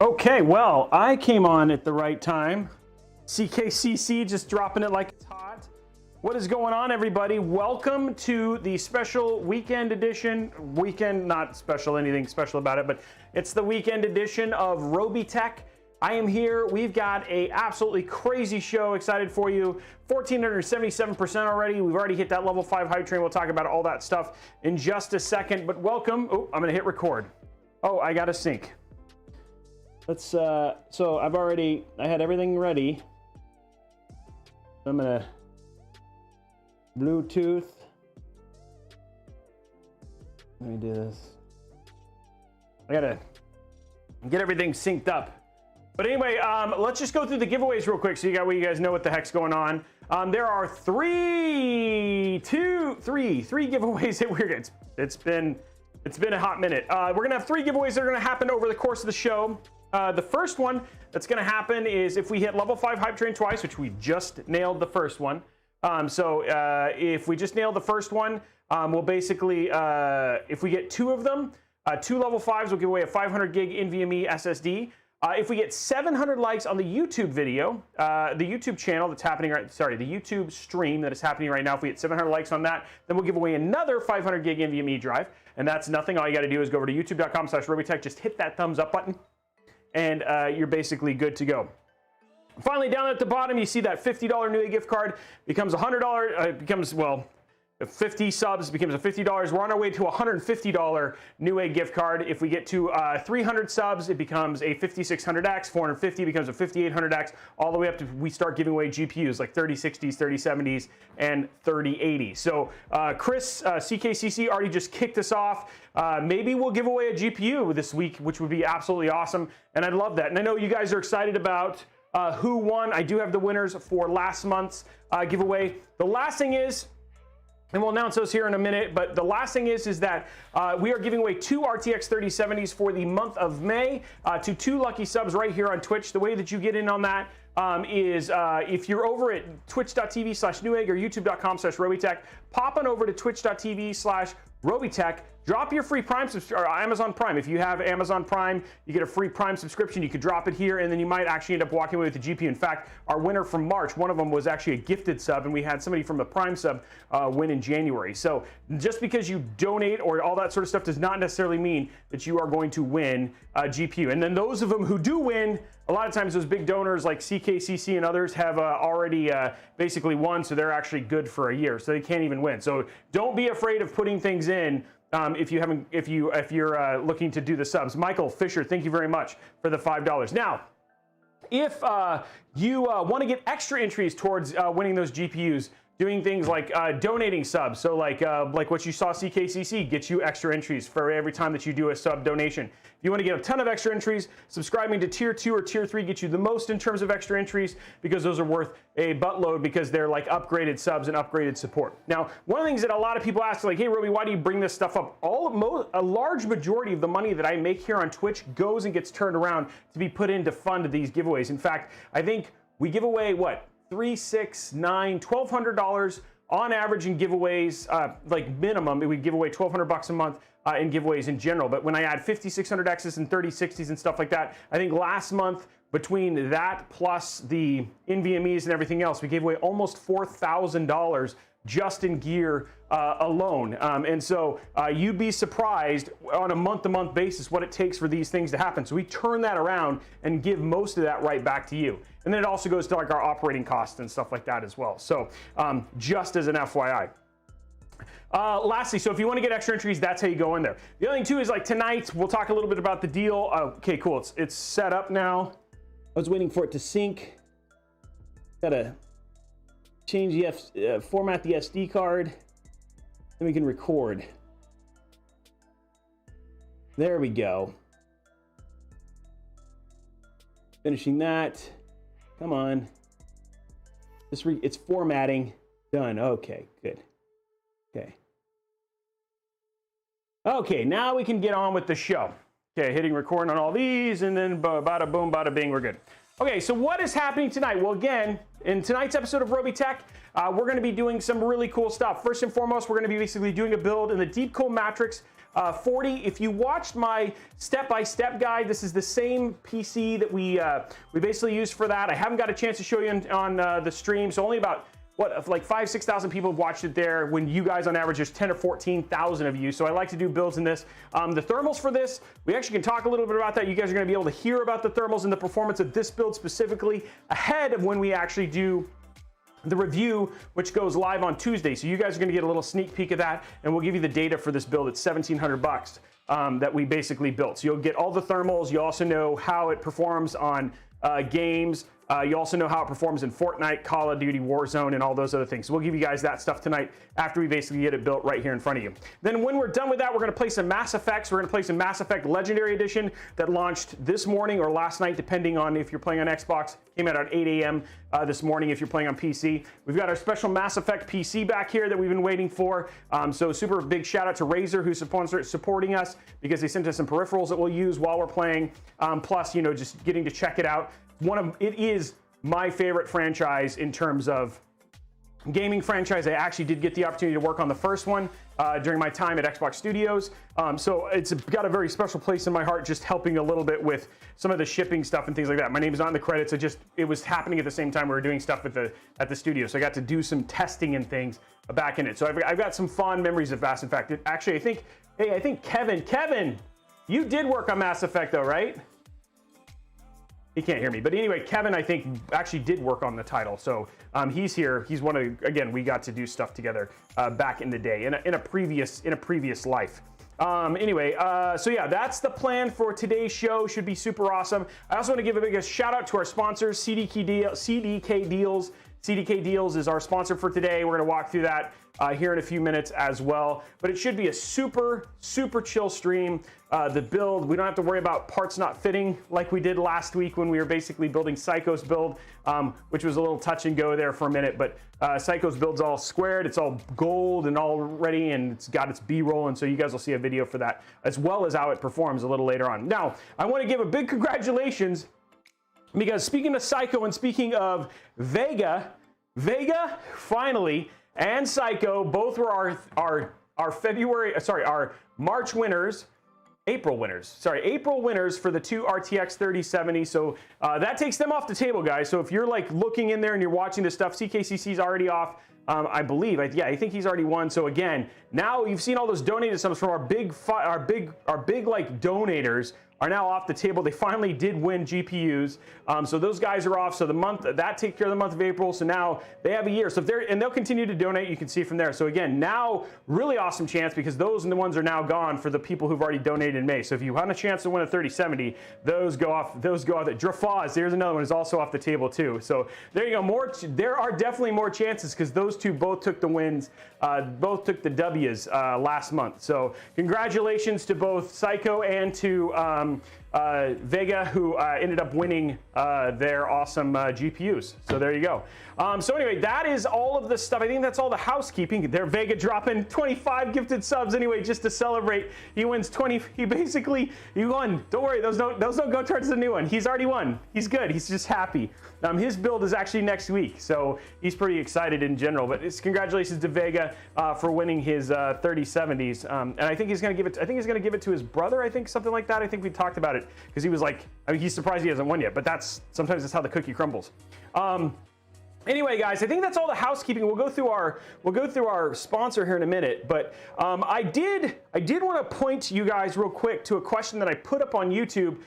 Okay, well, I came on at the right time. CKCC just dropping it like it's hot. What is going on, everybody? Welcome to the special weekend edition. Weekend, not special, anything special about it, but it's the weekend edition of Robeytech. I am here. We've got a absolutely crazy show. Excited for you. 1,477% already. We've already hit that level 5 hype train. We'll talk about all that stuff in just a second, but welcome. Oh, I'm gonna hit record. Oh, I gotta sync. Let's, so I had everything ready. I'm gonna Bluetooth. Let me do this. I gotta get everything synced up. But anyway, let's just go through the giveaways real quick so you guys know what the heck's going on. There are three giveaways that we're getting. It's been a hot minute. We're gonna have 3 giveaways that are gonna happen over the course of the show. The first one that's going to happen is if we hit level 5 hype train twice, which we just nailed the first one. If we just nailed the first one, we'll basically, if we get 2 of them, 2 level 5s, we'll give away a 500 gig NVMe SSD. If we get 700 likes on the YouTube video, the YouTube channel that's happening the YouTube stream that is happening right now, if we get 700 likes on that, then we'll give away another 500 gig NVMe drive. And that's nothing. All you got to do is go over to youtube.com/Robeytech, just hit that thumbs up button, and you're basically good to go. Finally, down at the bottom, you see that $50 Newegg gift card becomes $100. Becomes, well, 50 subs becomes a $50. We're on our way to a $150 Newegg gift card. If we get to 300 subs, it becomes a 5600X. 450 becomes a 5800X. All the way up to we start giving away GPUs like 3060s, 3070s, and 3080s. So Chris, CKCC already just kicked us off. Maybe we'll give away a GPU this week, which would be absolutely awesome. And I'd love that. And I know you guys are excited about who won. I do have the winners for last month's giveaway. The last thing is, and we'll announce those here in a minute, but the last thing is that we are giving away 2 RTX 3070s for the month of May to 2 lucky subs right here on Twitch. The way that you get in on that is if you're over at twitch.tv/Newegg or youtube.com/Robeytech, pop on over to twitch.tv/Robeytech. Drop your free Prime or Amazon Prime. If you have Amazon Prime, you get a free Prime subscription. You could drop it here, and then you might actually end up walking away with the GPU. In fact, our winner from March, one of them was actually a gifted sub, and we had somebody from a Prime sub win in January. So just because you donate or all that sort of stuff does not necessarily mean that you are going to win a GPU. And then those of them who do win, a lot of times those big donors like CKCC and others have already basically won, so they're actually good for a year, so they can't even win. So don't be afraid of putting things in. If you're looking to do the subs. Michael Fisher, thank you very much for the $5. Now, if you want to get extra entries towards winning those GPUs, doing things like donating subs, so like what you saw CKCC gets you extra entries for every time that you do a sub donation. If you want to get a ton of extra entries, subscribing to tier 2 or tier 3 gets you the most in terms of extra entries, because those are worth a buttload because they're like upgraded subs and upgraded support. Now, one of the things that a lot of people ask, like, hey Robey, why do you bring this stuff up? A large majority of the money that I make here on Twitch goes and gets turned around to be put in to fund these giveaways. In fact, I think we give away what, $300, $600, $900, $1,200 on average in giveaways, like minimum, we give away $1,200 a month in giveaways in general. But when I add 5600Xs and 3060s and stuff like that, I think last month, between that plus the NVMEs and everything else, we gave away almost $4,000 just in gear alone. And so you'd be surprised on a month-to-month basis what it takes for these things to happen. So we turn that around and give most of that right back to you. And then it also goes to like our operating costs and stuff like that as well. So just as an FYI. Lastly, so if you want to get extra entries, that's how you go in there. The other thing too is like tonight, we'll talk a little bit about the deal. Okay, cool. It's set up now. I was waiting for it to sync. Gotta change the format the SD card. Then we can record. There we go. Finishing that. Come on. It's formatting. Done. Okay, good. Okay. Okay, now we can get on with the show. Okay, hitting record on all these, and then bada boom, bada bing, we're good. Okay, so what is happening tonight? Well, again, in tonight's episode of Robeytech, we're going to be doing some really cool stuff. First and foremost, we're going to be basically doing a build in the DeepCool Matrexx 40. If you watched my step-by-step guide, this is the same PC that we basically used for that. I haven't got a chance to show you on the stream, so only about like 5,000-6,000 people have watched it there, when you guys on average there's 10,000 or 14,000 of you. So I like to do builds in this. The thermals for this, we actually can talk a little bit about that. You guys are going to be able to hear about the thermals and the performance of this build specifically ahead of when we actually do the review, which goes live on Tuesday. So you guys are going to get a little sneak peek of that, and we'll give you the data for this build. It's $1,700 that we basically built. So you'll get all the thermals. You also know how it performs on games. You also know how it performs in Fortnite, Call of Duty, Warzone, and all those other things. So we'll give you guys that stuff tonight after we basically get it built right here in front of you. Then when we're done with that, we're going to play some Mass Effects. We're going to play some Mass Effect Legendary Edition that launched this morning or last night, depending on if you're playing on Xbox. Came out at 8 a.m. This morning if you're playing on PC. We've got our special Mass Effect PC back here that we've been waiting for. So super big shout out to Razer, who's supporting us, because they sent us some peripherals that we'll use while we're playing. Plus, you know, just getting to check it out. It is my favorite franchise in terms of gaming franchise. I actually did get the opportunity to work on the first one during my time at Xbox Studios. So it's got a very special place in my heart, just helping a little bit with some of the shipping stuff and things like that. My name is not in the credits. It was happening at the same time we were doing stuff at the studio. So I got to do some testing and things back in it. So I've got some fond memories of Mass Effect. Actually, I think Kevin, you did work on Mass Effect though, right? He can't hear me, but anyway, Kevin, I think, actually did work on the title, so he's here. He's one of, again, we got to do stuff together back in the day in a previous life. Anyway, so yeah, that's the plan for today's show. Should be super awesome. I also want to give a big shout out to our sponsors, CDK Deals. CDK Deals is our sponsor for today. We're going to walk through that here in a few minutes as well. But it should be a super chill stream. The build, we don't have to worry about parts not fitting like we did last week when we were basically building Psycho's build, which was a little touch and go there for a minute. But Psycho's build's all squared, it's all gold and all ready, and it's got its B-roll, and so you guys will see a video for that, as well as how it performs a little later on. Now, I want to give a big congratulations, because speaking of Psycho and speaking of Vega finally, and Psycho both were our March winners. April winners for the two RTX 3070. So that takes them off the table, guys. So if you're like looking in there and you're watching this stuff, CKCC's already off. I believe, I think he's already won. So again, now you've seen all those donated sums from our big like donators are now off the table. They finally did win GPUs. So those guys are off. So the month that takes care of the month of April. So now they have a year. So they'll continue to donate. You can see from there. So again, now really awesome chance, because those and the ones are now gone for the people who've already donated in May. So if you want a chance to win a 3070, those go off. Drafaz, there's another one, is also off the table too. So there you go. There are definitely more chances, because those two both took the wins, both took the W's last month. So congratulations to both Psycho and to Vega, who ended up winning their awesome GPUs. So there you go. So anyway, that is all of the stuff. I think that's all the housekeeping. There, Vega dropping 25 gifted subs anyway, just to celebrate. He wins 20. He won. Don't worry, those don't go towards the new one. He's already won. He's good. He's just happy. His build is actually next week, so he's pretty excited in general. But it's congratulations to Vega for winning his 3070s. And I think he's going to give it. I think he's going to give it to his brother. I think something like that. I think we talked about it, because he was like, I mean, he's surprised he hasn't won yet. But sometimes that's how the cookie crumbles. Anyway, guys, I think that's all the housekeeping. We'll go through our sponsor here in a minute, but I did want to point you guys real quick to a question that I put up on YouTube,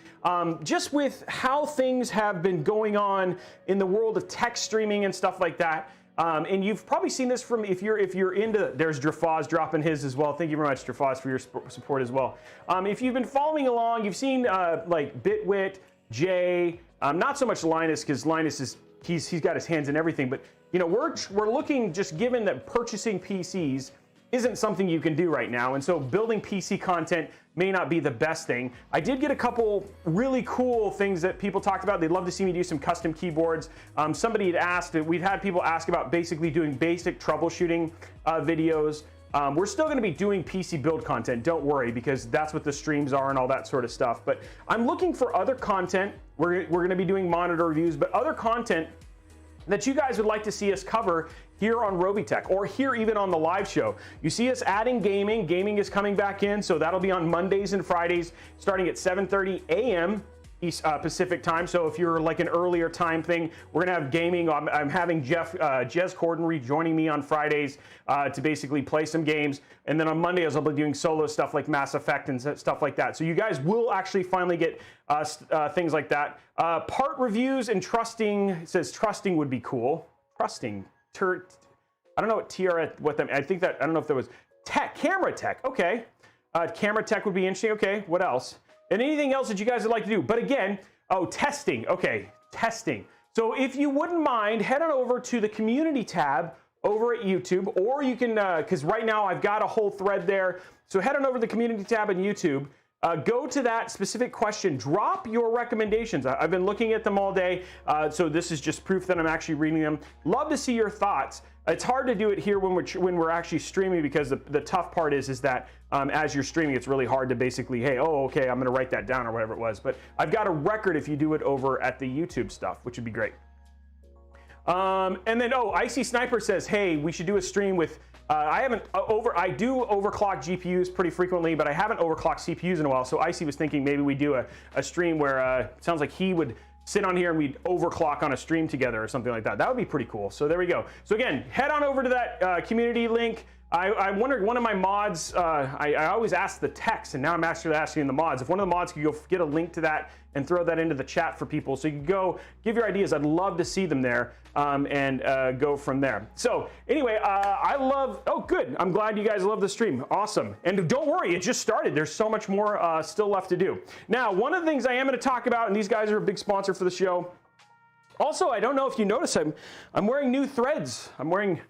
just with how things have been going on in the world of tech streaming and stuff like that. And you've probably seen this from, if you're into, there's Drafaz dropping his as well. Thank you very much, Drafaz, for your support as well. If you've been following along, you've seen like Bitwit, Jay, not so much Linus, because Linus is, he's got his hands in everything, but you know, we're looking, just given that purchasing PCs isn't something you can do right now, and so building PC content may not be the best thing. I did get a couple really cool things that people talked about. They'd love to see me do some custom keyboards. Somebody had asked, we've had people ask about basically doing basic troubleshooting videos. We're still going to be doing PC build content, don't worry, because that's what the streams are and all that sort of stuff. But I'm looking for other content. We're going to be doing monitor reviews, but other content that you guys would like to see us cover here on Robeytech, or here even on the live show. You see us adding gaming. Gaming is coming back in, so that'll be on Mondays and Fridays starting at 7:30 a.m. Pacific time. So if you're like an earlier time thing, we're gonna have gaming. I'm having Jez Cordenry joining me on Fridays to basically play some games, and then on Mondays I'll be doing solo stuff like Mass Effect and stuff like that. So you guys will actually finally get things like that. Part reviews and trusting. It says trusting would be cool. Trusting. I don't know what I think that, I don't know if there was camera tech. Okay. Camera tech would be interesting. Okay. What else? And anything else that you guys would like to do. But again, testing. Okay, testing. So if you wouldn't mind, head on over to the community tab over at YouTube, or you can, because right now I've got a whole thread there. So head on over to the community tab on YouTube. Go to that specific question. Drop your recommendations. I've been looking at them all day, so this is just proof that I'm actually reading them. Love to see your thoughts. It's hard to do it here when we're actually streaming, because the tough part is that as you're streaming, it's really hard to basically, hey, oh, okay, I'm going to write that down or whatever it was. But I've got a record if you do it over at the YouTube stuff, which would be great. And then, Icy Sniper says, hey, we should do a stream with. I do overclock GPUs pretty frequently, but I haven't overclocked CPUs in a while. So Icy was thinking maybe we do a stream where it sounds like he would sit on here and we'd overclock on a stream together or something like that. That would be pretty cool. So there we go. So again, head on over to that community link. I wondered, one of my mods, I always ask the techs, and now I'm actually asking the mods, if one of the mods could go get a link to that and throw that into the chat for people, so you can go give your ideas. I'd love to see them there, and go from there. So anyway, good. I'm glad you guys love the stream. Awesome. And don't worry, it just started. There's so much more still left to do. Now, one of the things I am going to talk about, and these guys are a big sponsor for the show. Also, I don't know if you noticed, I'm wearing new threads. I'm wearing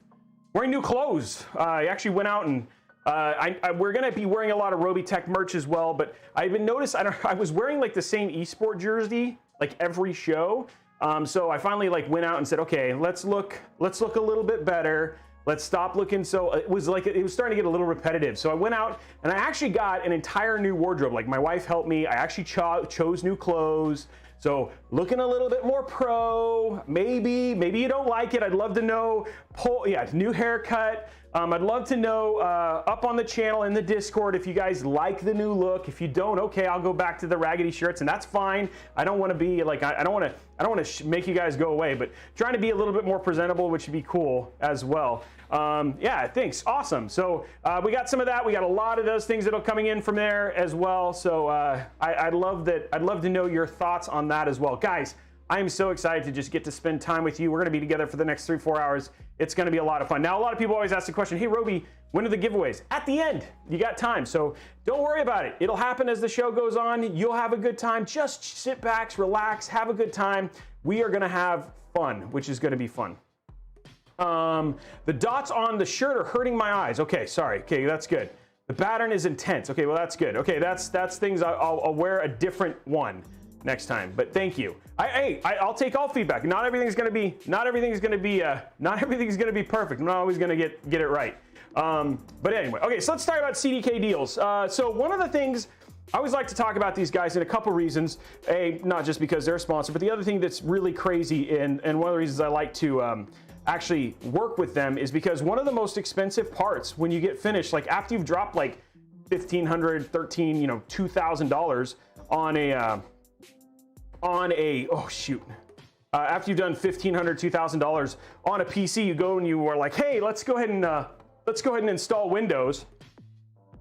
new clothes. I actually went out and we're gonna be wearing a lot of Robeytech merch as well, but I've been noticed, I was wearing like the same esport jersey like every show. So I finally like went out and said, okay, let's look a little bit better. Let's stop looking so, it was starting to get a little repetitive. So I went out and I actually got an entire new wardrobe. Like, my wife helped me. I actually chose new clothes. So looking a little bit more pro. Maybe you don't like it. I'd love to know. New haircut. I'd love to know up on the channel in the Discord if you guys like the new look. If you don't, okay, I'll go back to the raggedy shirts, and that's fine. I don't want to be like, I don't want to make you guys go away, but trying to be a little bit more presentable, which would be cool as well. Yeah, thanks. Awesome. So we got some of that. We got a lot of those things that are coming in from there as well. So I'd love to know your thoughts on that as well, guys. I am so excited to just get to spend time with you. We're going to be together for the next 3-4 hours. It's going to be a lot of fun. Now, a lot of people always ask the question, hey, Robey, when are the giveaways? At the end. You got time. So don't worry about it. It'll happen as the show goes on. You'll have a good time. Just sit back, relax, have a good time. We are going to have fun, which is going to be fun. The dots on the shirt are hurting my eyes. Okay, sorry. Okay, that's good. The pattern is intense. Okay, well, that's good. Okay, that's things I'll wear a different one next time, but thank you. I'll take all feedback. Not everything's going to be perfect. I'm not always going to get it right. But anyway, okay, so let's talk about CDK deals. So one of the things I always like to talk about these guys in a couple reasons. Not just because they're a sponsor, but the other thing that's really crazy, and one of the reasons I like to actually work with them, is because one of the most expensive parts when you get finished, like after you've dropped like $1,500, $1,300, $2,000 after you've done $1,500, $2,000 on a PC, you go and you are like, hey, let's go ahead and install Windows.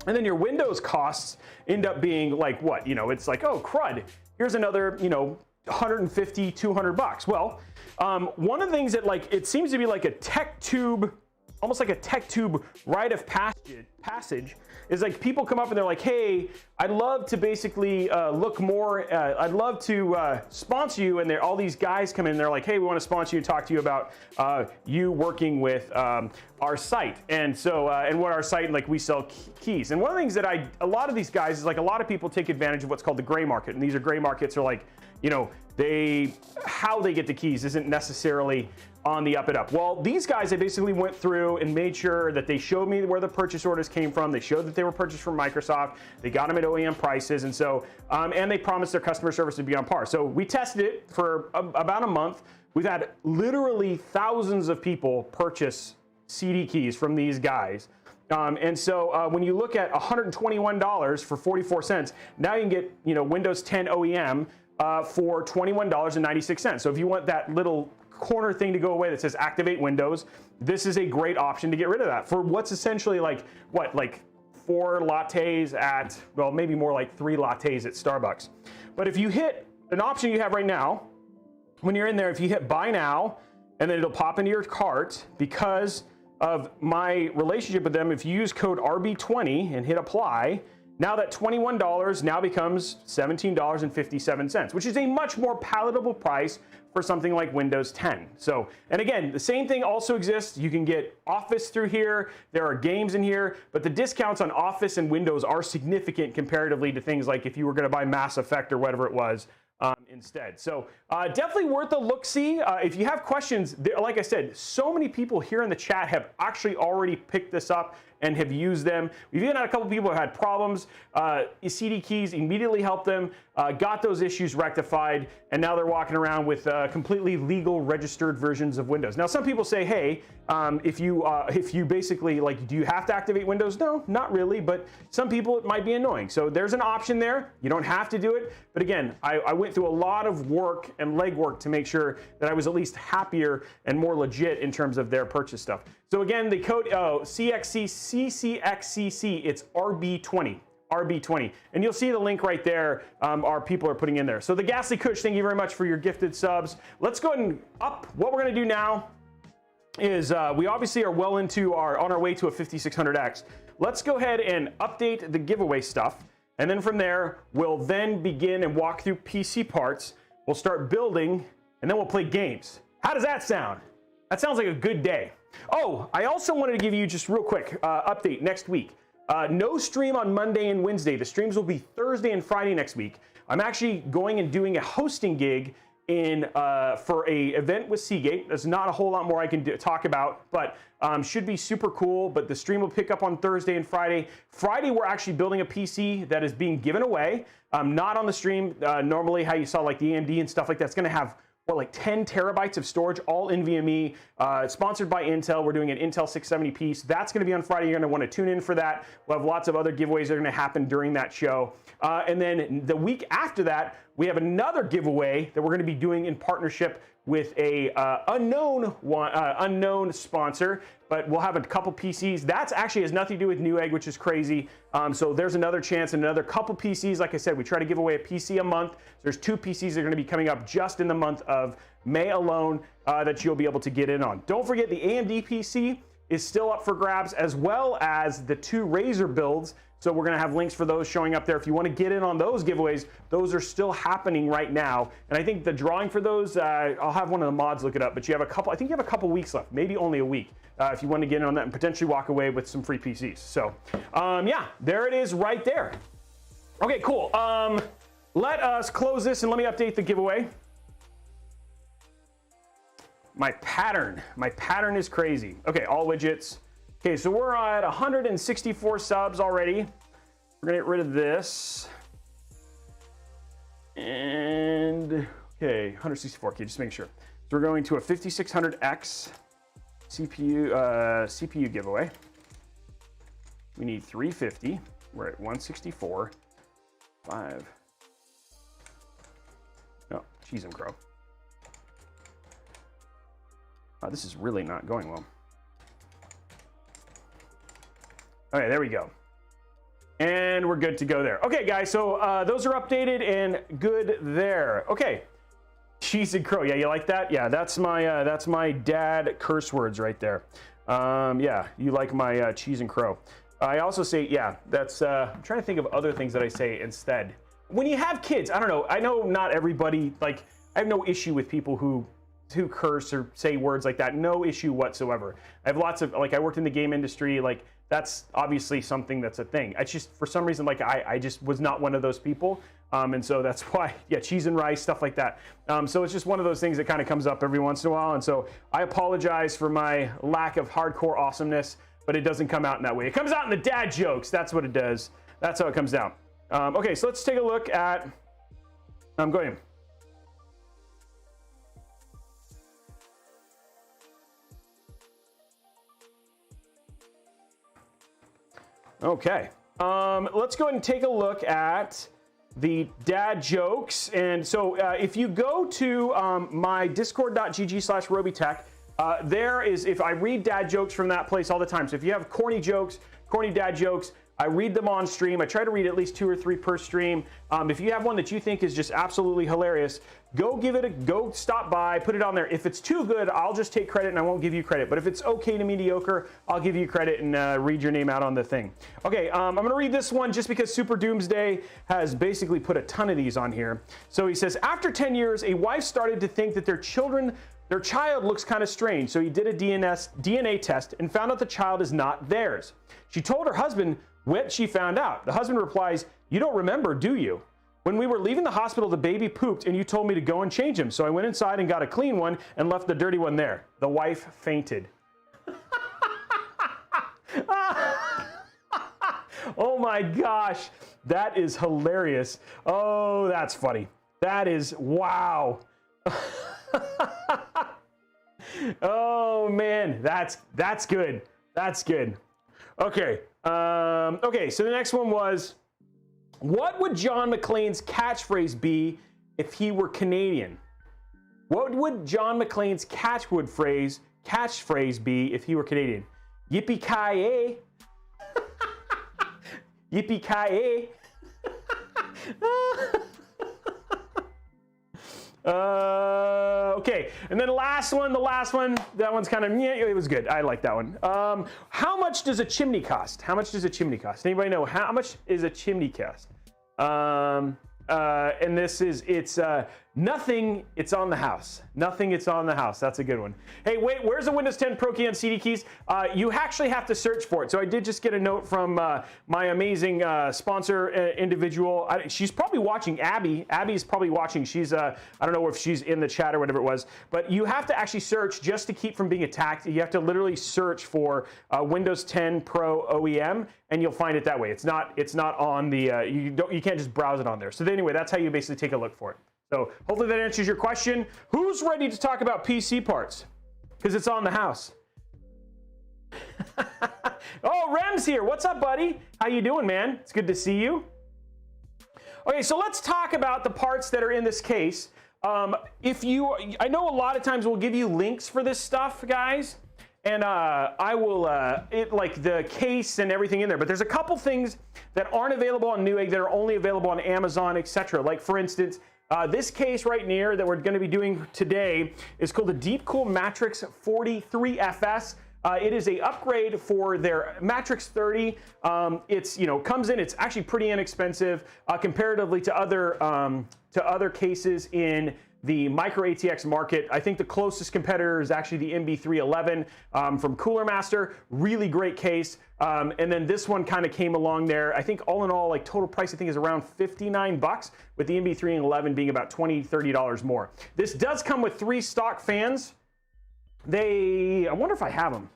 And then your Windows costs end up being like what? It's like, oh, crud. Here's another, $150, $200. Well, one of the things that it seems to be like a TechTube, almost like a TechTube rite of passage, is like people come up and they're like, hey, I'd love to basically look more, I'd love to sponsor you. And all these guys come in and they're like, hey, we want to sponsor you and talk to you about you working with our site. And so, and what our site, we sell keys. And one of the things that a lot of these guys is a lot of people take advantage of what's called the gray market. And these are gray markets are how they get the keys isn't necessarily on the up and up. Well, these guys, they basically went through and made sure that they showed me where the purchase orders came from. They showed that they were purchased from Microsoft. They got them at OEM prices. And so, and they promised their customer service to be on par. So we tested it for about a month. we've had literally thousands of people purchase CD keys from these guys. And so when you look at $121 for 44 cents, now you can get, you know, Windows 10 OEM for $21.96. So if you want that little corner thing to go away that says activate Windows, this is a great option to get rid of that for what's essentially like, what, like 4 lattes at, well, maybe more like 3 lattes at Starbucks. But if you hit an option you have right now, when you're in there, if you hit buy now, and then it'll pop into your cart, because of my relationship with them, if you use code RB20 and hit apply, now that $21 now becomes $17.57, which is a much more palatable price for something like Windows 10. So, and again, the same thing also exists. You can get Office through here. There are games in here, but the discounts on Office and Windows are significant comparatively to things like if you were going to buy Mass Effect or whatever it was instead. So definitely worth a look-see. If you have questions, like I said, so many people here in the chat have actually already picked this up and have used them. We've even had a couple people who had problems. CD keys immediately helped them, got those issues rectified, and now they're walking around with completely legal registered versions of Windows. Now, some people say, hey, if you basically, like, do you have to activate Windows? No, not really, but some people it might be annoying. So there's an option there. You don't have to do it. But again, I went through a lot of work and legwork to make sure that I was at least happier and more legit in terms of their purchase stuff. So again, the code CCXCC, it's RB20. RB20, and you'll see the link right there. Our people are putting in there. So the Ghastly Kush, thank you very much for your gifted subs. Let's go ahead and up. What we're going to do now is we obviously are well into on our way to a 5600X. Let's go ahead and update the giveaway stuff, and then from there we'll then begin and walk through PC parts. We'll start building, and then we'll play games. How does that sound? That sounds like a good day. Oh, I also wanted to give you just real quick update next week. No stream on Monday and Wednesday. The streams will be Thursday and Friday next week. I'm actually going and doing a hosting gig for a event with Seagate. There's not a whole lot more I can talk about, but should be super cool. But the stream will pick up on Thursday and Friday. Friday, we're actually building a PC that is being given away. Not on the stream. Normally, how you saw like the AMD and stuff like that, it's going to have, well, like 10 terabytes of storage, all NVMe. It's sponsored by Intel. We're doing an Intel 670p. So that's going to be on Friday. You're going to want to tune in for that. We'll have lots of other giveaways that are going to happen during that show. And then the week after that, we have another giveaway that we're going to be doing in partnership with a unknown sponsor, but we'll have a couple PCs. That's actually has nothing to do with Newegg, which is crazy. So there's another chance and another couple PCs. Like I said, we try to give away a PC a month. There's 2 PCs that are going to be coming up just in the month of May alone that you'll be able to get in on. Don't forget the AMD PC is still up for grabs, as well as the 2 Razer builds. So we're going to have links for those showing up there. If you want to get in on those giveaways, those are still happening right now. And I think the drawing for those, I'll have one of the mods look it up, but you have a couple, I think you have a couple weeks left, maybe only a week, if you want to get in on that and potentially walk away with some free PCs. So yeah, there it is right there. Okay, cool. Let us close this and let me update the giveaway. My pattern is crazy. Okay, all widgets. Okay, so we're at 164 subs already. We're gonna get rid of this. And, okay, 164, okay, just make sure. So we're going to a 5600X CPU giveaway. We need 350, we're at 164, 5. Oh, cheese and crow. Oh, this is really not going well. Okay, there we go. And we're good to go there. Okay, guys, so those are updated and good there. Okay, cheese and crow. Yeah, you like that? Yeah, that's my dad curse words right there. Yeah, you like my cheese and crow. I also say, yeah, that's, I'm trying to think of other things that I say instead. When you have kids, I don't know, I know not everybody, like, I have no issue with people who curse or say words like that. No issue whatsoever. I have lots of, like, I worked in the game industry, like, that's obviously something that's a thing. It's just, for some reason, like, I just was not one of those people. And so that's why, yeah, cheese and rice, stuff like that. So it's just one of those things that kind of comes up every once in a while. And so I apologize for my lack of hardcore awesomeness, but it doesn't come out in that way. It comes out in the dad jokes. That's what it does. That's how it comes down. Okay, so let's take a look at, go ahead. Okay. Let's go ahead and take a look at the dad jokes. And so if you go to my discord.gg/Robeytech, there is, if I read dad jokes from that place all the time. So if you have corny jokes, corny dad jokes, I read them on stream. I try to read at least 2 or 3 per stream. If you have one that you think is just absolutely hilarious, go stop by, put it on there. If it's too good, I'll just take credit and I won't give you credit. But if it's okay to mediocre, I'll give you credit and read your name out on the thing. Okay, I'm gonna read this one just because Super Doomsday has basically put a ton of these on here. So he says, after 10 years, a wife started to think that their child looks kind of strange. So he did a DNA test and found out the child is not theirs. She told her husband what she found out. The husband replies, "You don't remember, do you? When we were leaving the hospital, the baby pooped and you told me to go and change him. So I went inside and got a clean one and left the dirty one there. The wife fainted." Oh my gosh, that is hilarious. Oh, that's funny. That is, wow. Oh man, that's good. That's good. Okay. Okay, so the next one was, what would John McClane's catchphrase be if he were Canadian? What would John McClane's catchphrase be if he were Canadian? Yippee-ki-yay. Yippee-ki-yay. Okay, and then the last one, that one's kind of, yeah, it was good. I like that one. How much does a chimney cost? How much does a chimney cost? Anybody know how much is a chimney cost? And this is, it's nothing, it's on the house. Nothing, it's on the house. That's a good one. Hey, wait, where's the Windows 10 Pro Key on CD keys? You actually have to search for it. So I did just get a note from my amazing sponsor individual. She's probably watching, Abby. Abby's probably watching. She's, I don't know if she's in the chat or whatever it was, but you have to actually search just to keep from being attacked. You have to literally search for Windows 10 Pro OEM, and you'll find it that way. It's not on the, you can't just browse it on there. So anyway, that's how you basically take a look for it. So hopefully that answers your question. Who's ready to talk about PC parts? Because it's on the house. Oh, Rem's here. What's up, buddy? How you doing, man? It's good to see you. Okay, so let's talk about the parts that are in this case. I know a lot of times we'll give you links for this stuff, guys. And I will, like the case and everything in there. But there's a couple things that aren't available on Newegg that are only available on Amazon, etc. Like, for instance, this case right here that we're going to be doing today is called the DeepCool Matrexx 43FS. It is a upgrade for their Matrexx 30. It's, comes in, it's actually pretty inexpensive comparatively to other cases in the micro ATX market. I think the closest competitor is actually the MB311 from Cooler Master. Really great case. And then this one kind of came along there. I think all in all, like total price, I think is around $59, with the MB311 being about $20, $30 more. This does come with 3 stock fans. I wonder if I have them.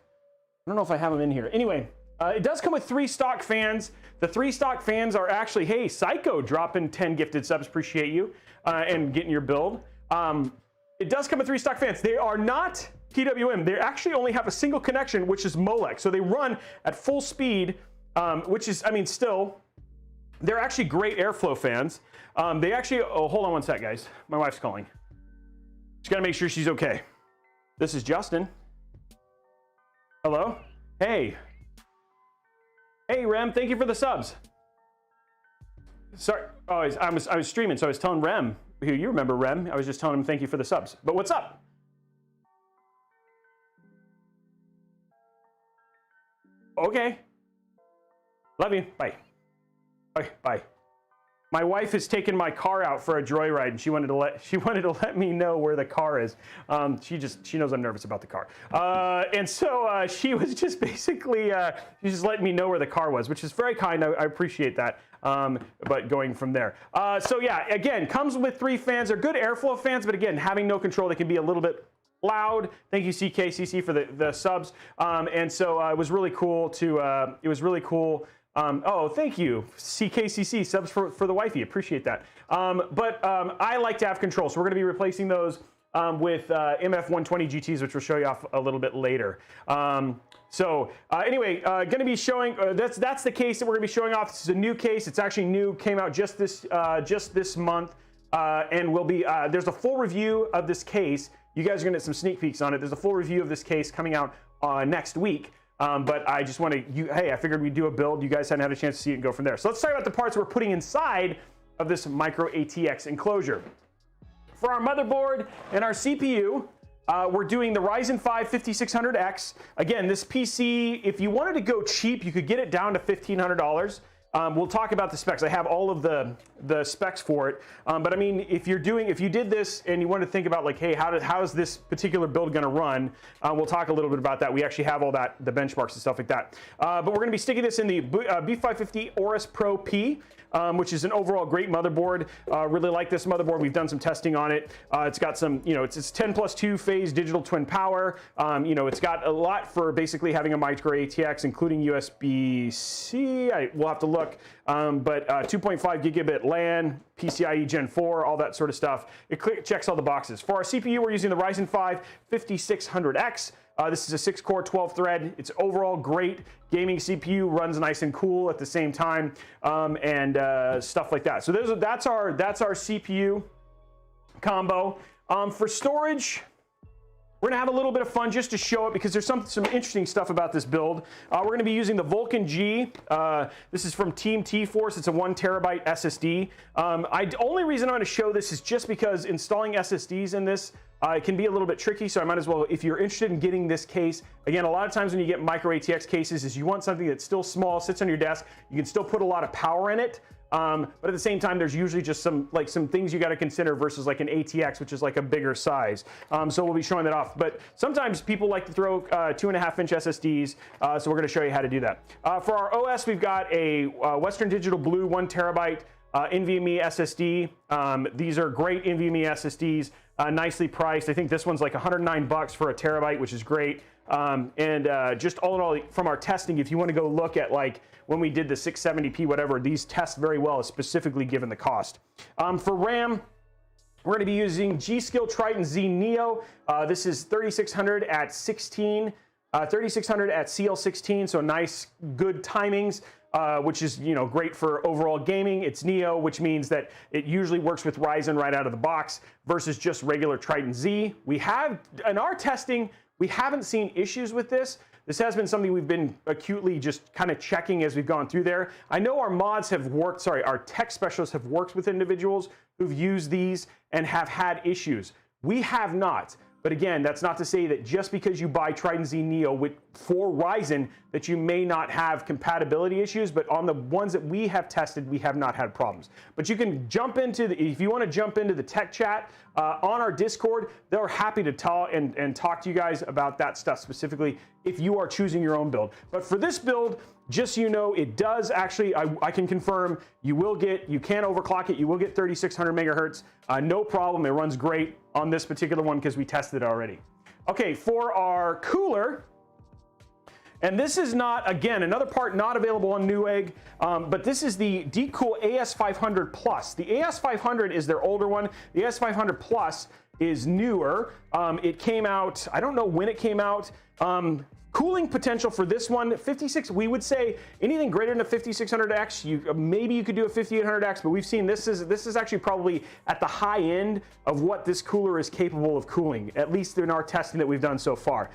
I don't know if I have them in here. Anyway, it does come with 3 stock fans. The 3 stock fans are actually, hey, Psycho dropping 10 gifted subs, appreciate you, and getting your build. It does come with 3 stock fans. They are not PWM. They actually only have a single connection, which is Molex. So they run at full speed, which is, I mean, still, they're actually great airflow fans. They actually, oh, hold on one sec, guys. My wife's calling. Just gotta make sure she's okay. This is Justin. Hello? Hey. Hey, Rem, thank you for the subs. Sorry, oh, I was streaming, so I was telling Rem, who you remember Rem, I was just telling him thank you for the subs. But what's up? Okay. Love you. Bye. Okay, bye. My wife has taken my car out for a joyride, and she wanted to let me know where the car is. She knows I'm nervous about the car, and so she was just basically she just letting me know where the car was, which is very kind. I appreciate that. But going from there, so yeah, again, comes with 3 fans. They're good airflow fans, but again, having no control, they can be a little bit loud. Thank you, CKCC, for the subs, and so it was really cool to. It was really cool. Oh, thank you, CKCC, subs for the wifey. Appreciate that. But I like to have control, so we're going to be replacing those with MF120 GTs, which we'll show you off a little bit later. Anyway, going to be showing, that's the case that we're going to be showing off. This is a new case. It's actually new, came out just this month, and will be, there's a full review of this case. You guys are going to get some sneak peeks on it. There's a full review of this case coming out next week. But I just want to, hey, I figured we'd do a build. You guys hadn't had a chance to see it and go from there. So let's talk about the parts we're putting inside of this micro ATX enclosure. For our motherboard and our CPU, we're doing the Ryzen 5 5600X. Again, this PC, if you wanted to go cheap, you could get it down to $1,500. We'll talk about the specs. I have all of the specs for it. But I mean, if you did this and you want to think about like, hey, how is this particular build going to run? We'll talk a little bit about that. We actually have all that, the benchmarks and stuff like that. But we're going to be sticking this in the B550 Aorus Pro P. Which is an overall great motherboard. Really like this motherboard. We've done some testing on it. It's got some, it's 10+2 phase digital twin power. It's got a lot for basically having a micro ATX, including USB-C. We'll have to look, but 2.5 gigabit LAN, PCIe Gen 4, all that sort of stuff. It checks all the boxes. For our CPU, we're using the Ryzen 5 5600X. This is a 6-core, 12-thread. It's overall great gaming CPU, runs nice and cool at the same time, and stuff like that. So that's our CPU combo. For storage, we're gonna have a little bit of fun just to show it because there's some interesting stuff about this build. We're gonna be using the Vulcan G. This is from Team T-Force. It's a 1 terabyte SSD. The only reason I'm gonna show this is just because installing SSDs in this it can be a little bit tricky, so I might as well, if you're interested in getting this case, again, a lot of times when you get micro ATX cases is you want something that's still small, sits on your desk, you can still put a lot of power in it, but at the same time, there's usually just some things you got to consider versus like an ATX, which is like a bigger size. So we'll be showing that off. But sometimes people like to throw 2.5-inch SSDs, so we're going to show you how to do that. For our OS, we've got a Western Digital Blue 1 terabyte NVMe SSD. These are great NVMe SSDs. Nicely priced. I think this one's like $109 for a terabyte, which is great. Just all in all, from our testing, if you want to go look at like when we did the 670p, whatever, these test very well, specifically given the cost. For RAM, we're going to be using G.Skill Triton Z Neo. This is 3600 at 16, 3600 at CL16, so nice, good timings. Which is great for overall gaming. It's Neo, which means that it usually works with Ryzen right out of the box versus just regular Triton Z. We have, in our testing, we haven't seen issues with this. This has been something we've been acutely just kind of checking as we've gone through there. I know our mods have worked, our tech specialists have worked with individuals who've used these and have had issues. We have not. But again, that's not to say that just because you buy Triton Z Neo for Ryzen that you may not have compatibility issues, but on the ones that we have tested, we have not had problems. But you can jump into if you want to jump into the tech chat on our Discord, they're happy to talk and talk to you guys about that stuff specifically if you are choosing your own build. But for this build, just so you know, it does actually, I can confirm, you can overclock it, you will get 3600 megahertz, no problem, it runs great on this particular one because we tested it already. Okay, for our cooler, and this is not, again, another part not available on Newegg, but this is the DeepCool AS500 Plus. The AS500 is their older one, the AS500 Plus is newer. It came out, I don't know when it came out. Cooling potential for this one, 56, we would say anything greater than a 5600X, maybe you could do a 5800X, but we've seen this is actually probably at the high end of what this cooler is capable of cooling, at least in our testing that we've done so far.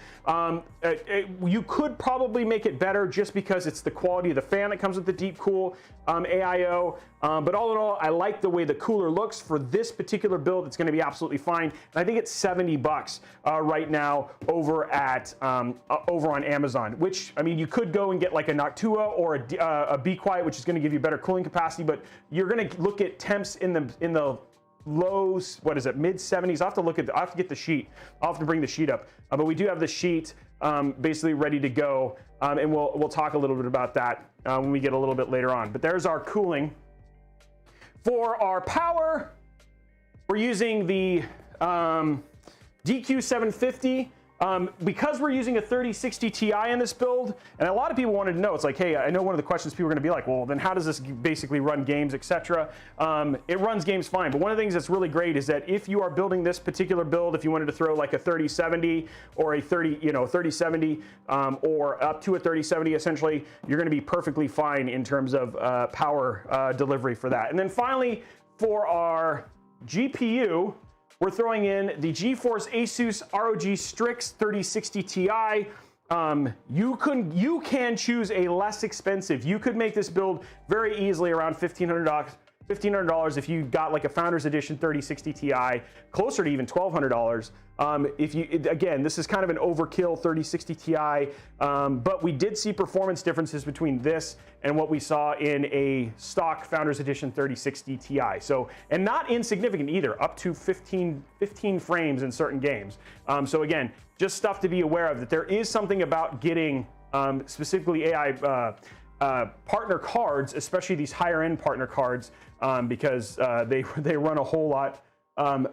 You could probably make it better just because it's the quality of the fan that comes with the DeepCool AIO, but all in all, I like the way the cooler looks. For this particular build, it's going to be absolutely fine, and I think it's $70 right now over on Amazon, which, I mean, you could go and get like a Noctua or a Be Quiet, which is going to give you better cooling capacity, but you're going to look at temps in the lows, what is it, mid 70s. I have to get the sheet. I'll have to bring the sheet up, but we do have the sheet basically ready to go, and we'll talk a little bit about that when we get a little bit later on. But there's our cooling. For our power, we're using the DQ750. Because we're using a 3060 Ti in this build, and a lot of people wanted to know, it's like, hey, I know one of the questions people are going to be like, well, then how does this basically run games, etc. It runs games fine, but one of the things that's really great is that if you are building this particular build, if you wanted to throw like a 3070 or a 3070 or up to a 3070, essentially, you're going to be perfectly fine in terms of power delivery for that. And then finally, for our GPU, we're throwing in the GeForce Asus ROG Strix 3060 Ti. You can choose a less expensive. You could make this build very easily around $1,500 if you got like a Founders Edition 3060 Ti, closer to even $1,200. Again, this is kind of an overkill 3060 Ti, but we did see performance differences between this and what we saw in a stock Founders Edition 3060 Ti. So, and not insignificant either, up to 15 frames in certain games. So again, just stuff to be aware of, that there is something about getting specifically AI partner cards, especially these higher end partner cards, because they run a whole lot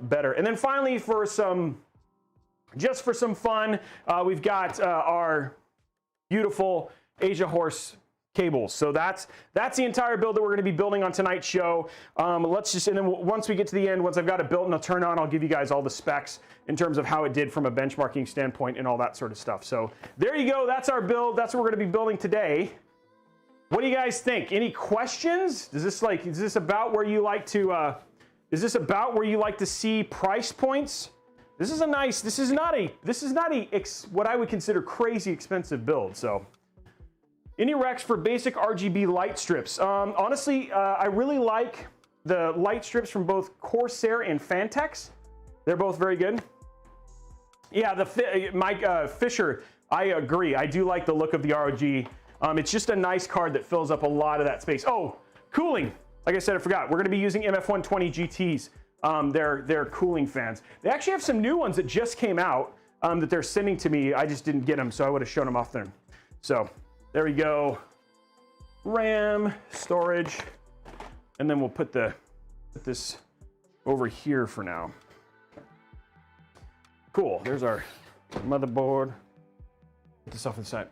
better. And then finally, for some fun, we've got our beautiful Asia Horse cables. So that's the entire build that we're going to be building on tonight's show. And then once we get to the end, once I've got it built and I'll turn on, I'll give you guys all the specs in terms of how it did from a benchmarking standpoint and all that sort of stuff. So there you go. That's our build. That's what we're going to be building today. What do you guys think? Any questions? Is this about where you like to see price points? This is not a what I would consider crazy expensive build. So any recs for basic RGB light strips? Honestly, I really like the light strips from both Corsair and Phanteks. They're both very good. Yeah, Mike Fisher, I agree. I do like the look of the ROG. It's just a nice card that fills up a lot of that space. Oh, cooling. Like I said, I forgot. We're going to be using MF120 GTs. They're cooling fans. They actually have some new ones that just came out that they're sending to me. I just didn't get them, so I would have shown them off there. So there we go. RAM, storage, and then we'll put this over here for now. Cool. There's our motherboard. Put this off to the side.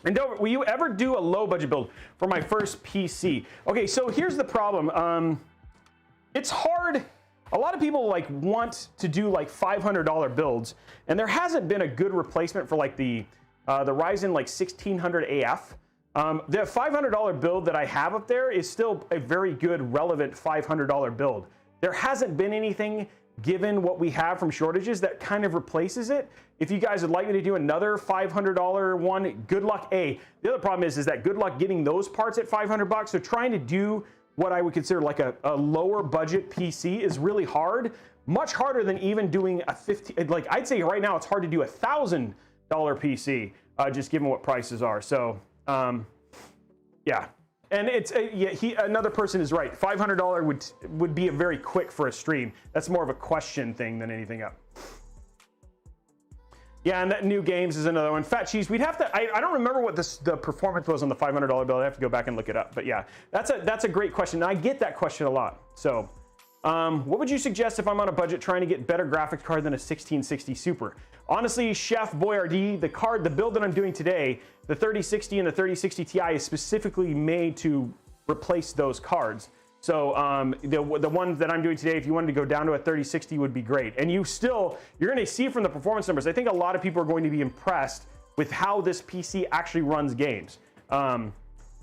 And will you ever do a low budget build for my first PC? Okay, so here's the problem. It's hard. A lot of people want to do $500 builds, and there hasn't been a good replacement for the Ryzen 1600 AF. The $500 build that I have up there is still a very good, relevant $500 build. There hasn't been anything, given what we have from shortages, that kind of replaces it. If you guys would like me to do another $500 one, good luck. The other problem is that good luck getting those parts at $500. So trying to do what I would consider a lower budget PC is really hard. Much harder than even doing a I'd say right now it's hard to do a $1,000 PC, just given what prices are. So yeah. And it's another person is right. $500 would be a very quick for a stream. That's more of a question thing than anything else. Yeah, and that new games is another one. Fat Cheese, we'd have to. I don't remember what the performance was on the $500 build. I have to go back and look it up. But yeah, that's a great question. And I get that question a lot. So, what would you suggest if I'm on a budget trying to get better graphics card than a 1660 Super? Honestly, Chef Boyardee, the build that I'm doing today, the 3060 and the 3060 Ti is specifically made to replace those cards. So the one that I'm doing today, if you wanted to go down to a 3060, would be great. And you're going to see from the performance numbers, I think a lot of people are going to be impressed with how this PC actually runs games. Lumion,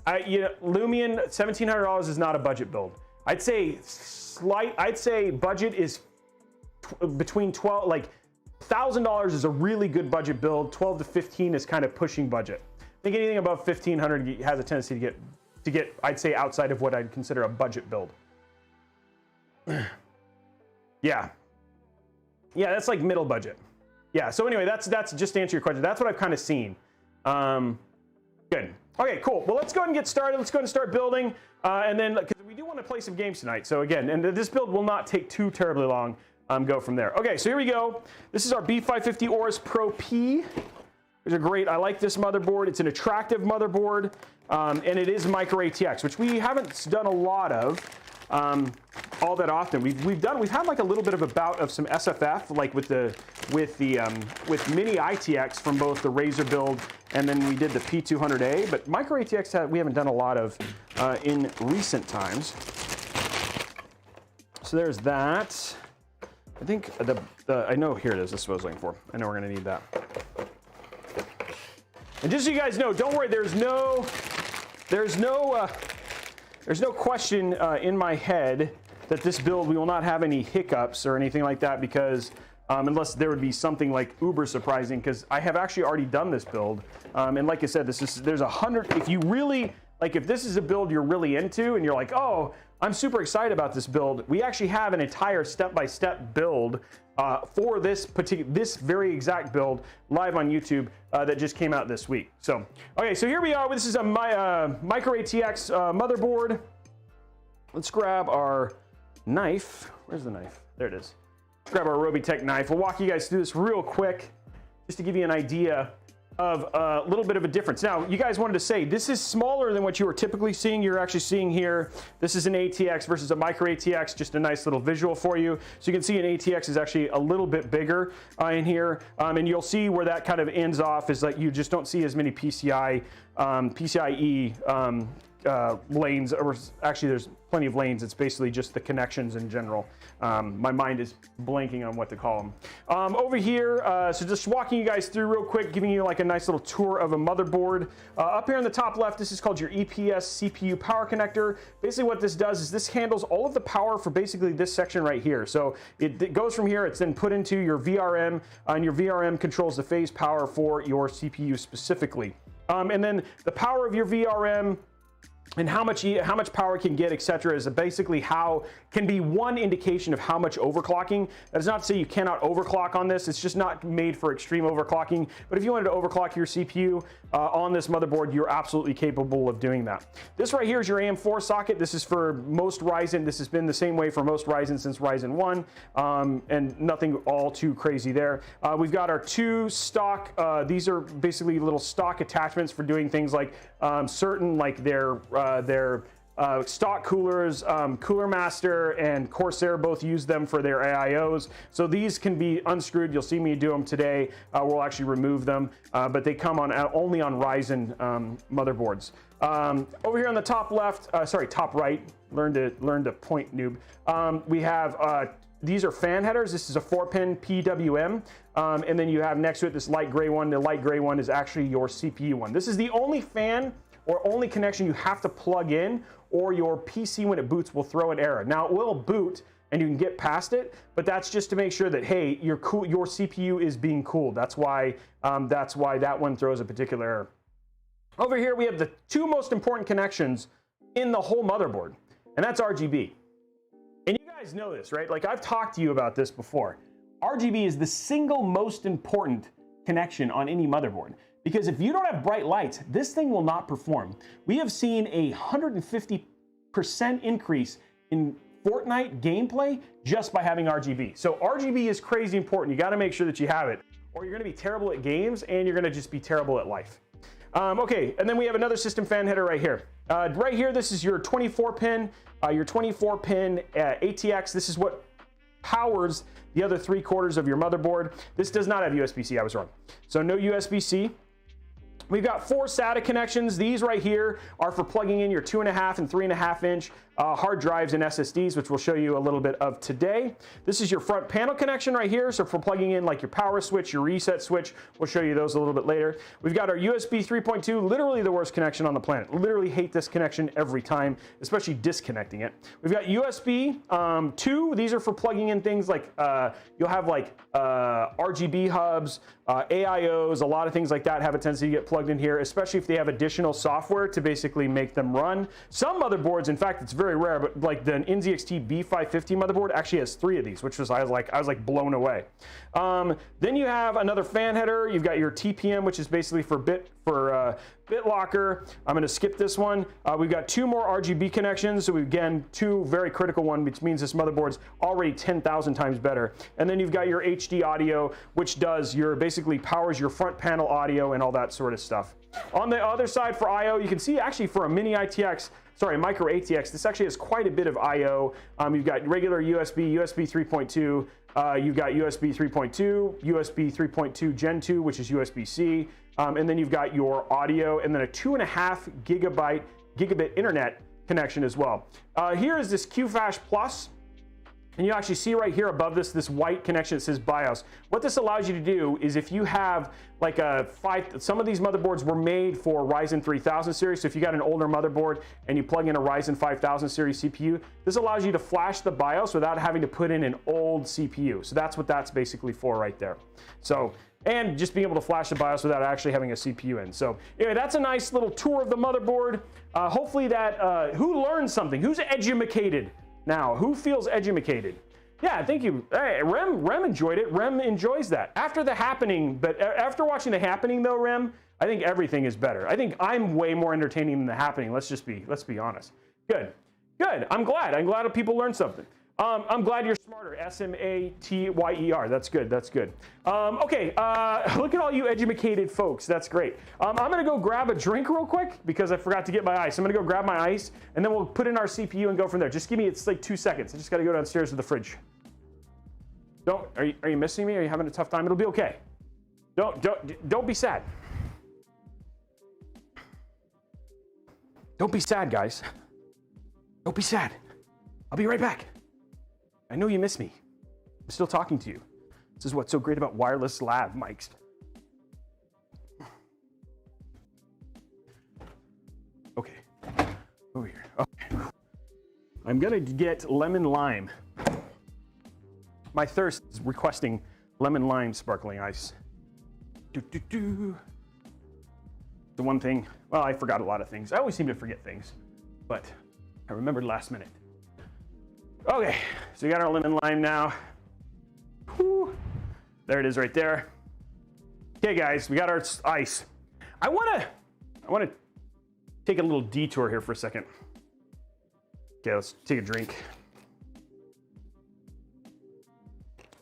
$1,700 is not a budget build. I'd say budget is between $1,000 is a really good budget build. 12 to 15 is kind of pushing budget. I think anything above 1,500 has a tendency to get, I'd say, outside of what I'd consider a budget build. Yeah, that's middle budget. Yeah, so anyway, that's just to answer your question. That's what I've kind of seen. Good. Okay, cool. Well, let's go ahead and get started. Let's go ahead and start building. And then, because we do want to play some games tonight. So again, and this build will not take too terribly long. Go from there. Okay, so here we go. This is our B550 Aorus Pro P. These are great. I like this motherboard. It's an attractive motherboard. and it is micro ATX, which we haven't done a lot of all that often. We've had like a little bit of a bout of some SFF, like with mini ITX from both the Razer build and then we did the P200A, but micro ATX we haven't done a lot of in recent times. So there's that. I think I know, here it is, this is what I was looking for. I know we're gonna need that. And just so you guys know, don't worry, there's no question in my head that this build, we will not have any hiccups or anything like that, because unless there would be something like uber surprising, because I have actually already done this build. And like I said, there's 100, if you really, like if this is a build you're really into and you're like, oh, I'm super excited about this build, we actually have an entire step-by-step build for this very exact build live on YouTube that just came out this week. So, okay, so here we are. This is a micro ATX motherboard. Let's grab our knife. Where's the knife? There it is. Let's grab our Robeytech knife. We'll walk you guys through this real quick just to give you an idea of a little bit of a difference. Now, you guys wanted to say this is smaller than what you were typically seeing. You're actually seeing here, this is an ATX versus a micro ATX, just a nice little visual for you. So you can see an ATX is actually a little bit bigger in here. And you'll see where that kind of ends off is that you just don't see as many PCIe lanes, or actually there's plenty of lanes. It's basically just the connections in general. My mind is blanking on what to call them. Over here, so just walking you guys through real quick, giving you like a nice little tour of a motherboard. Up here on the top left, this is called your EPS CPU power connector. Basically what this does is this handles all of the power for basically this section right here. So it goes from here, it's then put into your VRM, and your VRM controls the phase power for your CPU specifically. And then the power of your VRM and how much power it can get, etc., is basically can be one indication of how much overclocking. That is not to say you cannot overclock on this. It's just not made for extreme overclocking. But if you wanted to overclock your CPU on this motherboard, you're absolutely capable of doing that. This right here is your AM4 socket. This is for most Ryzen. This has been the same way for most Ryzen since Ryzen 1, and nothing all too crazy there. We've got our two stock. These are basically little stock attachments for doing things like certain, like their stock coolers. Cooler Master and Corsair both use them for their AIOs. So these can be unscrewed. You'll see me do them today. We'll actually remove them, but they come on only on Ryzen motherboards. Over here on the top left, top right, learn to point, noob. We have these are fan headers. This is a 4-pin PWM. And then you have next to it this light gray one. The light gray one is actually your CPU one. This is the only fan or only connection you have to plug in, or your PC when it boots will throw an error. Now it will boot and you can get past it, but that's just to make sure that, hey, your CPU is being cooled. That's why that one throws a particular error. Over here we have the two most important connections in the whole motherboard, and that's RGB. And you guys know this, right? Like I've talked to you about this before. RGB is the single most important connection on any motherboard. Because if you don't have bright lights, this thing will not perform. We have seen a 150% increase in Fortnite gameplay just by having RGB. So RGB is crazy important. You gotta make sure that you have it, or you're gonna be terrible at games and you're gonna just be terrible at life. Okay, and then we have another system fan header right here. Right here, this is your 24-pin ATX. This is what powers the other 3/4 of your motherboard. This does not have USB-C, I was wrong. So no USB-C. We've got 4 SATA connections. These right here are for plugging in your 2.5 and 3.5 inch hard drives and SSDs, which we'll show you a little bit of today. This is your front panel connection right here. So for plugging in like your power switch, your reset switch, we'll show you those a little bit later. We've got our USB 3.2, literally the worst connection on the planet. Literally hate this connection every time, especially disconnecting it. We've got USB 2. These are for plugging in things like, you'll have like RGB hubs, AIOs, a lot of things like that have a tendency to get plugged in here, especially if they have additional software to basically make them run. Some motherboards, in fact, it's very rare, but like the NZXT B550 motherboard actually has 3 of these, which was I was like blown away. Then you have another fan header. You've got your TPM, which is basically for BitLocker. I'm going to skip this one. We've got 2 more RGB connections. So again, 2 very critical ones, which means this motherboard's already 10,000 times better. And then you've got your HD audio, which does basically powers your front panel audio and all that sort of stuff. On the other side for I/O, you can see actually for a mini ITX, sorry, micro ATX, this actually has quite a bit of I/O. You've got regular USB, USB 3.2, you've got USB 3.2, USB 3.2 Gen 2, which is USB-C, and then you've got your audio, and then a 2.5 gigabit internet connection as well. Here is this QFlash Plus. And you actually see right here above this white connection that says BIOS. What this allows you to do is if you have like some of these motherboards were made for Ryzen 3000 series. So if you got an older motherboard and you plug in a Ryzen 5000 series CPU, this allows you to flash the BIOS without having to put in an old CPU. So that's what that's basically for right there. So, and just being able to flash the BIOS without actually having a CPU in. So anyway, that's a nice little tour of the motherboard. Hopefully that, who learned something? Who's edumacated? Now, who feels edumacated? Yeah, thank you. Hey, Rem enjoyed it. Rem enjoys that. After the happening, but after watching the happening though, Rem, I think everything is better. I think I'm way more entertaining than the happening. Let's be honest. Good. I'm glad that people learned something. I'm glad you're smarter. SMATYER. That's good. Okay. Look at all you edumacated folks. That's great. I'm gonna go grab a drink real quick because I forgot to get my ice. I'm gonna go grab my ice and then we'll put in our CPU and go from there. Just give me, it's like 2 seconds. I just gotta go downstairs to the fridge. Are you missing me? Are you having a tough time? It'll be okay. Don't be sad. Don't be sad, guys. Don't be sad. I'll be right back. I know you miss me. I'm still talking to you. This is what's so great about wireless lav mics. Okay, over here. Okay. I'm gonna get lemon lime. My thirst is requesting lemon lime sparkling ice. The one thing, well, I forgot a lot of things. I always seem to forget things, but I remembered last minute. Okay, so we got our lemon lime now. Whew. There it is right there. Okay guys, we got our ice. I wanna take a little detour here for a second. Okay, let's take a drink.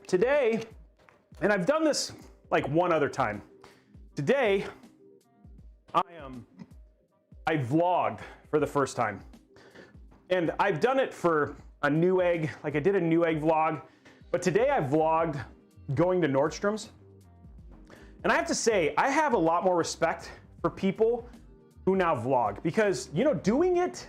Today, and I've done this like one other time. Today, I vlogged for the first time. And I've done it for a Newegg, like I did a Newegg vlog, but today I vlogged going to Nordstrom's. And I have to say, I have a lot more respect for people who now vlog because, you know, doing it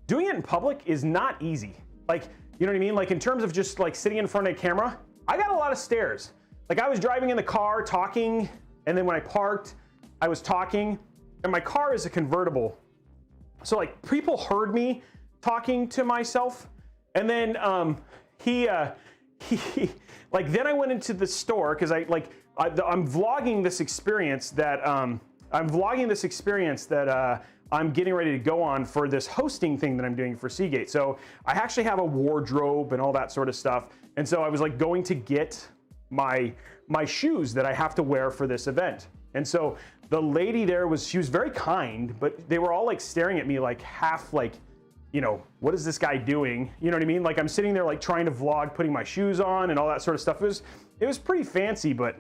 in public is not easy. Like, you know what I mean? Like in terms of just like sitting in front of a camera, I got a lot of stares. Like I was driving in the car talking, and then when I parked, I was talking, and my car is a convertible. So like people heard me talking to myself. And then like then I went into the store because I'm vlogging this experience that I'm getting ready to go on for this hosting thing that I'm doing for Seagate. So I actually have a wardrobe and all that sort of stuff. And so I was like going to get my shoes that I have to wear for this event. And so the lady there she was very kind, but they were all like staring at me like half like, you know, what is this guy doing? You know what I mean? Like I'm sitting there like trying to vlog, putting my shoes on and all that sort of stuff. It was pretty fancy, but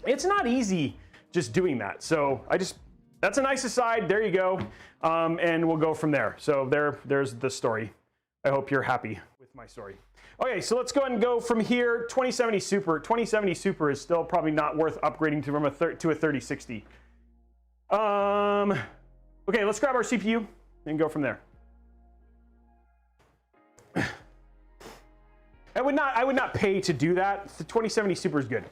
it's not easy just doing that. So that's a nice aside. There you go. And we'll go from there. So there's the story. I hope you're happy with my story. Okay, so let's go ahead and go from here. 2070 Super. 2070 Super is still probably not worth upgrading to a 3060. Okay, let's grab our CPU and go from there. I would not pay to do that. The 2070 Super is good.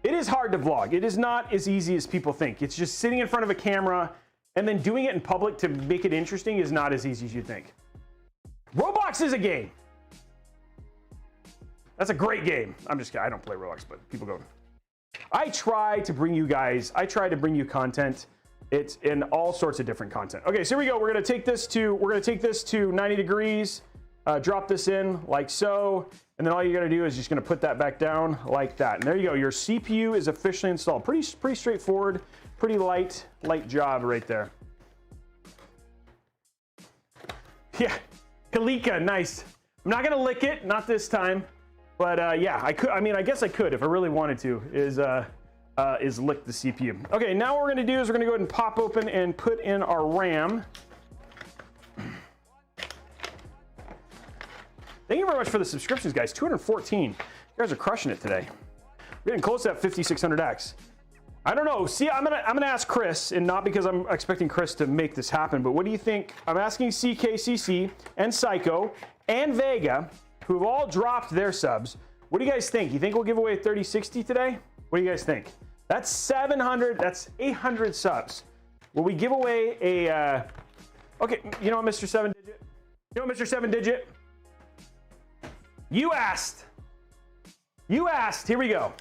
It is hard to vlog. It is not as easy as people think. It's just sitting in front of a camera and then doing it in public to make it interesting is not as easy as you think. Roblox is a game. That's a great game. I'm just kidding. I don't play Roblox, but people go. I try to bring you content. It's in all sorts of different content. Okay, so here we go. We're gonna take this to 90 degrees. Drop this in like so, and then all you gotta do is just gonna put that back down like that. And there you go, your CPU is officially installed. Pretty straightforward, pretty light job right there. Yeah, Kalika, nice. I'm not gonna lick it, not this time, but yeah, I guess I could if I really wanted to, is is lick the CPU. Okay, now what we're gonna do is we're gonna go ahead and pop open and put in our RAM. Thank you very much for the subscriptions, guys. 214. You guys are crushing it today. We're getting close to that 5600X. I don't know. See, I'm gonna ask Chris, and not because I'm expecting Chris to make this happen, but what do you think? I'm asking CKCC and Psycho and Vega, who have all dropped their subs. What do you guys think? You think we'll give away a 3060 today? What do you guys think? That's 700. That's 800 subs. Will we give away a? Okay, you know what, Mr. 7-Digit? You know what, Mr. 7-Digit? You asked. You asked. Here we go.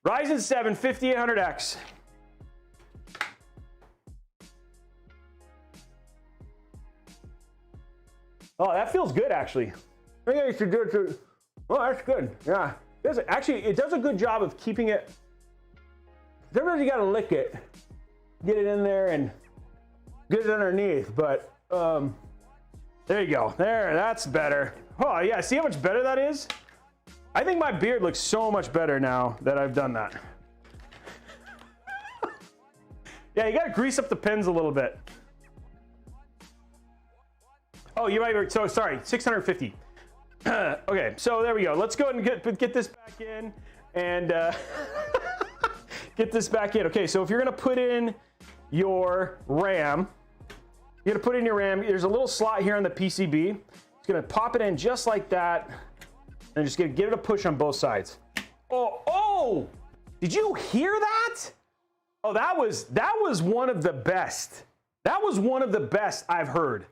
Ryzen 7 5800X. Oh, that feels good, actually. I think I should do it too. Oh, that's good. Yeah. Actually, it does a good job of keeping it. Sometimes you gotta lick it, get it in there and get it underneath, but there you go. There, that's better. Oh yeah, see how much better that is? I think my beard looks so much better now that I've done that. Yeah, you gotta grease up the pins a little bit. Oh, you might be, so sorry, 650. Okay, so there we go. Let's go ahead and get this back in and get this back in. Okay, so if you're gonna put in your RAM, you're gonna put in your RAM, there's a little slot here on the PCB. It's gonna pop it in just like that, and just gonna give it a push on both sides. Oh, did you hear that? Oh, that was one of the best. That was one of the best I've heard.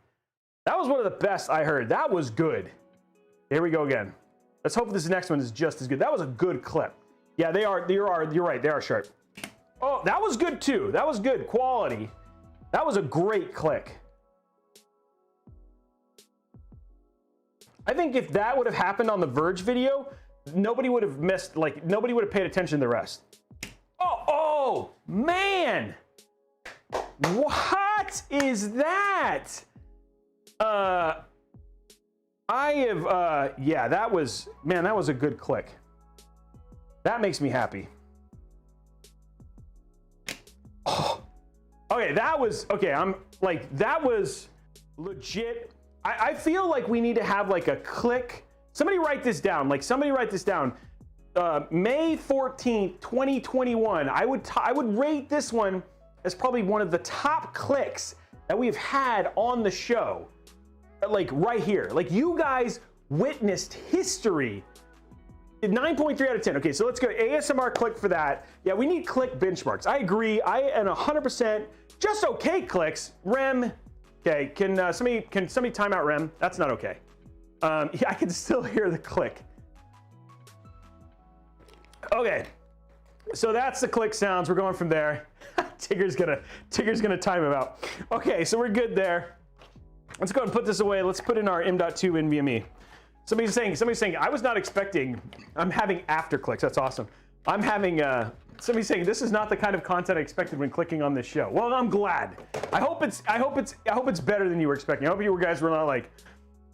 That was one of the best I heard. That was good. Here we go again. Let's hope this next one is just as good. That was a good clip. Yeah, they are. You're right. They are sharp. Oh, that was good too. That was good quality. That was a great click. I think if that would have happened on the Verge video, nobody would have missed. Like nobody would have paid attention to the rest. Oh man! What is that? Yeah, that was, man, that was a good click. That makes me happy. Oh, okay, that was, okay, I'm like, that was legit. I feel like we need to have like a click. Somebody write this down, like somebody write this down. May 14th, 2021, I would rate this one as probably one of the top clicks that we've had on the show. Like right here, like you guys witnessed history. 9.3 out of 10. Okay, so let's go ASMR click for that. Yeah, we need click benchmarks. I agree. I am 100% just okay clicks. Rem, okay, can somebody time out Rem? That's not okay. Yeah, I can still hear the click. Okay, so that's the click sounds. We're going from there. Tigger's gonna time him out. Okay, so we're good there. Let's go ahead and put this away. Let's put in our M.2 NVMe. Somebody's saying, I was not expecting, I'm having after clicks. That's awesome. I'm having, somebody's saying, this is not the kind of content I expected when clicking on this show. Well, I'm glad. I hope it's better than you were expecting. I hope you guys were not like,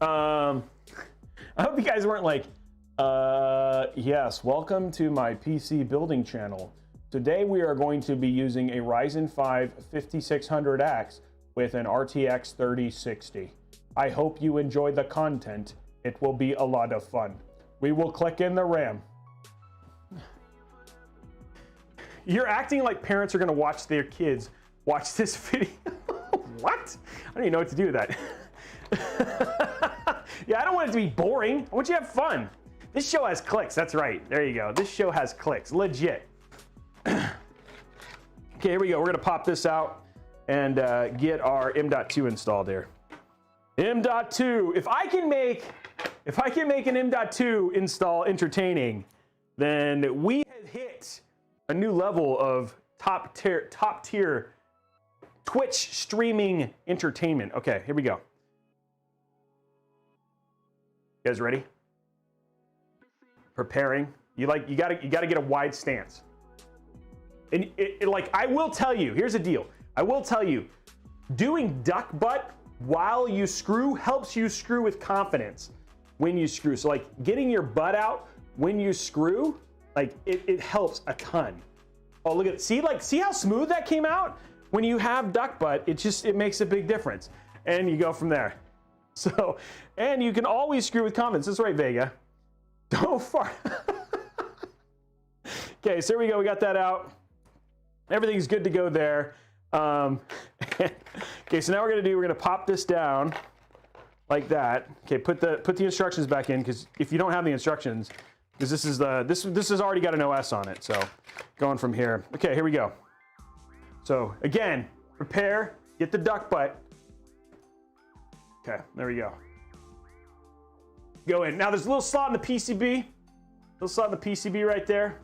I hope you guys weren't like, yes, welcome to my PC building channel. Today we are going to be using a Ryzen 5 5600X with an RTX 3060. I hope you enjoy the content. It will be a lot of fun. We will click in the RAM. You're acting like parents are gonna watch their kids watch this video. What? I don't even know what to do with that. Yeah, I don't want it to be boring. I want you to have fun. This show has clicks, that's right. There you go. This show has clicks, legit. Okay, here we go. We're gonna pop this out and get our M.2 installed here. M.2. If I can make an M.2 install entertaining, then we have hit a new level of top tier Twitch streaming entertainment. Okay, here we go. You guys ready? Preparing. You gotta get a wide stance. And like, I will tell you, here's the deal. I will tell you, doing duck butt while you screw helps you screw with confidence when you screw. So like getting your butt out when you screw, like it helps a ton. Oh, look at it. See how smooth that came out? When you have duck butt, it makes a big difference. And you go from there. So, and you can always screw with comments. That's right, Vega. Don't fart. Okay, so here we go. We got that out. Everything's good to go there. Okay, so now we're gonna pop this down like that. Okay, put the instructions back in, because if you don't have the instructions, because this has already got an OS on it. So going from here. Okay, here we go. So again, prepare, get the duck butt. Okay, there we go. Go in. Now there's a little slot in the PCB. Little slot in the PCB right there.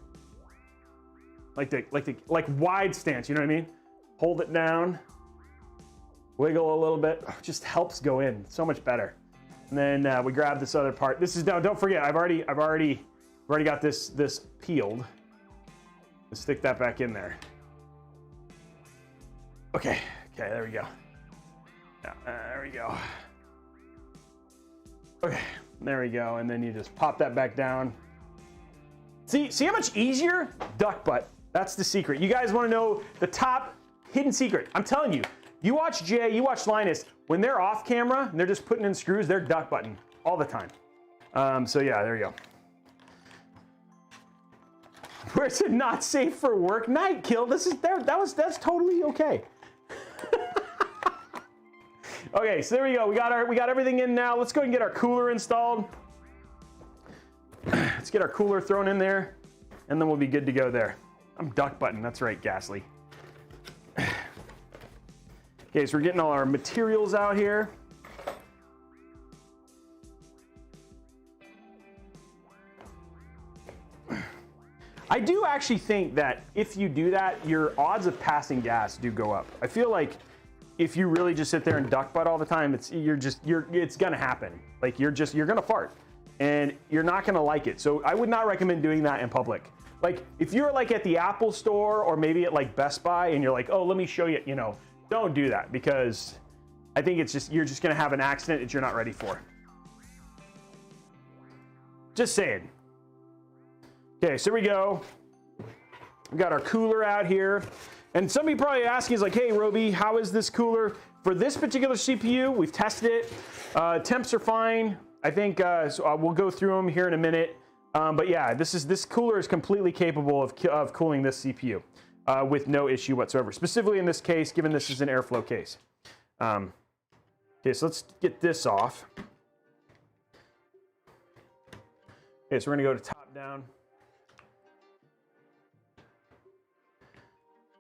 Like wide stance, you know what I mean? Hold it down. Wiggle a little bit. Oh, just helps go in so much better. And then we grab this other part. This is now. Don't forget, I've already got this peeled. Let's stick that back in there. Okay. Okay. There we go. There we go. Okay. There we go. And then you just pop that back down. See how much easier? Duck butt. That's the secret. You guys want to know the top hidden secret? I'm telling you. You watch Jay, you watch Linus, when they're off camera and they're just putting in screws, they're duck button all the time. So yeah, there you go. Where's it not safe for work? Night kill. That's totally okay. Okay, so there we go. We got everything in now. Let's go ahead and get our cooler installed. Let's get our cooler thrown in there, and then we'll be good to go there. I'm duck button. That's right, Ghastly. Okay, so we're getting all our materials out here. I do actually think that if you do that, your odds of passing gas do go up. I feel like if you really just sit there and duck butt all the time, it's gonna happen. Like you're gonna fart, and you're not gonna like it. So I would not recommend doing that in public. Like if you're like at the Apple store or maybe at like Best Buy and you're like, oh, let me show you, don't do that, because I think you're just gonna have an accident that you're not ready for. Just saying. Okay, so here we go. We got our cooler out here. And some of you probably asking is like, hey, Robey, how is this cooler? For this particular CPU, we've tested it. Temps are fine. I think so we'll go through them here in a minute. But yeah, this cooler is completely capable of cooling this CPU with no issue whatsoever. Specifically in this case, given this is an airflow case. Okay, so let's get this off. Okay, so we're gonna go to top down.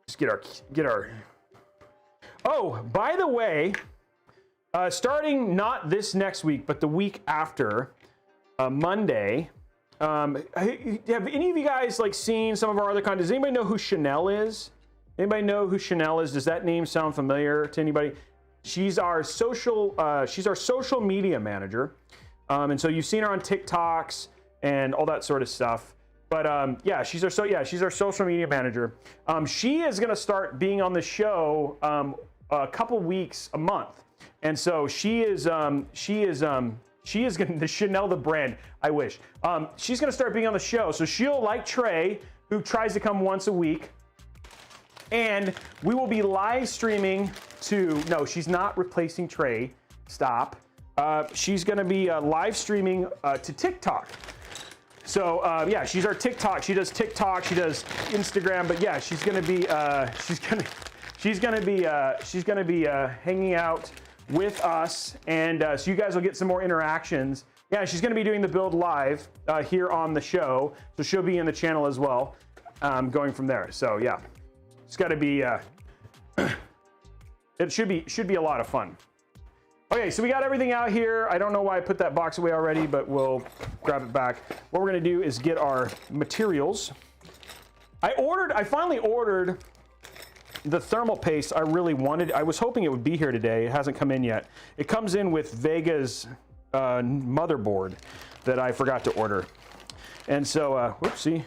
Just get our. Oh, by the way, starting not this next week, but the week after, Monday. Have any of you guys like seen some of our other content? Does anybody know who Chanel is? Anybody know who Chanel is? Does that name sound familiar to anybody? She's our social media manager, and so you've seen her on TikToks and all that sort of stuff. But yeah, she's our social media manager. She is going to start being on the show a couple weeks a month, and so she is going to Chanel the brand. I wish she's going to start being on the show. So she'll like Trey, who tries to come once a week, and we will be live streaming to. No, she's not replacing Trey. Stop. She's going to be live streaming to TikTok. So yeah, she's our TikTok. She does TikTok. She does Instagram. But yeah, she's gonna be hanging out with us, and so you guys will get some more interactions. Yeah, she's gonna be doing the build live here on the show, so she'll be in the channel as well, going from there. So yeah, it's got to be. It should be a lot of fun. Okay, so we got everything out here. I don't know why I put that box away already, but we'll grab it back. What we're gonna do is get our materials. I finally ordered the thermal paste I really wanted. I was hoping it would be here today. It hasn't come in yet. It comes in with Vega's motherboard that I forgot to order. And so, whoopsie.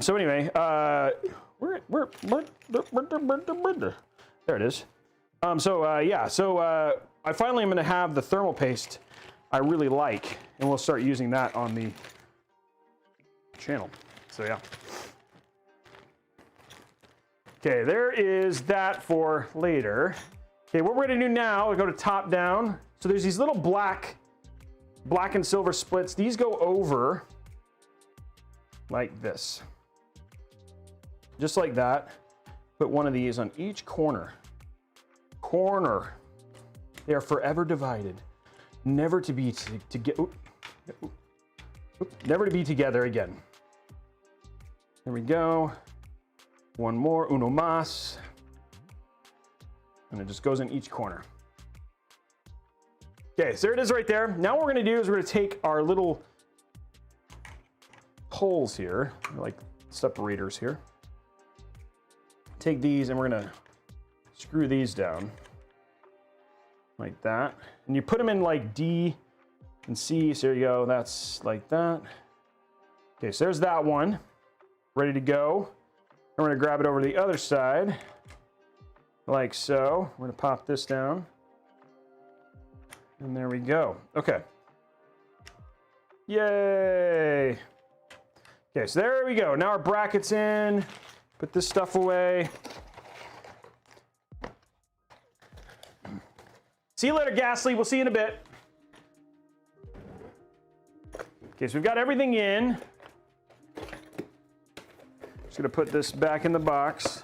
So anyway, there it is. Yeah, so I finally am going to have the thermal paste I really like, and we'll start using that on the channel. So yeah. Okay, there is that for later. Okay, what we're gonna do now, we go to top down. So there's these little black and silver splits. These go over like this. Just like that. Put one of these on each corner. They are forever divided, never to be never to be together again. There we go. One more, uno más. And it just goes in each corner. Okay, so there it is right there. Now what we're gonna do is we're gonna take our little holes here, like separators here. Take these and we're gonna screw these down like that. And you put them in like D and C, so there you go, that's like that. Okay, so there's that one, ready to go. And we're gonna grab it over to the other side, like so. We're gonna pop this down. And there we go, okay. Yay! Okay, so there we go. Now our bracket's in. Put this stuff away. See you later, Ghastly. We'll see you in a bit. Okay, so we've got everything in. Just gonna put this back in the box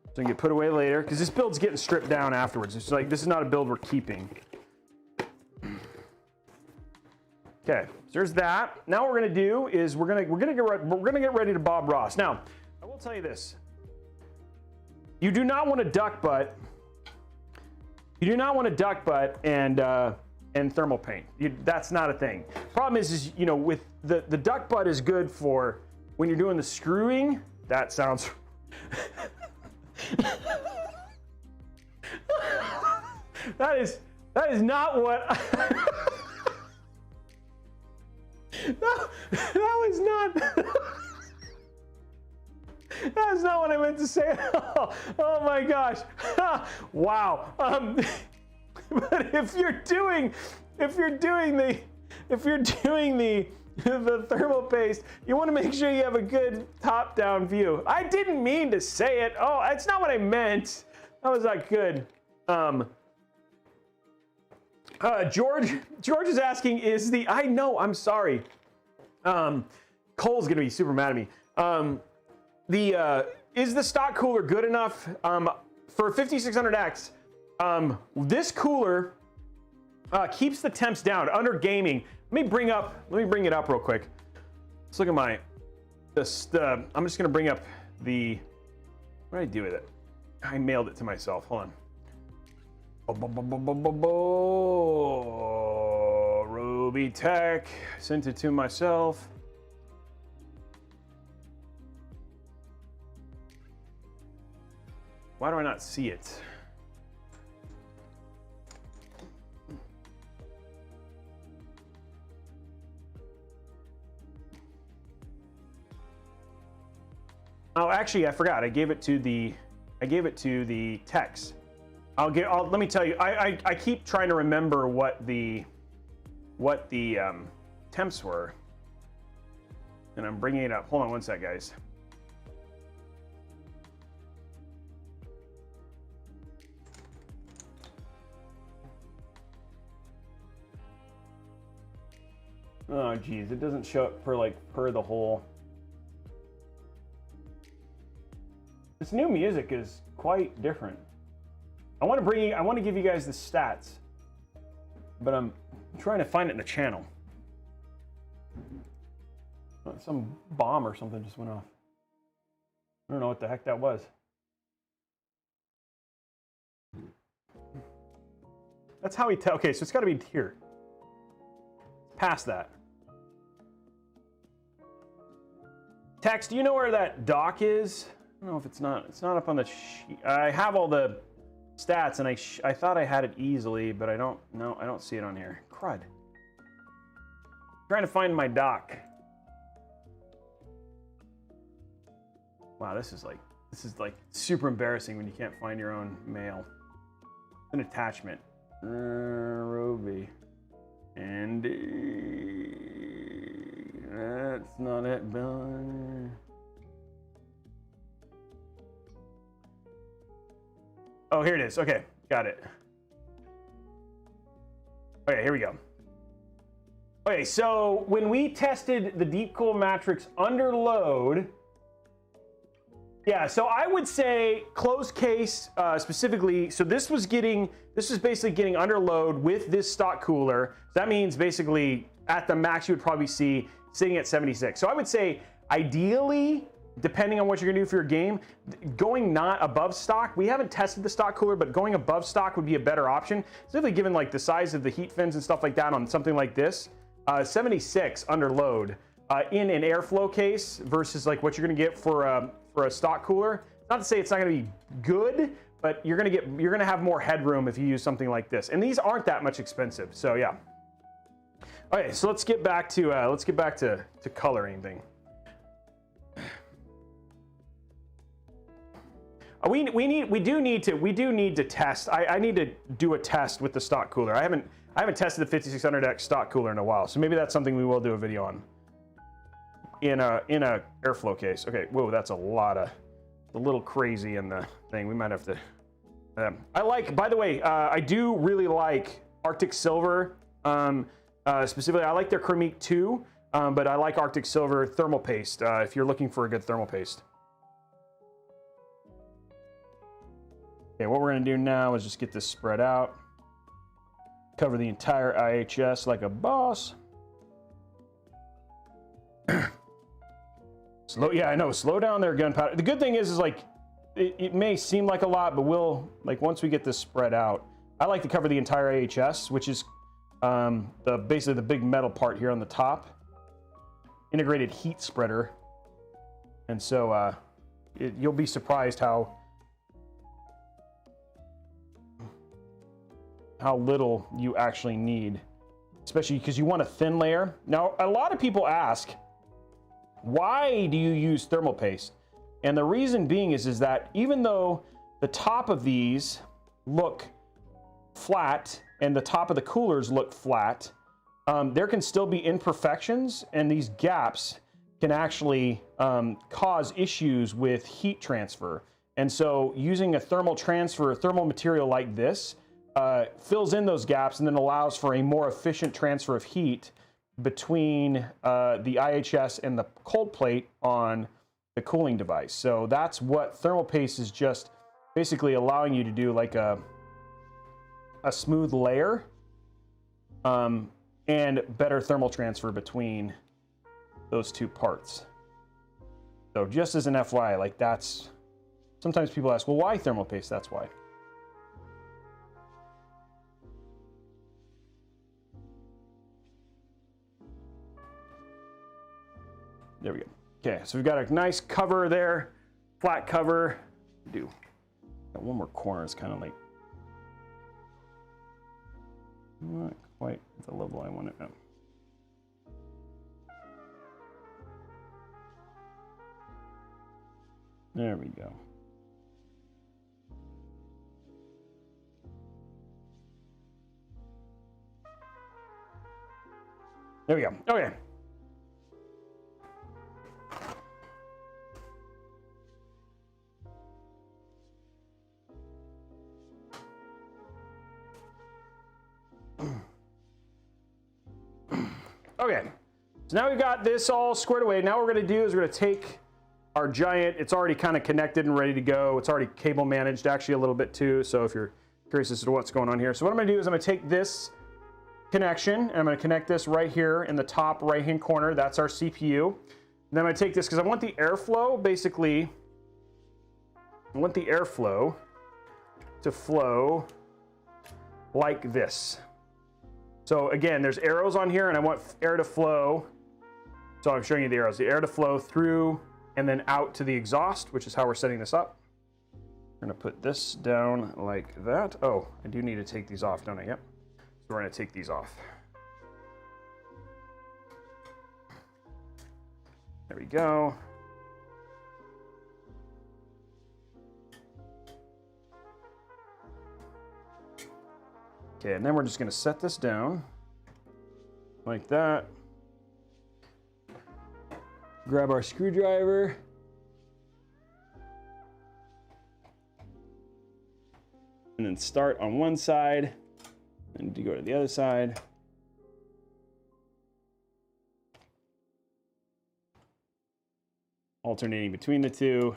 so it can get put away later, because this build's getting stripped down afterwards. It's like, this is not a build we're keeping. Okay, so there's that. Now what we're gonna do is we're gonna get ready to Bob Ross. Now, I will tell you this. You do not want to duck butt. You do not want to duck butt and thermal paint. That's not a thing. Problem is you know, with the duck butt is good for when you're doing the screwing. That sounds. that is not what. that was not. That's not what I meant to say at all. Oh my gosh. Wow. But if you're doing the thermal paste, you want to make sure you have a good top-down view. I didn't mean to say it. Oh, that's not what I meant. That was not good. George is asking, is the, I know, I'm sorry. Cole's gonna be super mad at me. Is the stock cooler good enough for 5600X? This cooler keeps the temps down under gaming. Let me bring it up real quick. Let's look at I'm just gonna bring up the, what did I do with it? I mailed it to myself, hold on. Robeytech, sent it to myself. Why do I not see it? Oh, actually, I forgot. I gave it to the techs. Let me tell you. I keep trying to remember what the temps were, and I'm bringing it up. Hold on one sec, guys. Oh geez, it doesn't show up per the whole. This new music is quite different. I want to give you guys the stats, but I'm trying to find it in the channel. Some bomb or something just went off. I don't know what the heck that was. That's how we tell. Okay, so it's got to be here. Past that. Tex, do you know where that dock is? I don't know if it's not up on the sheet. I have all the stats and I thought I had it easily, but I don't see it on here. Crud. I'm trying to find my dock. Wow, this is like super embarrassing when you can't find your own mail. It's an attachment. Robey. And That's not it. Oh, here it is. Okay, got it. Okay, here we go. Okay, so when we tested the DeepCool Matrexx under load, yeah, so I would say closed case specifically. So this was basically getting under load with this stock cooler. That means basically at the max you would probably see sitting at 76. So I would say ideally, depending on what you're gonna do for your game, going not above stock. We haven't tested the stock cooler, but going above stock would be a better option. Specifically given like the size of the heat fins and stuff like that on something like this. 76 under load in an airflow case versus like what you're gonna get for a stock cooler. Not to say it's not gonna be good, but you're gonna have more headroom if you use something like this. And these aren't that much expensive, so yeah. Okay, so let's get back to coloring thing. We do need to test. I need to do a test with the stock cooler. I haven't tested the 5600X stock cooler in a while, so maybe that's something we will do a video on in a airflow case. Okay, whoa, that's a little crazy in the thing. We might have to. I like, by the way, I do really like Arctic Silver. Specifically, I like their Chromique 2, but I like Arctic Silver thermal paste if you're looking for a good thermal paste. Okay, what we're gonna do now is just get this spread out. Cover the entire IHS like a boss. Yeah, I know, slow down there, gunpowder. The good thing is like, it may seem like a lot, but once we get this spread out, I like to cover the entire IHS, which is basically the big metal part here on the top. Integrated heat spreader. And so you'll be surprised how little you actually need, especially because you want a thin layer. Now, a lot of people ask, why do you use thermal paste? And the reason being is that even though the top of these look flat and the top of the coolers look flat, there can still be imperfections, and these gaps can actually cause issues with heat transfer. And so using a thermal material like this fills in those gaps and then allows for a more efficient transfer of heat between the IHS and the cold plate on the cooling device. So that's what thermal paste is just basically allowing you to do, like a smooth layer and better thermal transfer between those two parts. So just as an FYI, like that's, sometimes people ask, well, why thermal paste? That's why. There we go. Okay, so we've got a nice cover there, flat cover. Got one more corner. It's kind of like not quite the level I want it at. There we go. There we go. Okay. Okay, so now we've got this all squared away. Now what we're gonna do is we're gonna take our giant, it's already kind of connected and ready to go. It's already cable managed actually a little bit too, so if you're curious as to what's going on here. So what I'm gonna do is I'm gonna take this connection and I'm gonna connect this right here in the top right-hand corner. That's our CPU. And then I'm gonna take this, because I want the airflow, basically, I want the airflow to flow like this. So again, there's arrows on here and I want air to flow. So I'm showing you the arrows. The air to flow through and then out to the exhaust, which is how we're setting this up. We're gonna put this down like that. Oh, I do need to take these off, don't I? Yep. So we're gonna take these off. There we go. Okay, and then we're just gonna set this down like that. grab our screwdriver. And then start on one side and go to the other side. Alternating between the two.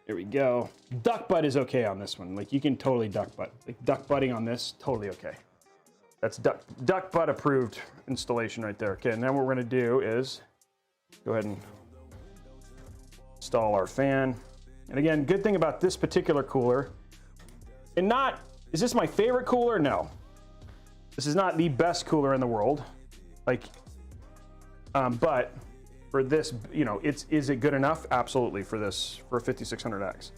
There we go. Duck butt is okay on this one. Like, you can totally duck butt. Like, duck butting on this, totally okay. That's duck butt approved installation right there. Okay, and then what we're gonna do is go ahead and install our fan. And again, good thing about this particular cooler, and not, is this my favorite cooler? No. This is not the best cooler in the world. Like, but for this, you know, is it good enough? Absolutely, for this, for a 5600X.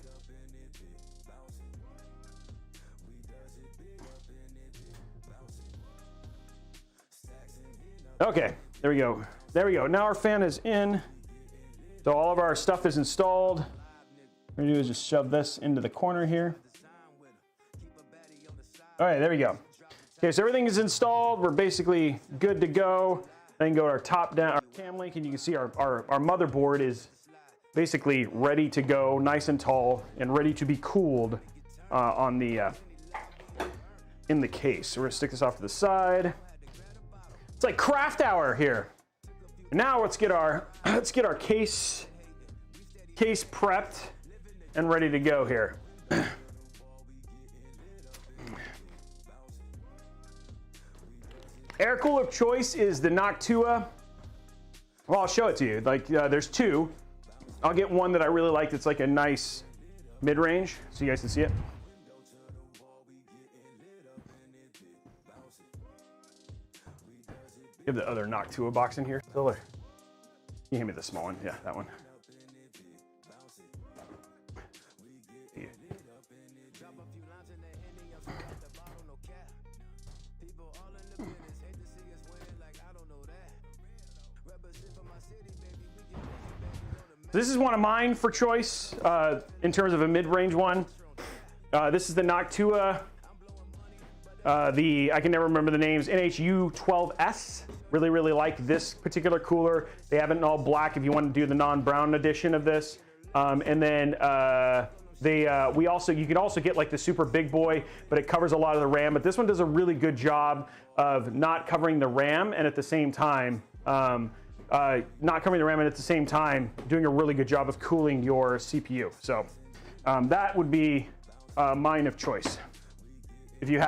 Okay, there we go. There we go. Now our fan is in. So all of our stuff is installed. What we're gonna do is just shove this into the corner here. All right, there we go. Okay, so everything is installed. We're basically good to go. Then go to our top down, our cam link, and you can see our motherboard is basically ready to go, nice and tall, and ready to be cooled on the in the case. So we're gonna stick this off to the side. It's like craft hour here. And now let's get our case prepped and ready to go here. Air cooler of choice is the Noctua. Well, I'll show it to you. Like, there's two. I'll get one that I really like that's like a nice mid-range, so you guys can see it. You have the other Noctua box in here. Can you hand me the small one? Yeah, that one. Yeah. This is one of mine for choice in terms of a mid-range one. This is the Noctua. I can never remember the names. NHU 12S. Really like this particular cooler. They have it in all black if you want to do the non-brown edition of this. And then you can also get like the super big boy, but it covers a lot of the RAM. But this one does a really good job of not covering the RAM and at the same time doing a really good job of cooling your CPU. So that would be mine of choice if you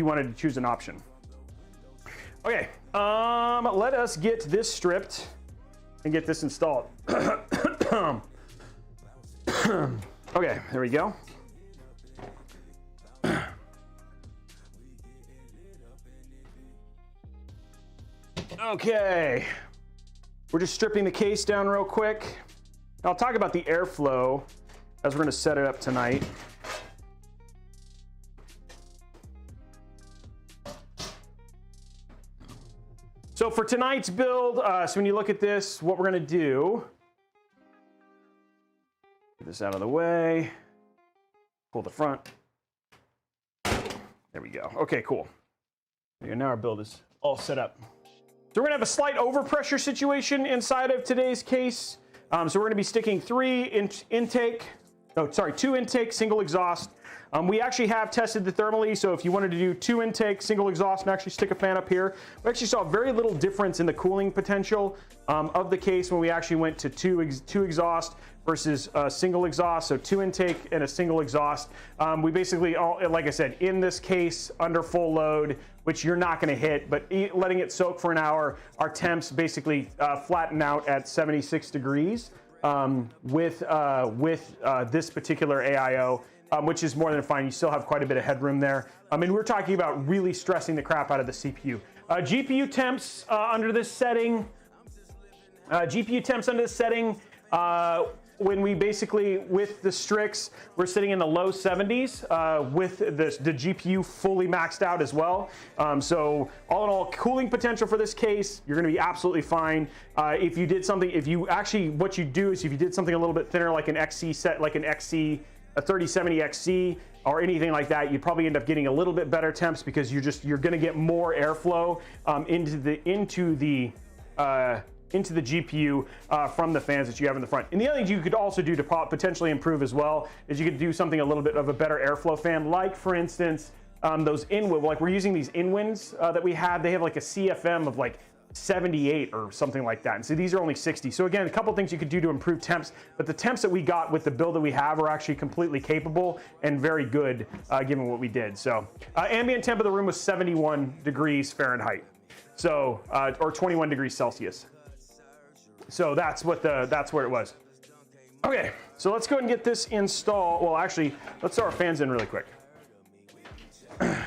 wanted to choose an option. Okay, let us get this stripped and get this installed. Okay, there we go. Okay, we're just stripping the case down real quick. I'll talk about the airflow as we're going to set it up tonight. So for tonight's build, so when you look at this, what we're going to do, get this out of the way, pull the front. There we go. Okay, cool. Now our build is all set up. So we're gonna have a slight overpressure situation inside of today's case. So we're gonna be sticking 2 intake, single exhaust. We actually have tested the thermally, so if you wanted to do 2 intake, single exhaust, and actually stick a fan up here, we actually saw very little difference in the cooling potential of the case when we actually went to two exhaust versus single exhaust. So 2 intake and a single exhaust. We basically, like I said, in this case, under full load, which you're not gonna hit, but letting it soak for an hour, our temps basically flatten out at 76 degrees with this particular AIO. Which is more than fine. You still have quite a bit of headroom there. I mean, we're talking about really stressing the crap out of the CPU. GPU temps under this setting. When we basically, with the Strix, we're sitting in the low 70s with the GPU fully maxed out as well. So all in all, cooling potential for this case, you're gonna be absolutely fine. If you did something, what you do is if you did something a little bit thinner, like an XC set, like an XC a 3070 XC or anything like that, you'd probably end up getting a little bit better temps because you're going to get more airflow into the GPU from the fans that you have in the front. And the other thing you could also do to potentially improve as well is you could do something a little bit of a better airflow fan, like for instance those in-wind, like we're using these in-winds that we have. They have like a CFM of like 78 or something like that, and so these are only 60. So again, a couple things you could do to improve temps, but the temps that we got with the build that we have are actually completely capable and very good given what we did. So ambient temp of the room was 71 degrees Fahrenheit, so or 21 degrees Celsius. So that's where it was. Okay, so let's go ahead and get this installed. Well, actually, let's throw our fans in really quick.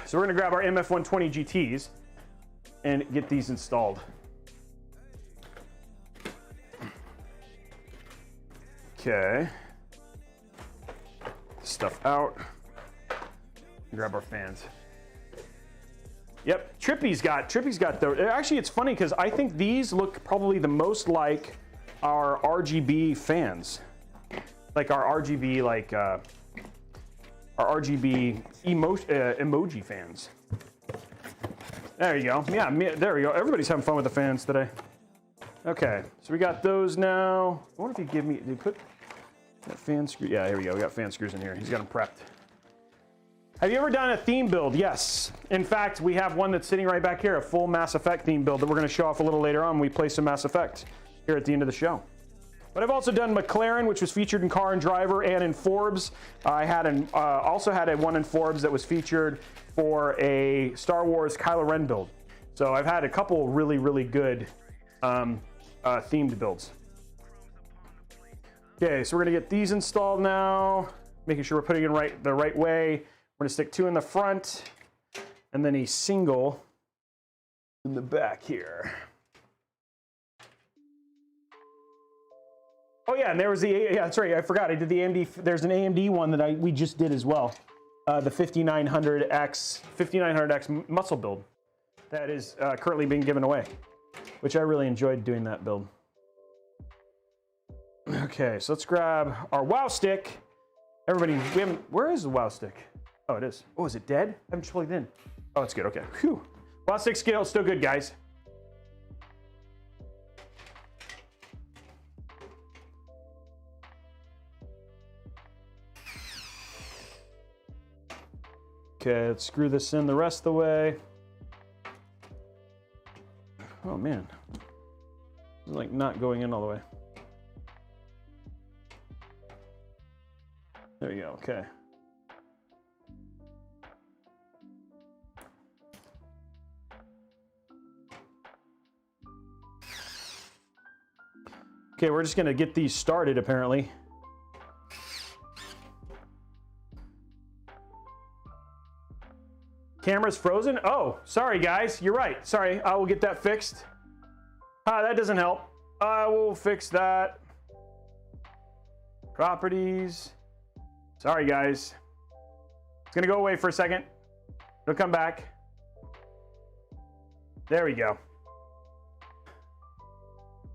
So we're gonna grab our MF120 GTs and get these installed. Okay. Stuff out. Grab our fans. Yep, Trippy's got the, actually it's funny because I think these look probably the most like our RGB fans. Like our RGB, our RGB emoji fans. There you go. Yeah, there we go. Everybody's having fun with the fans today. Okay, so we got those now. I wonder if you give me, did you put that fan screw? Yeah, here we go. We got fan screws in here. He's got them prepped. Have you ever done a theme build? Yes. In fact, we have one that's sitting right back here, a full Mass Effect theme build that we're going to show off a little later on when we play some Mass Effect here at the end of the show. But I've also done McLaren, which was featured in Car and Driver and in Forbes. I had also had one in Forbes that was featured for a Star Wars Kylo Ren build. So I've had a couple really, really good themed builds. Okay, so we're gonna get these installed now, making sure we're putting it the right way. We're gonna stick 2 in the front and then a single in the back here. Oh yeah, and there was yeah, that's right, I forgot, I did the AMD, there's an AMD one that we just did as well. The 5900X muscle build that is currently being given away, which I really enjoyed doing that build. Okay, so let's grab our WoW stick. Everybody, where is the WoW stick? Oh, it is. Oh, is it dead? I haven't plugged it in. Oh, it's good, okay. Whew. WoW stick scale, still good, guys. Okay, let's screw this in the rest of the way. Oh man, it's like not going in all the way. There you go, okay. Okay, we're just gonna get these started apparently. Camera's frozen? Oh, sorry guys, you're right. Sorry, I will get that fixed. That doesn't help. I will fix that. Properties. Sorry guys. It's gonna go away for a second. It'll come back. There we go.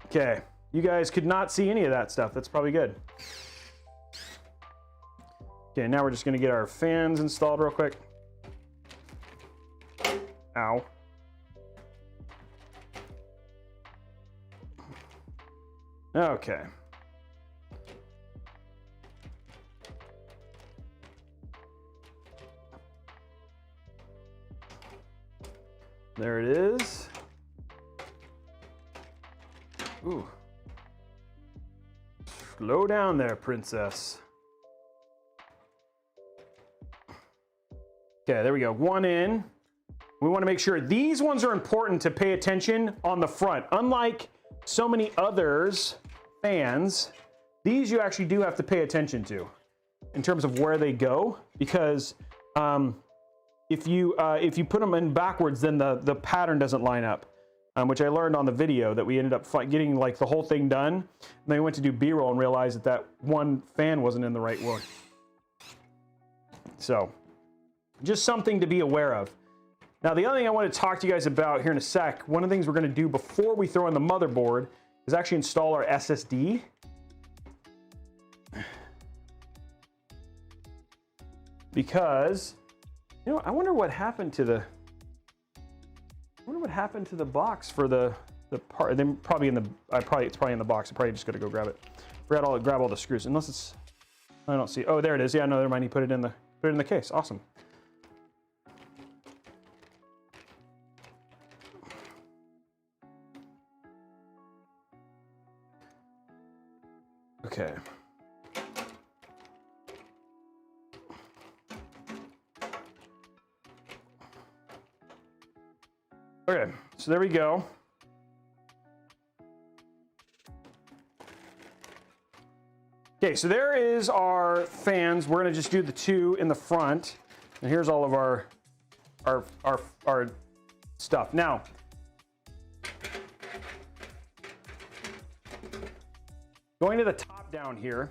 Okay, you guys could not see any of that stuff. That's probably good. Okay, now we're just gonna get our fans installed real quick. Ow. Okay. There it is. Ooh. Slow down there, princess. Okay, there we go. One in. We want to make sure these ones are important to pay attention on the front. Unlike so many others, fans, these you actually do have to pay attention to in terms of where they go, because if you put them in backwards, then the pattern doesn't line up, which I learned on the video that we ended up getting like the whole thing done. And then we went to do B-roll and realized that one fan wasn't in the right one. So just something to be aware of. Now, the other thing I want to talk to you guys about here in a sec, one of the things we're going to do before we throw in the motherboard is actually install our SSD. because, you know, I wonder what happened to the box for the part. Then probably in the it's probably in the box. I probably just got to go grab it. Grab all the screws, unless it's, I don't see. Oh, there it is. Yeah, no, never mind. He put it in the case. Awesome. Okay. Okay, so there we go. Okay, so there is our fans. We're gonna just do the two in the front, and here's all of our stuff. Now, going to the top down here,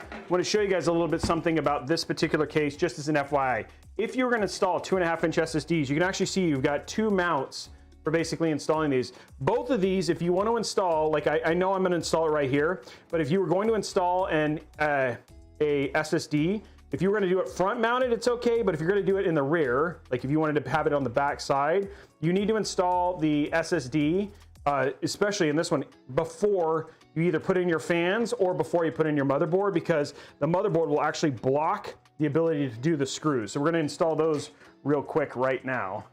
I want to show you guys a little bit something about this particular case, just as an FYI. If you're going to install 2.5-inch SSDs, you can actually see you've got two mounts for basically installing these. Both of these, if you want to install, like I know I'm going to install it right here, but if you were going to install a SSD, if you were going to do it front mounted, it's okay, but if you're going to do it in the rear, like if you wanted to have it on the back side, you need to install the SSD, especially in this one, before you either put in your fans or before you put in your motherboard, because the motherboard will actually block the ability to do the screws. So we're going to install those real quick right now.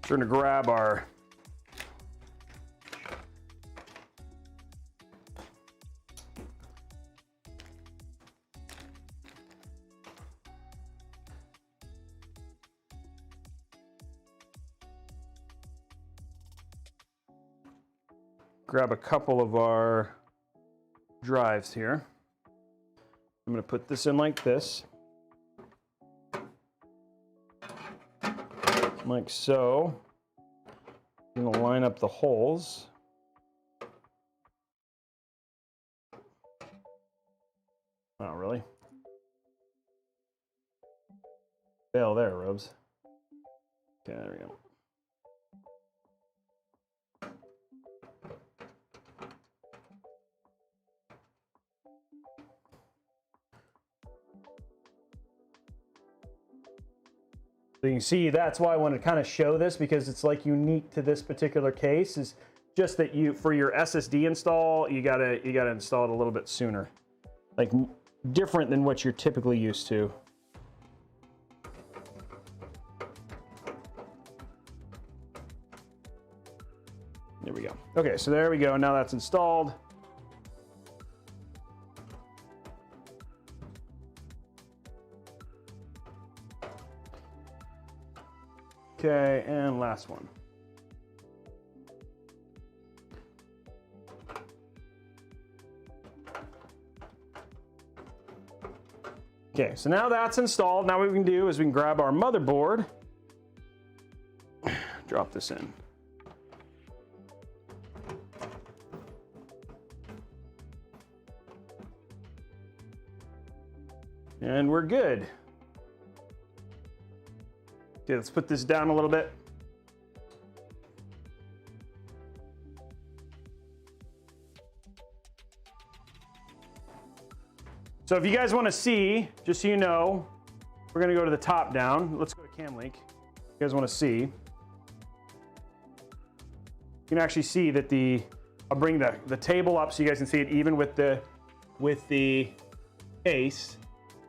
We're going to grab our a couple of our drives here. I'm going to put this in like this. Like so. I'm going to line up the holes. Oh, really? Fail there, Robes. Okay, there we go. So you can see that's why I want to kind of show this, because it's like unique to this particular case, is just that you, for your SSD install, you gotta install it a little bit sooner, like different than what you're typically used to. There we go. Okay, so there we go. Now that's installed. Okay, and last one. Okay, so now that's installed. Now what we can do is we can grab our motherboard, drop this in. And we're good. Okay, let's put this down a little bit. So if you guys want to see, just so you know, we're going to go to the top down. Let's go to CamLink. If you guys want to see, you can actually see that I'll bring the table up so you guys can see it even with the case.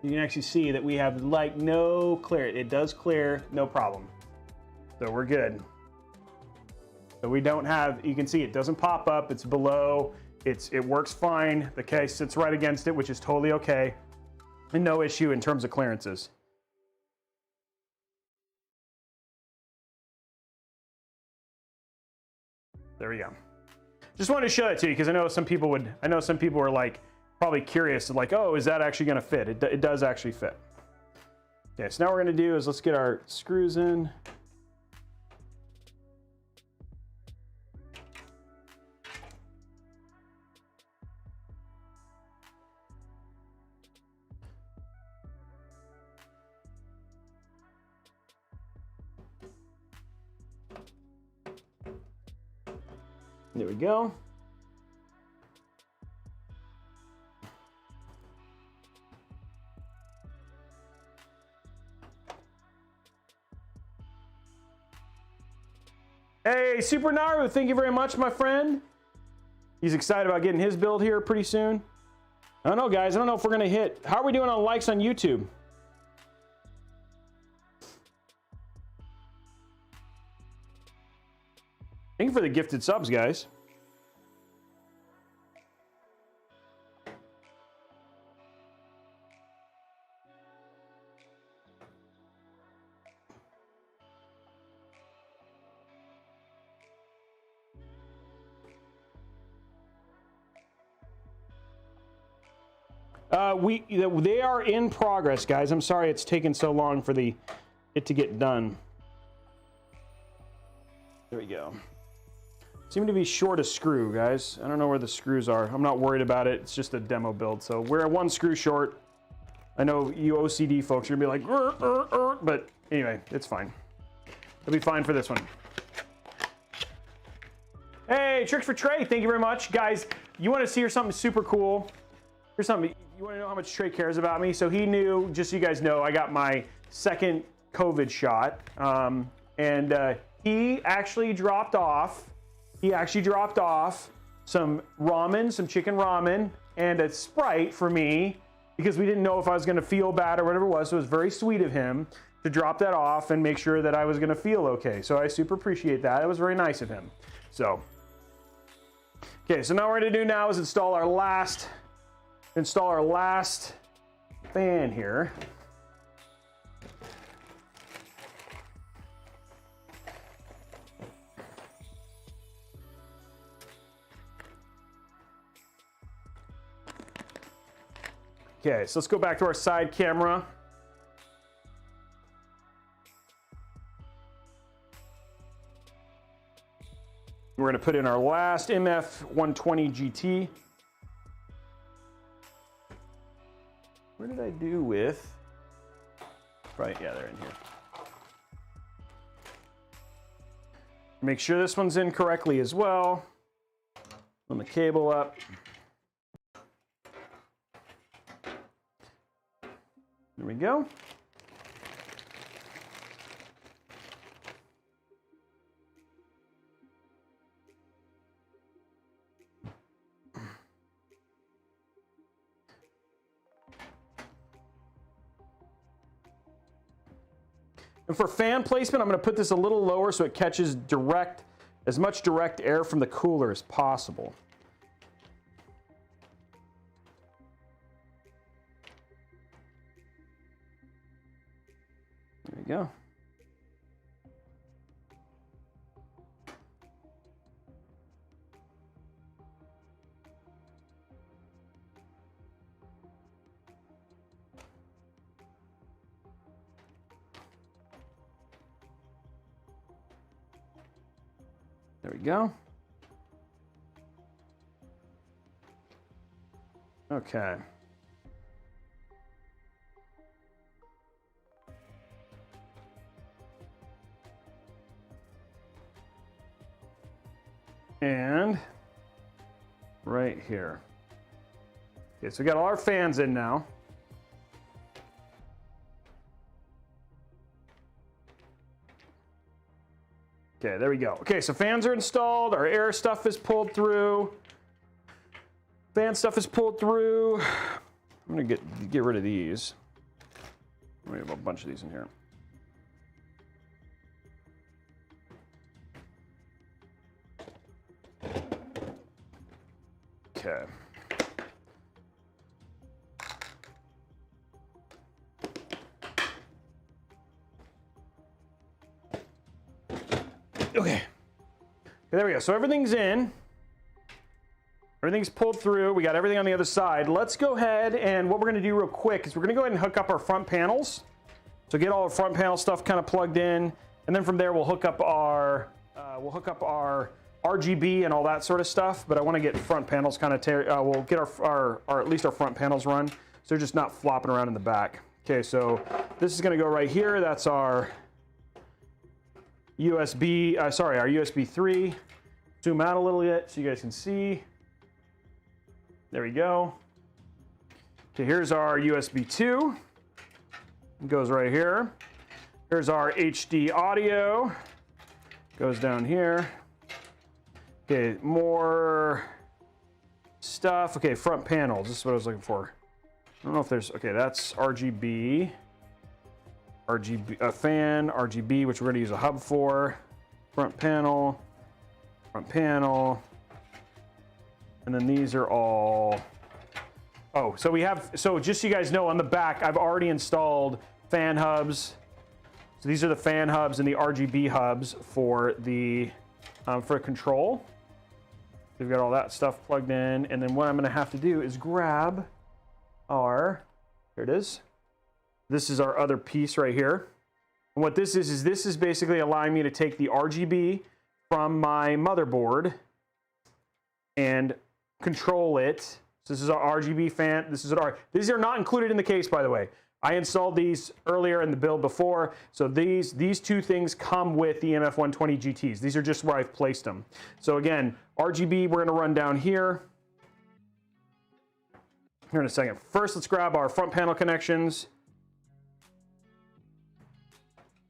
You can actually see that we have like no clear. It does clear, no problem. So we're good. So we don't have, you can see it doesn't pop up. It's below. It works fine. The case sits right against it, which is totally okay. And no issue in terms of clearances. There we go. Just wanted to show that to you because I know some people are like probably curious, like, oh, is that actually going to fit? It does actually fit. Okay, so now what we're going to do is let's get our screws in. There we go. Hey, Super Naru, thank you very much, my friend. He's excited about getting his build here pretty soon. I don't know, guys. I don't know if we're going to hit. How are we doing on likes on YouTube? Thank you for the gifted subs, guys. They are in progress, guys. I'm sorry it's taken so long for it to get done. There we go. Seem to be short a screw, guys. I don't know where the screws are. I'm not worried about it. It's just a demo build, so we're one screw short. I know you OCD folks are gonna be like, but anyway, it's fine. It'll be fine for this one. Hey, Tricks for Trey, thank you very much, guys. You want to see something super cool? Here's something. You want to know how much Trey cares about me? So he knew, just so you guys know, I got my second COVID shot, and he actually dropped off. He actually dropped off some ramen, some chicken ramen, and a Sprite for me because we didn't know if I was going to feel bad or whatever it was. So it was very sweet of him to drop that off and make sure that I was going to feel okay. So I super appreciate that. It was very nice of him. So, okay, so now what we're going to do now is install our last fan here. Okay, so let's go back to our side camera. We're going to put in our last MF120 GT. Where did I do with? Right, yeah, they're in here. Make sure this one's in correctly as well. Run the cable up. There we go. And for fan placement, I'm going to put this a little lower so it catches as much direct air from the cooler as possible. There we go. There we go. Okay. And right here. Okay, so we got all our fans in now. Okay, there we go. Okay, so fans are installed. Our air stuff is pulled through. Fan stuff is pulled through. I'm gonna get rid of these. We have a bunch of these in here. Okay. Okay. There we go. So everything's in. Everything's pulled through. We got everything on the other side. Let's go ahead and what we're going to do real quick is we're going to go ahead and hook up our front panels. So get all our front panel stuff kind of plugged in, and then from there we'll hook up our RGB and all that sort of stuff. But I want to get front panels kind of we'll get our at least our front panels run, so they're just not flopping around in the back. Okay, so this is going to go right here. That's our USB. Sorry, our USB 3. Zoom out a little bit so you guys can see. There we go. Okay, here's our USB 2. It goes right here. Here's our HD audio. Goes down here. Okay, more stuff. Okay, front panels. This is what I was looking for. I don't know if there's, okay, that's RGB, fan, RGB, which we're gonna use a hub for. Front panel, and then these are all, oh, so we have, so just so you guys know, on the back, I've already installed fan hubs. So these are the fan hubs and the RGB hubs for the, for control. We've got all that stuff plugged in, and then what I'm gonna have to do is grab our, here it is. This is our other piece right here. And what this is basically allowing me to take the RGB from my motherboard and control it. So this is our RGB fan. This is our, these are not included in the case, by the way. I installed these earlier in the build before. So these two things come with the MF120 GTs. These are just where I've placed them. So again, RGB, we're gonna run down here. Here in a second. First, let's grab our front panel connections.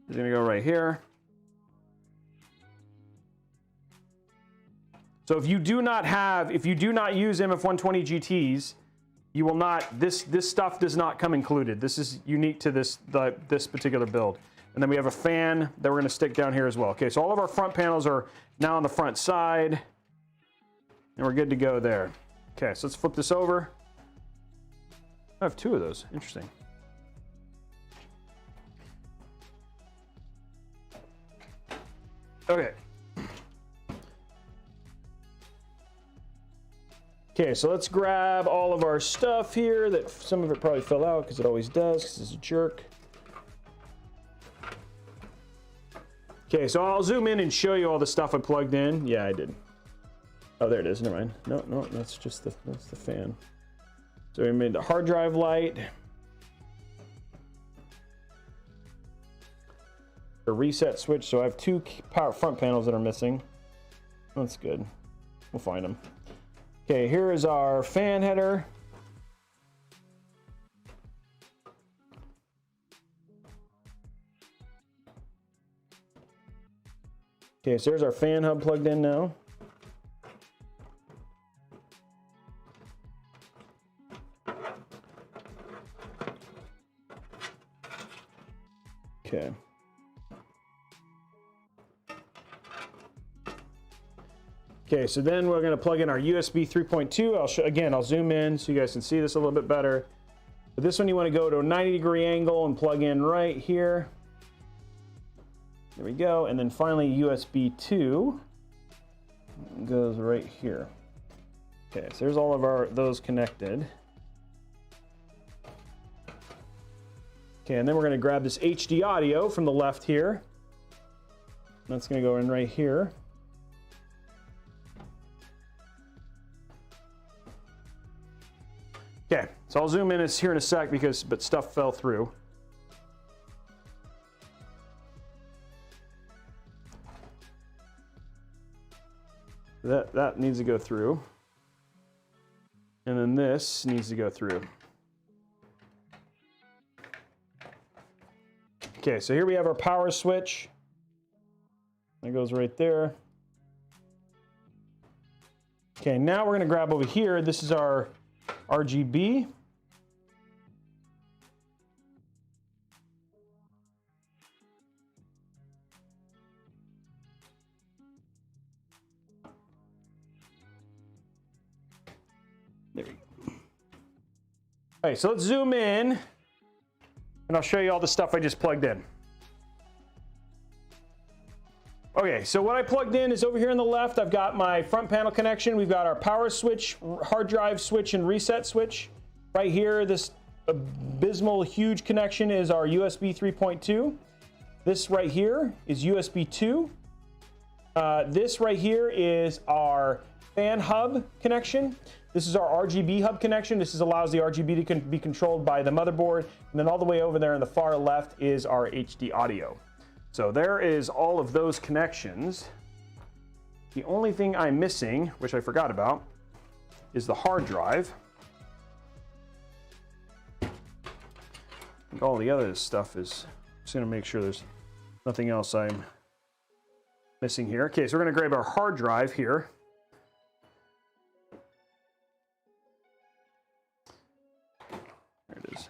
It's gonna go right here. So if you do not use MF120 GTs, you will not, this stuff does not come included. This is unique to this particular build. And then we have a fan that we're gonna stick down here as well. Okay, so all of our front panels are now on the front side, and we're good to go there. Okay, so let's flip this over. I have two of those, interesting. Okay. Okay, so let's grab all of our stuff here that some of it probably fell out because it always does because it's a jerk. Okay, so I'll zoom in and show you all the stuff I plugged in. Yeah, I did. Oh, there it is. Never mind. No, that's just that's the fan. So we made the hard drive light. A reset switch. So I have two power front panels that are missing. That's good. We'll find them. Okay, here is our fan header. Okay, so there's our fan hub plugged in now. Okay. Okay, so then we're going to plug in our USB 3.2. I'll zoom in so you guys can see this a little bit better. But this one you want to go to a 90-degree angle and plug in right here. There we go. And then finally USB 2 goes right here. Okay, so there's all of those connected. Okay, and then we're going to grab this HD audio from the left here. That's going to go in right here. Okay, so I'll zoom in here in a sec but stuff fell through. That needs to go through. And then this needs to go through. Okay, so here we have our power switch. That goes right there. Okay, now we're gonna grab over here. This is our RGB. There we go. All right, so let's zoom in and I'll show you all the stuff I just plugged in. Okay, so what I plugged in is over here on the left. I've got my front panel connection. We've got our power switch, hard drive switch, and reset switch. Right here, this abysmal huge connection is our USB 3.2. This right here is USB 2. This right here is our fan hub connection. This is our RGB hub connection. This allows the RGB to be controlled by the motherboard. And then all the way over there on the far left is our HD audio. So there is all of those connections. The only thing I'm missing, which I forgot about, is the hard drive. I think all the other stuff is, just gonna make sure there's nothing else I'm missing here. Okay, so we're gonna grab our hard drive here. There it is.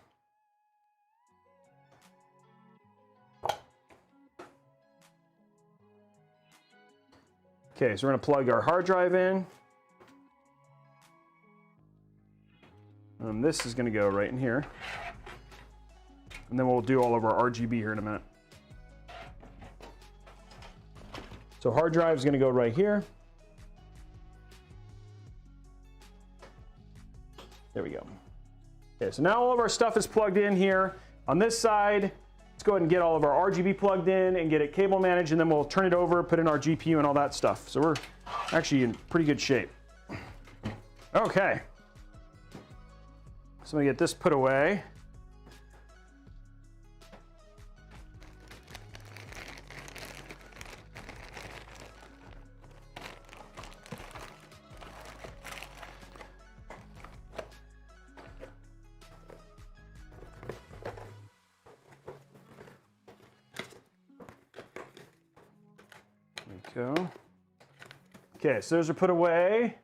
Okay, so we're gonna plug our hard drive in. And this is gonna go right in here. And then we'll do all of our RGB here in a minute. So hard drive is gonna go right here. There we go. Okay, so now all of our stuff is plugged in here. On this side, let's go ahead and get all of our RGB plugged in and get it cable managed, and then we'll turn it over, put in our GPU and all that stuff. So we're actually in pretty good shape. Okay. So I'm gonna get this put away. There we go. Okay, so those are put away.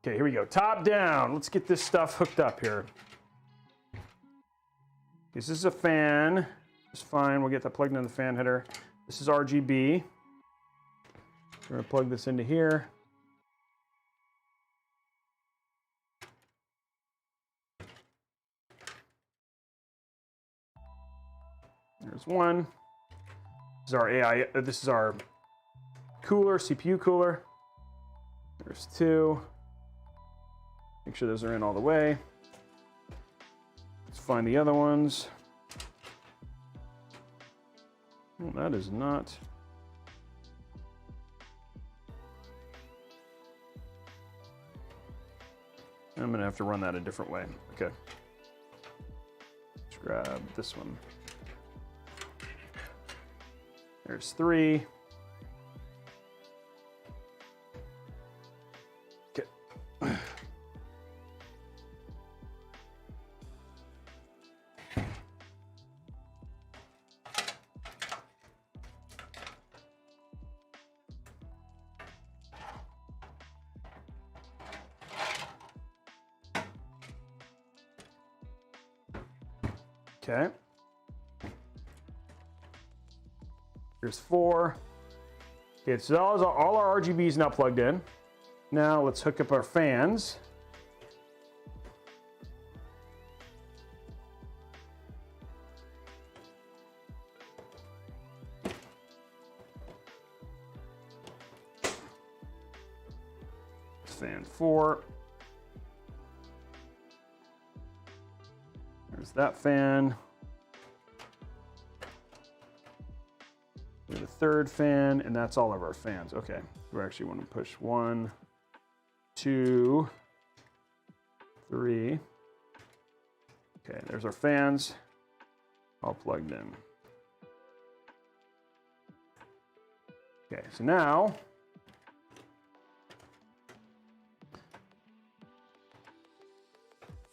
Okay, here we go. Top down. Let's get this stuff hooked up here. This is a fan. It's fine. We'll get that plugged into the fan header. This is RGB. We're going to plug this into here. There's one. This is our AI. This is our cooler, CPU cooler. There's two. Make sure those are in all the way. Let's find the other ones. Well, that is not. I'm gonna have to run that a different way. Okay. Let's grab this one. There's three. Okay. Okay. Here's four. Okay, so all our RGB is now plugged in. Now let's hook up our fans. Fan 4. There's that fan. The third fan, and that's all of our fans. Okay, we actually want to push 1, 2, 3. Okay, there's our fans all plugged in. Okay, so now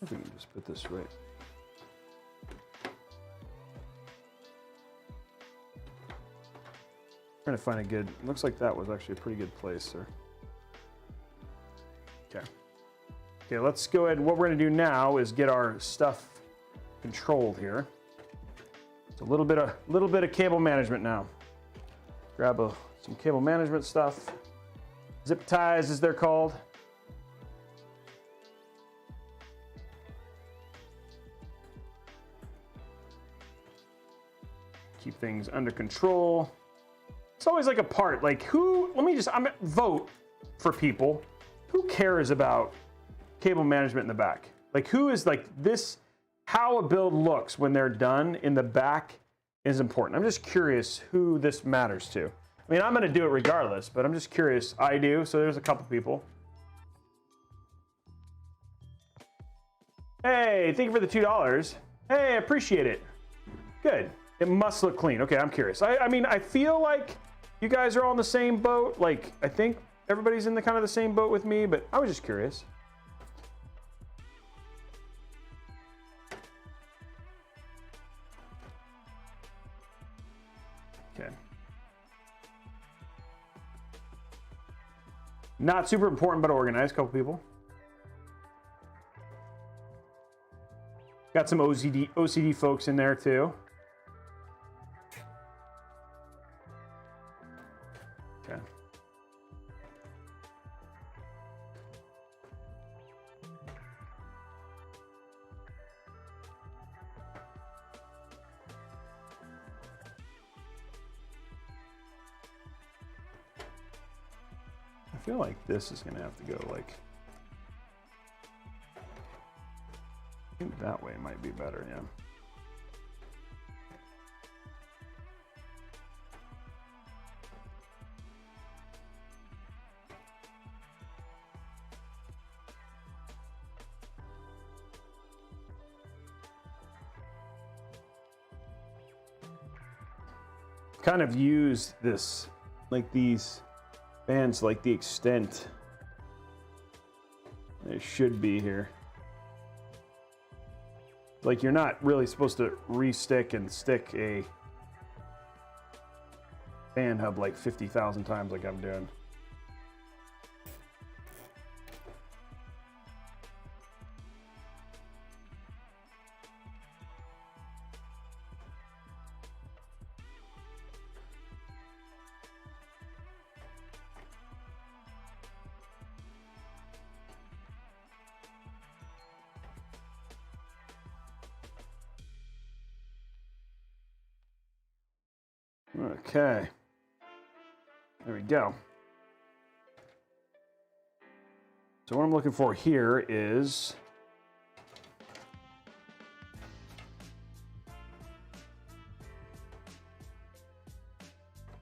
I think we can just put this right. Trying to find a good, looks like that was actually a pretty good place, sir. Okay. Okay, let's go ahead. What we're gonna do now is get our stuff controlled here. It's a little bit of cable management now. Grab some cable management stuff. Zip ties, as they're called. Keep things under control. It's always like a part, like who, I'm vote for people. Who cares about cable management in the back? Like who is like this, how a build looks when they're done in the back is important. I'm just curious who this matters to. I mean, I'm gonna do it regardless, but I'm just curious. I do, so there's a couple people. Hey, thank you for the $2. Hey, I appreciate it. Good. It must look clean. Okay, I'm curious. I mean, I feel like you guys are all in the same boat. Like, I think everybody's in the kind of the same boat with me, but I was just curious. Okay. Not super important, but organized. Couple people. Got some OCD folks in there too. Okay. I feel like this is gonna have to go like, I think that way might be better, yeah. Kind of use this, like these bands, like the extent they should be here. Like you're not really supposed to re-stick and stick a fan hub like 50,000 times like I'm doing. Okay, there we go. So what I'm looking for here is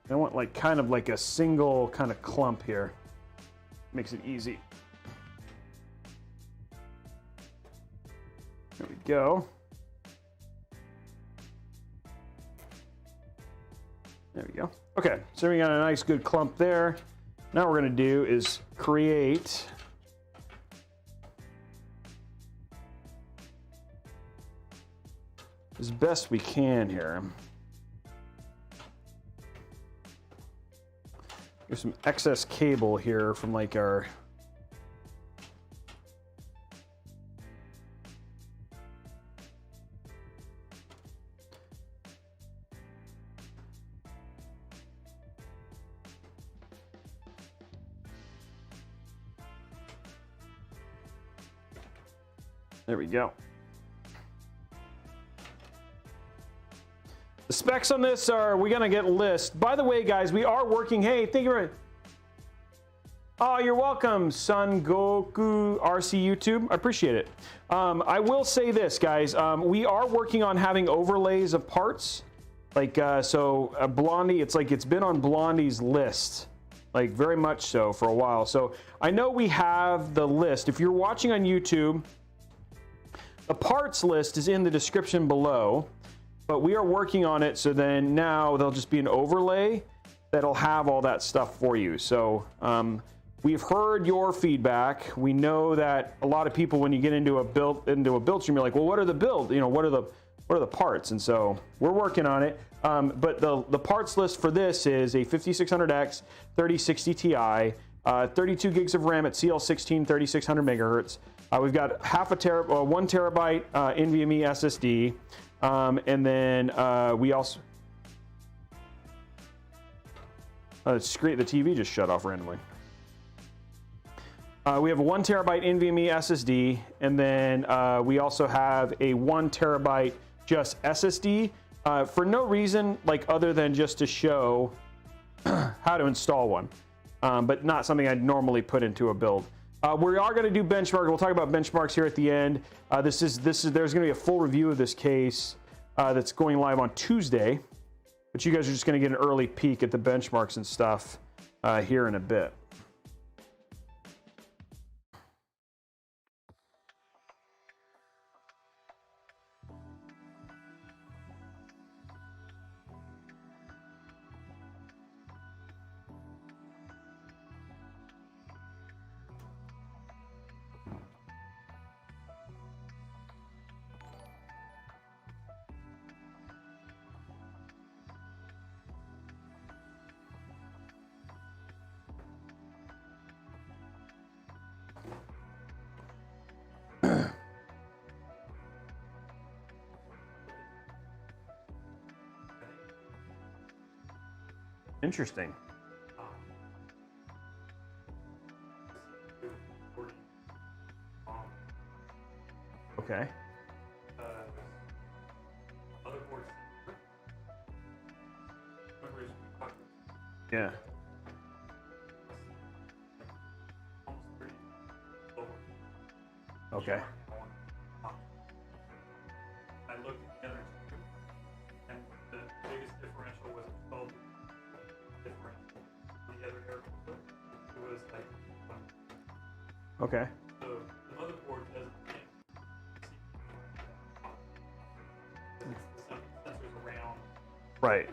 I want like kind of like a single kind of clump here. Makes it easy. There we go. There we go. Okay, so we got a nice good clump there. Now what we're gonna do is create as best we can here. There's some excess cable here from like our there we go. The specs on this are, we're gonna get a list. By the way, guys, we are working, hey, thank you very much. Oh, you're welcome, Son Goku RC YouTube. I appreciate it. I will say this, guys. We are working on having overlays of parts. Like, so Blondie, it's like it's been on Blondie's list. Like, very much so for a while. So I know we have the list. If you're watching on YouTube, the parts list is in the description below, but we are working on it, so then now there'll just be an overlay that'll have all that stuff for you. So we've heard your feedback. We know that a lot of people, when you get into a build stream, you're like, well, what are the build? You know, what are the parts? And so we're working on it. But the parts list for this is a 5600X 3060 Ti, 32 gigs of RAM at CL16 3600 megahertz. We've got 1 terabyte NVMe SSD, and then we also the TV just shut off randomly. We have a 1 terabyte NVMe SSD, and then we also have a 1 terabyte just SSD for no reason, like other than just to show how to install one, but not something I'd normally put into a build. We are going to do benchmark. We'll talk about benchmarks here at the end. There's going to be a full review of this case that's going live on Tuesday, but you guys are just going to get an early peek at the benchmarks and stuff here in a bit. Interesting. Okay. Yeah. Okay. I looked at the other two, and the biggest differential was 12 differential. The other air cooler, it was like 1. Okay. So the motherboard doesn't see the sensors around. Right.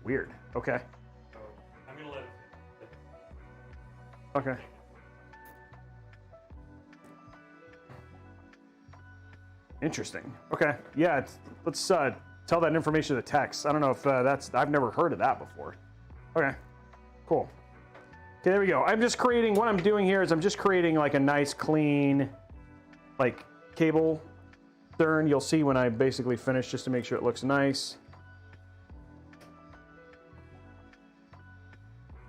Weird. Okay. So I'm gonna let it. Okay. Interesting. Okay. Yeah. Let's tell that information to the text. I don't know if I've never heard of that before. Okay. Cool. Okay, there we go. I'm just creating, what I'm doing here is I'm just creating like a nice clean, like cable turn. You'll see when I basically finish, just to make sure it looks nice.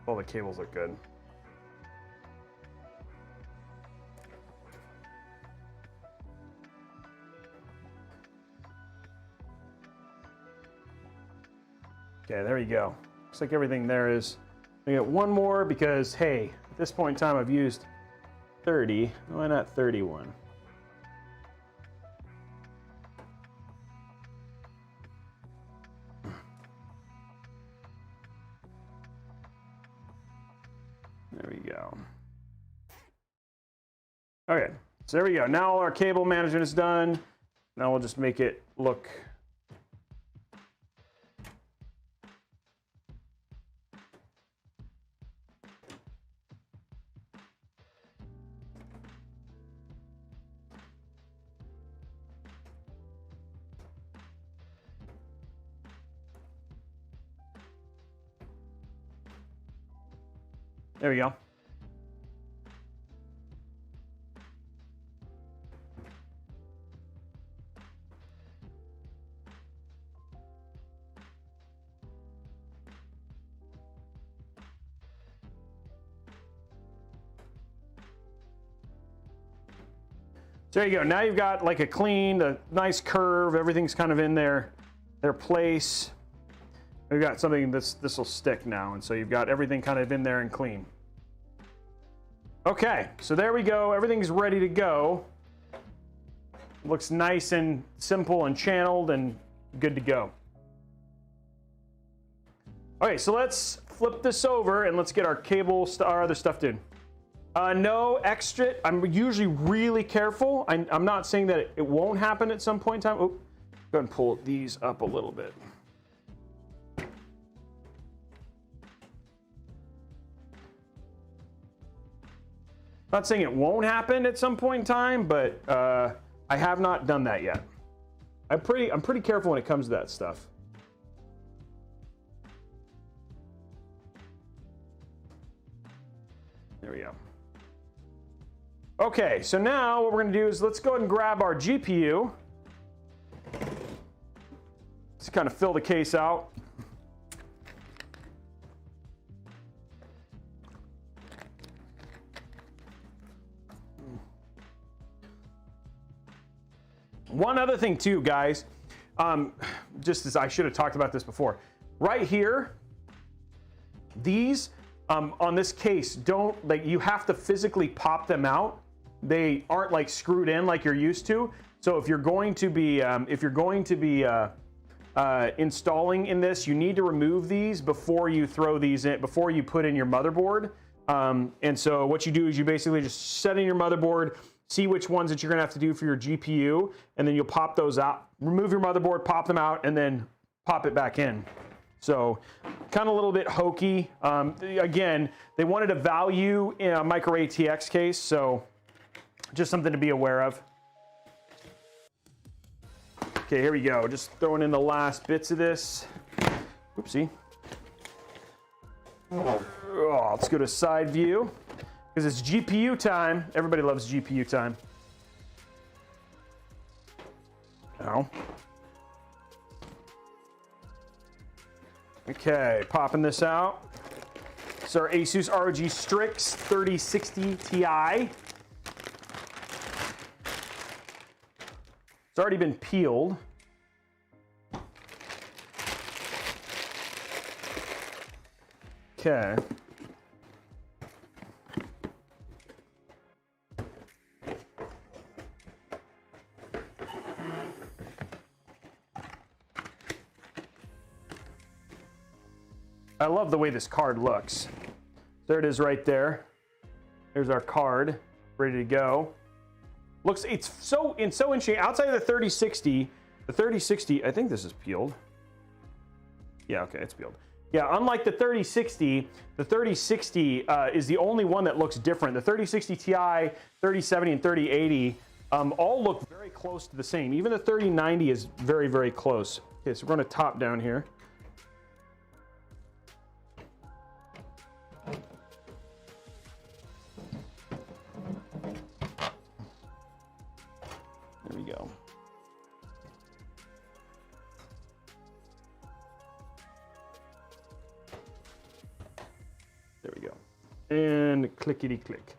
All the cables look good. Okay, there you go. Looks like everything there is. I get one more because, hey, at this point in time I've used 30. Why not 31? There we go. Okay, so there we go. Now all our cable management is done. Now we'll just make it look there we go. So there you go. Now you've got like a clean, a nice curve. Everything's kind of in their place. We've got something this will stick now, and so you've got everything kind of in there and clean. Okay, so there we go. Everything's ready to go. Looks nice and simple and channeled and good to go. Okay, so let's flip this over and let's get our cable, our other stuff in. No extra. I'm usually really careful. I'm not saying that it won't happen at some point in time. Oh, go ahead and pull these up a little bit. Not saying it won't happen at some point in time, but I have not done that yet. I'm pretty careful when it comes to that stuff. There we go. Okay, so now what we're going to do is let's go ahead and grab our GPU. Let's kind of fill the case out. One other thing too, guys, just as I should have talked about this before, right here, these on this case don't, like, you have to physically pop them out. They aren't like screwed in like you're used to. So if you're going to be installing in this, you need to remove these before you throw these in, before you put in your motherboard. And so what you do is you basically just set in your motherboard, see which ones that you're gonna have to do for your GPU, and then you'll pop those out, remove your motherboard, pop them out, and then pop it back in. So kind of a little bit hokey. Again, they wanted a value in a micro ATX case, so just something to be aware of. Okay, here we go. Just throwing in the last bits of this. Oopsie. Oh, let's go to side view. because it's GPU time. Everybody loves GPU time. Ow. Okay, popping this out. It's our Asus ROG Strix 3060 Ti. It's already been peeled. Okay. I love the way this card looks. There it is right there. There's our card, ready to go. Looks, it's so interesting. Outside of the 3060, I think this is peeled. Yeah, okay, it's peeled. Yeah, unlike the 3060 is the only one that looks different. The 3060 Ti, 3070, and 3080 all look very close to the same. Even the 3090 is very, very close. Okay, so we're going to top down here. There we go. There we go. And clickety click.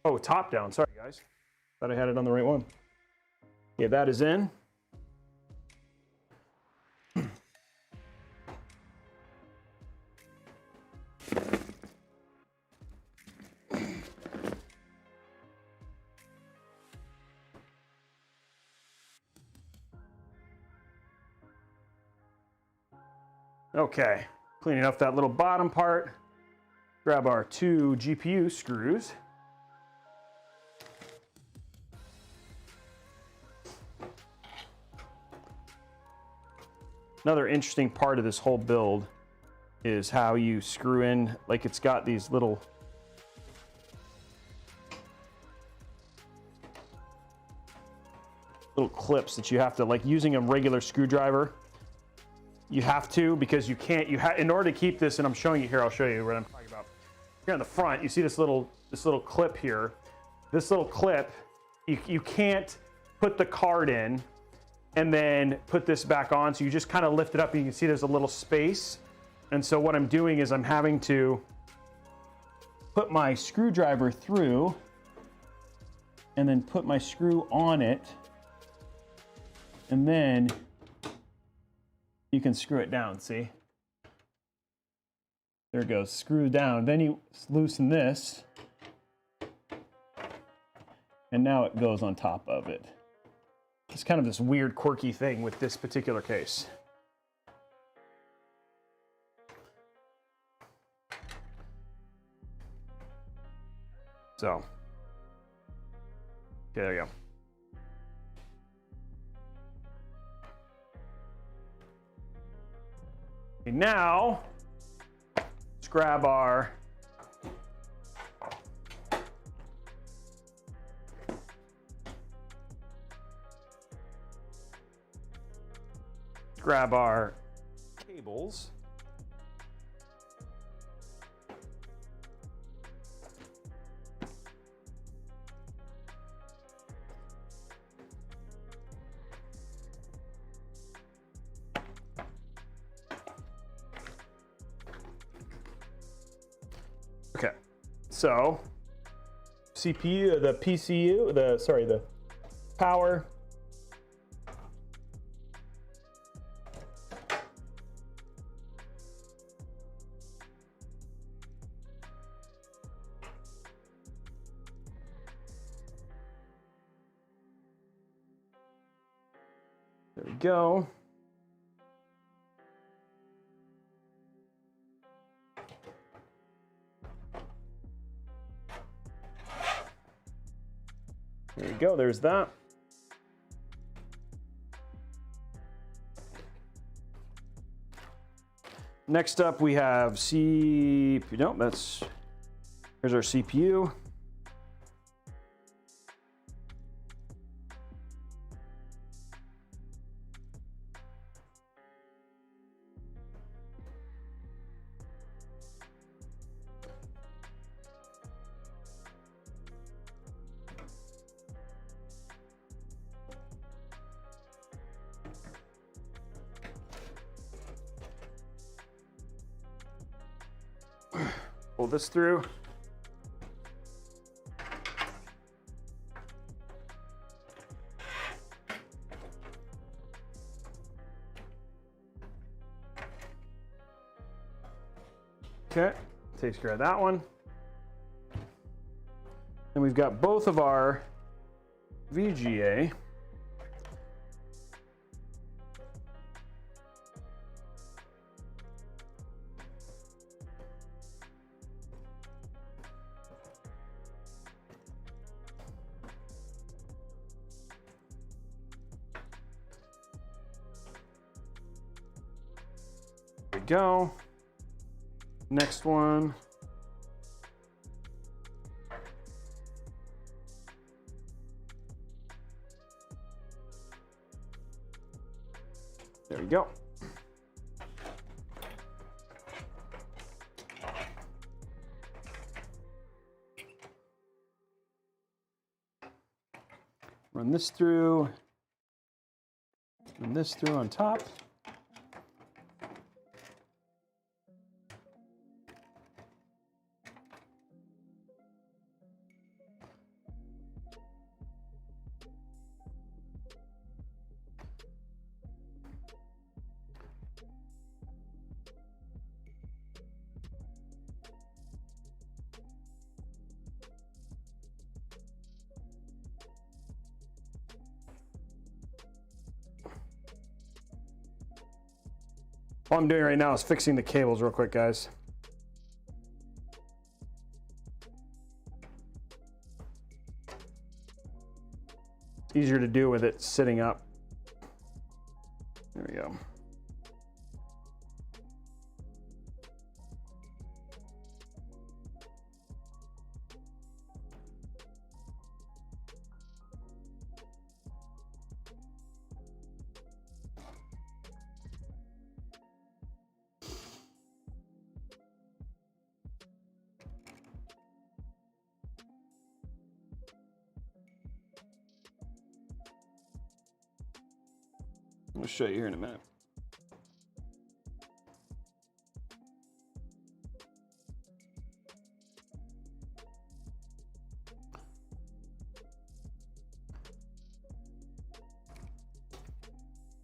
Oh, top down. Sorry, guys. Thought I had it on the right one. Yeah, that is in. Okay, cleaning up that little bottom part. Grab our 2 GPU screws. Another interesting part of this whole build is how you screw in, like it's got these little clips that you have to, like using a regular screwdriver. You have to, because you can't, in order to keep this, and I'm showing you here, I'll show you what I'm talking about. Here on the front, you see this little clip here. This little clip, you can't put the card in and then put this back on. So you just kind of lift it up and you can see there's a little space. And so what I'm doing is I'm having to put my screwdriver through and then put my screw on it. And then you can screw it down, see? There it goes, screw down. Then you loosen this, and now it goes on top of it. It's kind of this weird, quirky thing with this particular case. So, okay, there you go. Okay, now, let's grab our cables. Okay, so CPU, the PCU, the power. There we go. There you go, there's that. Next up we have CPU, no, here's our CPU. Pull this through. Okay, takes care of that one. And we've got both of our VGA. There we go. Next one. There we go. Run this through. Run this through on top. All I'm doing right now is fixing the cables real quick, guys. It's easier to do with it sitting up. There we go. I'll show you here in a minute.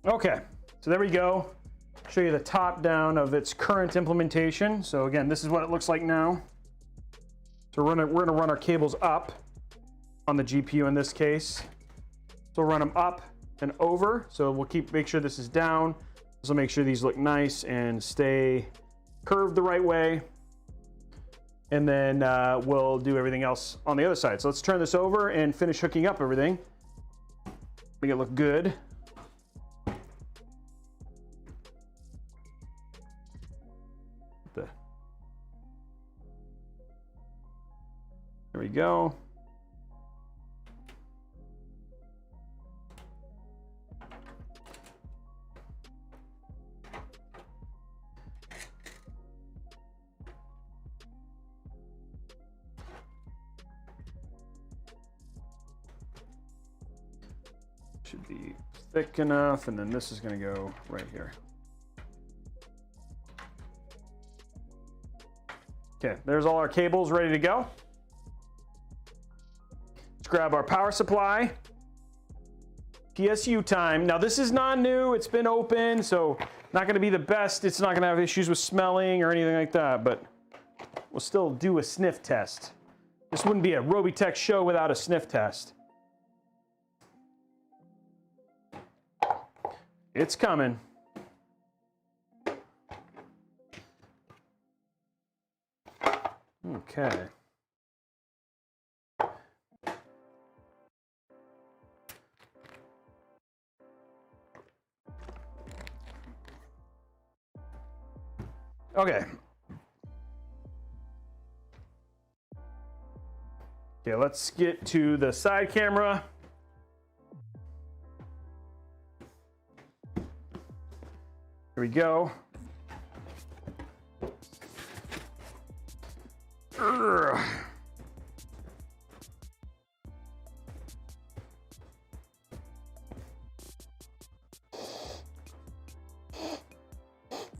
Okay, so there we go. Show you the top down of its current implementation. So again, this is what it looks like now. So we're gonna run our cables up on the GPU in this case. So we'll run them up and over. So we'll make sure this is down. This will make sure these look nice and stay curved the right way. And then we'll do everything else on the other side. So let's turn this over and finish hooking up everything. Make it look good. There we go. Should be thick enough, and then this is going to go right here. Okay, there's all our cables ready to go. Let's grab our power supply. PSU time. Now this is not new, it's been open, so not going to be the best. It's not going to have issues with smelling or anything like that, but we'll still do a sniff test. This wouldn't be a Robeytech show without a sniff test. It's coming. Okay. Okay. Okay, let's get to the side camera. Here we go. Urgh.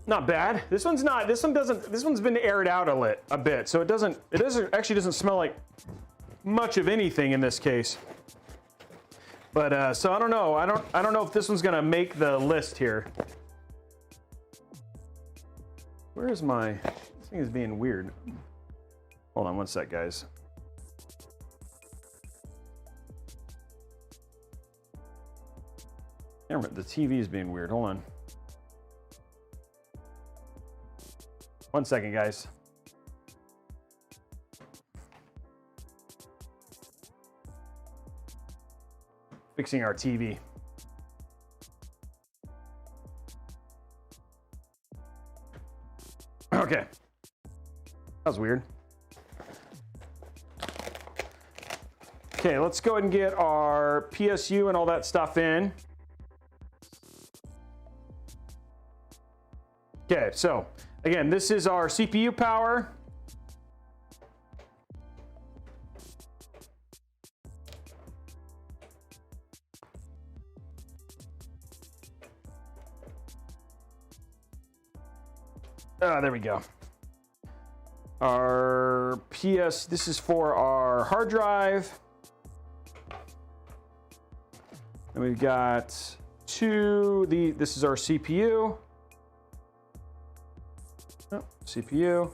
Not bad. This one's not. This one's been aired out a bit, so it actually doesn't smell like much of anything in this case. But so I don't know. I don't know if this one's gonna make the list here. Where is my? This thing is being weird. Hold on one sec, guys. Damn it, the TV is being weird. Hold on. One second, guys. Fixing our TV. Okay. That was weird. Okay, let's go ahead and get our PSU and all that stuff in. Okay, so again, this is our CPU power. There we go. Our this is for our hard drive. And we've got this is our CPU. Oh, CPU.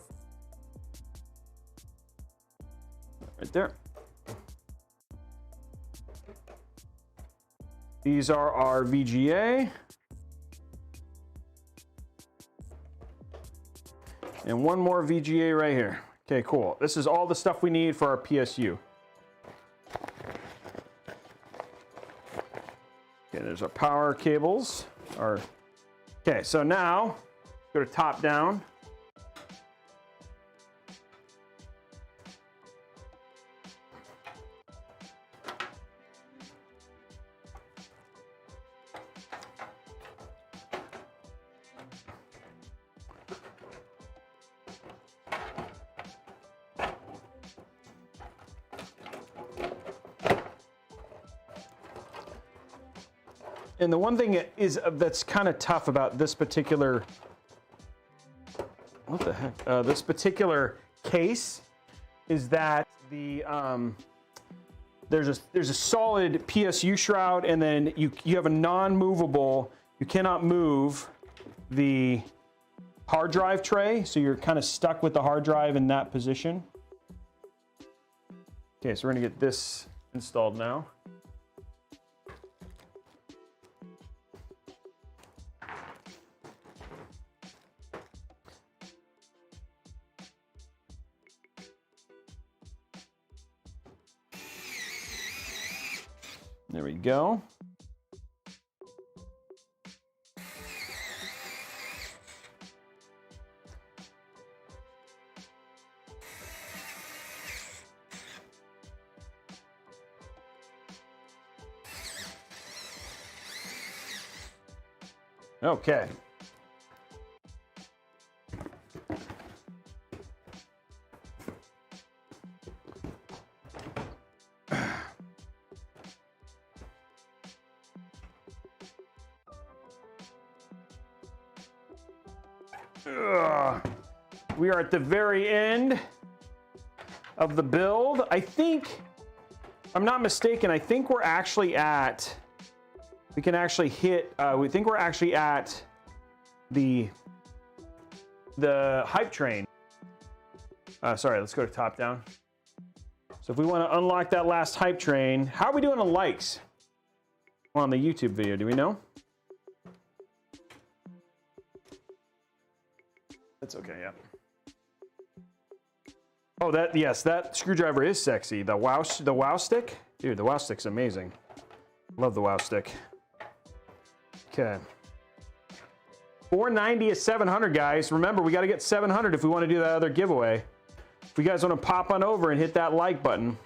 Right there. These are our VGA. And one more VGA right here. Okay, cool. This is all the stuff we need for our PSU. Okay, there's our power cables. Okay, so now go to top down. And the one thing that's kind of tough about this particular, what the heck, this particular case is that there's a solid PSU shroud, and then you have a non-movable. You cannot move the hard drive tray, so you're kind of stuck with the hard drive in that position. Okay, so we're gonna get this installed now. There we go. Okay. We are at the very end of the build. I think, if I'm not mistaken, I think we're actually at, we can actually hit, we think we're actually at the hype train. Sorry, let's go to top down. So if we want to unlock that last hype train, how are we doing on likes on the YouTube video? Do we know? That's okay, yeah. Oh, yes, that screwdriver is sexy. The wow stick? Dude, the wow stick's amazing. Love the wow stick. Okay. 490 is 700, guys. Remember, we got to get 700 if we want to do that other giveaway. If you guys want to pop on over and hit that like button,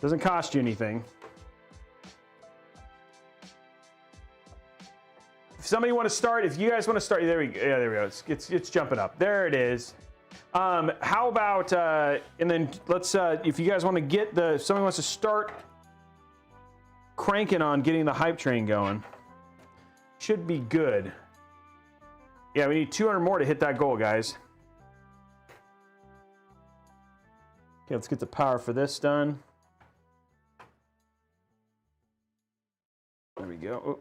doesn't cost you anything. If somebody want to start, if you guys want to start, there we go. Yeah, there we go. It's jumping up. There it is. How about, and then let's, if you guys want to get if somebody wants to start cranking on getting the hype train going, should be good. Yeah, we need 200 more to hit that goal, guys. Okay, let's get the power for this done. There we go. Oh.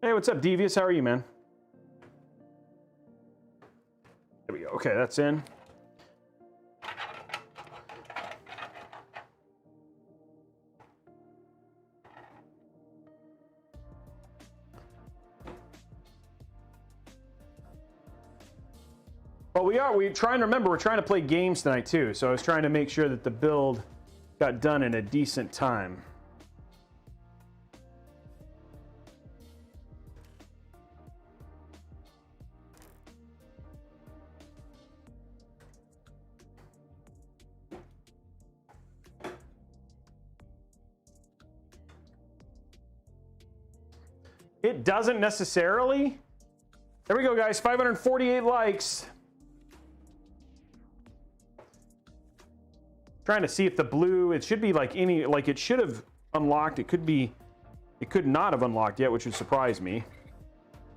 Hey, what's up, Devious? How are you, man? There we go. Okay, that's in. But we're trying to remember, we're trying to play games tonight too. So I was trying to make sure that the build got done in a decent time. It doesn't necessarily. There we go, guys. 548 likes. Trying to see if the blue, it should be like any, like it should have unlocked. It could not have unlocked yet, which would surprise me.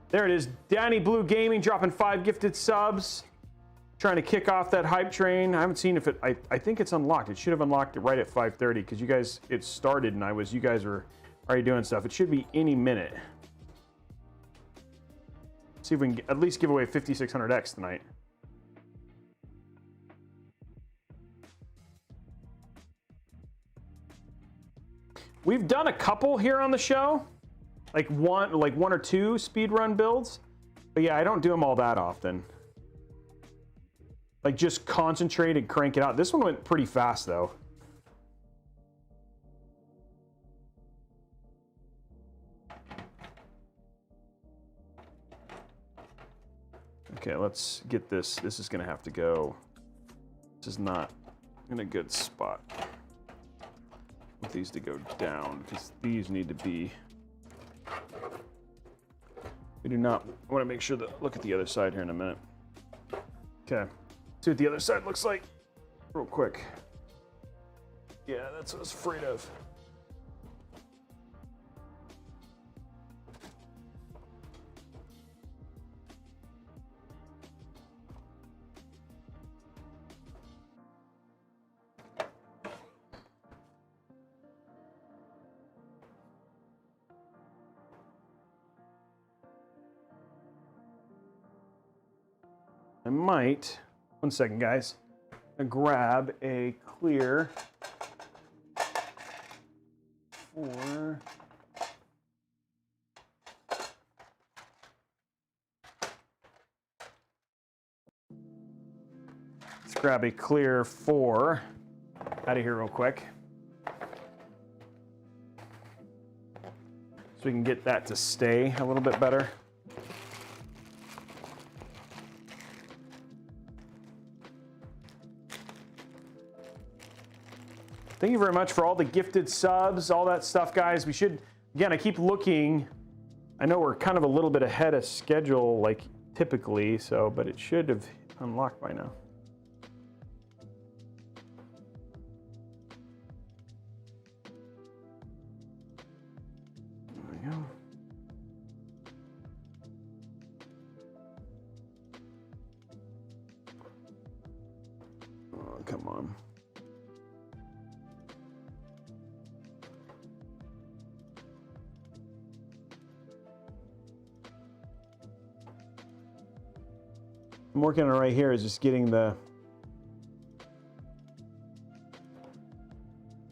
There it is. Danny Blue Gaming dropping 5 gifted subs. Trying to kick off that hype train. I haven't seen if it, I think it's unlocked. It should have unlocked it right at 5:30 because you guys, it started and you guys were already doing stuff. It should be any minute. See if we can at least give away 5600X tonight. We've done a couple here on the show, like one or two speedrun builds, but yeah, I don't do them all that often. Like just concentrate and crank it out. This one went pretty fast though. Okay, let's get this. This is gonna have to go. This is not in a good spot. I want these to go down because these need to be. We do not want to make sure that. Look at the other side here in a minute. Okay, see what the other side looks like, real quick. Yeah, that's what I was afraid of. I might, one second guys, grab a clear for let's grab a clear 4 out of here real quick so we can get that to stay a little bit better. Thank you very much for all the gifted subs, all that stuff, guys. We should, again, I keep looking. I know we're kind of a little bit ahead of schedule, like typically, so, but it should have unlocked by now. There we go. Oh, come on. I'm working on it right here is just getting the,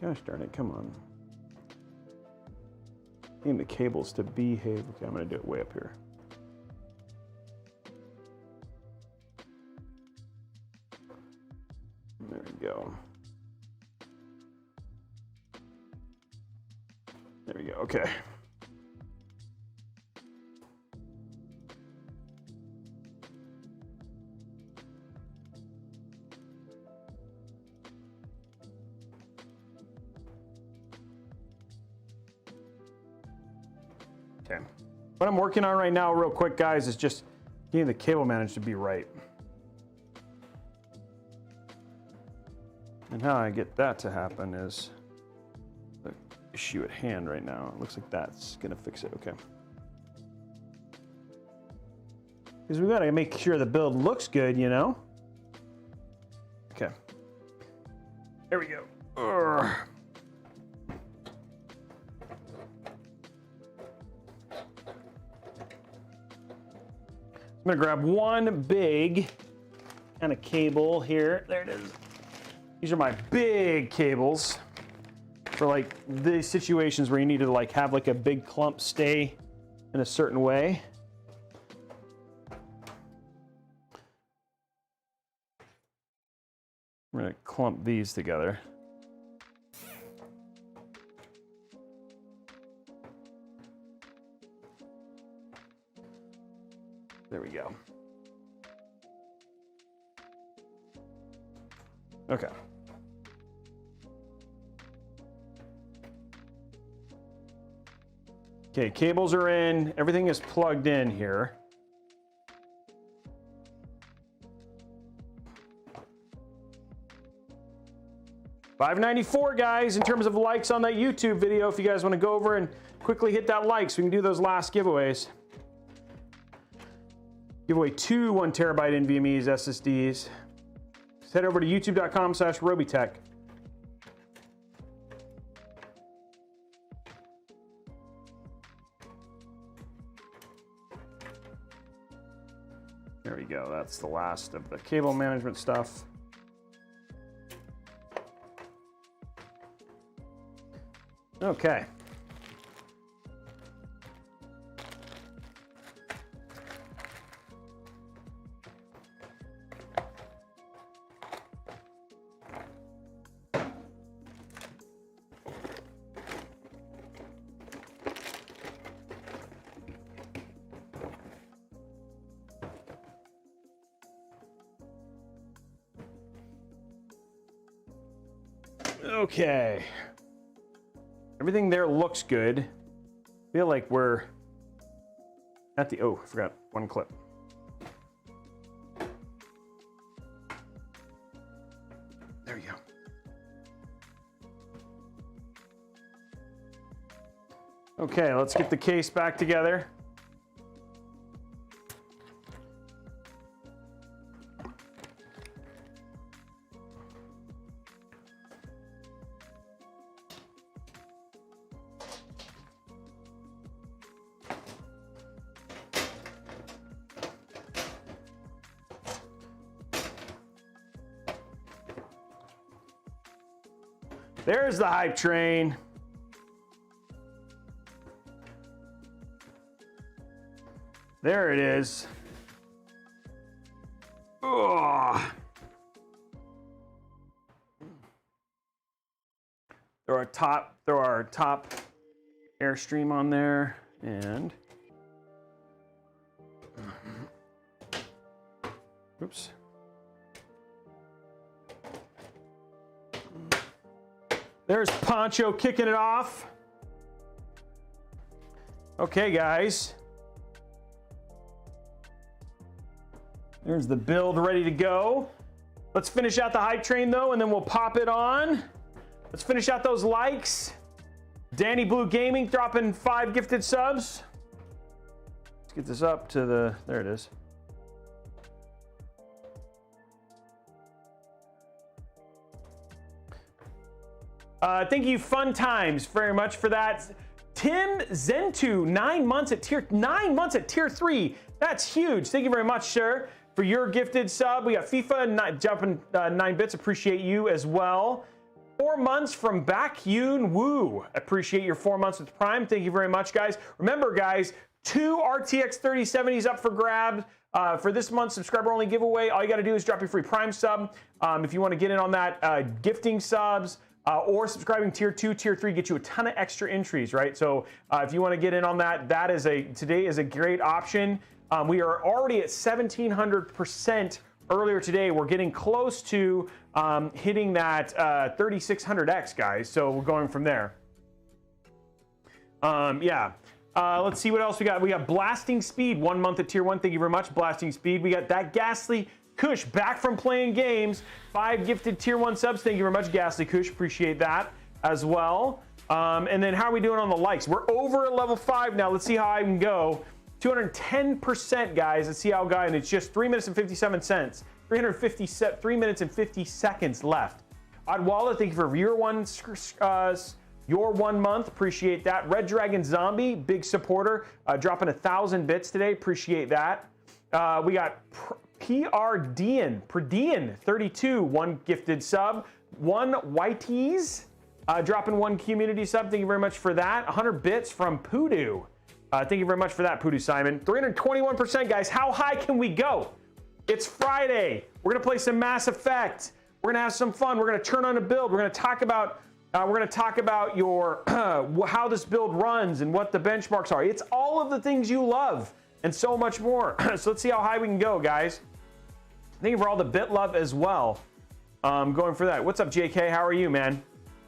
gosh darn it, come on. Getting the cables to behave. Okay, I'm gonna do it way up here. There we go. There we go, okay. Okay. What I'm working on right now, real quick, guys, is just getting the cable managed to be right. And how I get that to happen is the issue at hand right now. It looks like that's gonna fix it. Okay. Because we gotta make sure the build looks good, you know? Okay. There we go. Urgh. I'm gonna grab one big kind of cable here. There it is. These are my big cables for like the situations where you need to like have like a big clump stay in a certain way. I'm gonna clump these together. There we go. Okay. Okay, cables are in. Everything is plugged in here. $594, guys, in terms of likes on that YouTube video. If you guys want to go over and quickly hit that like so we can do those last giveaways. Give away 2 1 terabyte NVMe's SSDs. Just head over to youtube.com/Robeytech. There we go. That's the last of the cable management stuff. Okay. Okay. Everything there looks good. I feel like we're at the, oh, I forgot one clip. There you go. Okay, let's get the case back together. There's the hype train. There it is. Oh. Throw our top Airstream on there, and oops. There's Poncho kicking it off. Okay, guys. There's the build ready to go. Let's finish out the hype train though, and then we'll pop it on. Let's finish out those likes. Danny Blue Gaming dropping 5 gifted subs. Let's get this up to the, there it is. Thank you, Fun Times, very much for that. Tim Zentu, 9 months at tier 3. That's huge. Thank you very much, sir, for your gifted sub. We got FIFA jumping 9 bits. Appreciate you as well. 4 months from Baek Yoon Woo. Appreciate your 4 months with Prime. Thank you very much, guys. Remember, guys, 2 RTX 3070s up for grabs. For this month's subscriber only giveaway, all you got to do is drop your free Prime sub. If you want to get in on that, gifting subs. Or subscribing tier 2, tier 3 get you a ton of extra entries, right? So if you want to get in on that, today is a great option. We are already at 1700% earlier today. We're getting close to hitting that 3600X, guys. So we're going from there. Yeah. Let's see what else we got. We got Blasting Speed, 1 month at tier 1. Thank you very much, Blasting Speed. We got That Ghastly Kush back from playing games. 5 gifted tier 1 subs. Thank you very much, Ghastly Kush. Appreciate that as well. And then how are we doing on the likes? We're over at level 5 now. Let's see how I can go. 210%, guys. Let's see how I go. And it's just 3 minutes and 57 cents. 3 minutes and 50 seconds left. Odd Wallet, thank you for your 1 month. Appreciate that. Red Dragon Zombie, big supporter, dropping 1,000 bits today. Appreciate that. We got Predian 32, 1 gifted sub. 1 Whiteys, dropping 1 community sub. Thank you very much for that. 100 bits from Poodoo. Thank you very much for that, Poodoo Simon. 321%, guys. How high can we go? It's Friday. We're gonna play some Mass Effect. We're gonna have some fun. We're gonna turn on a build. We're gonna talk about your how this build runs and what the benchmarks are. It's all of the things you love and so much more. So let's see how high we can go, guys. Thank you for all the bit love as well. Going for that. What's up, JK? How are you, man?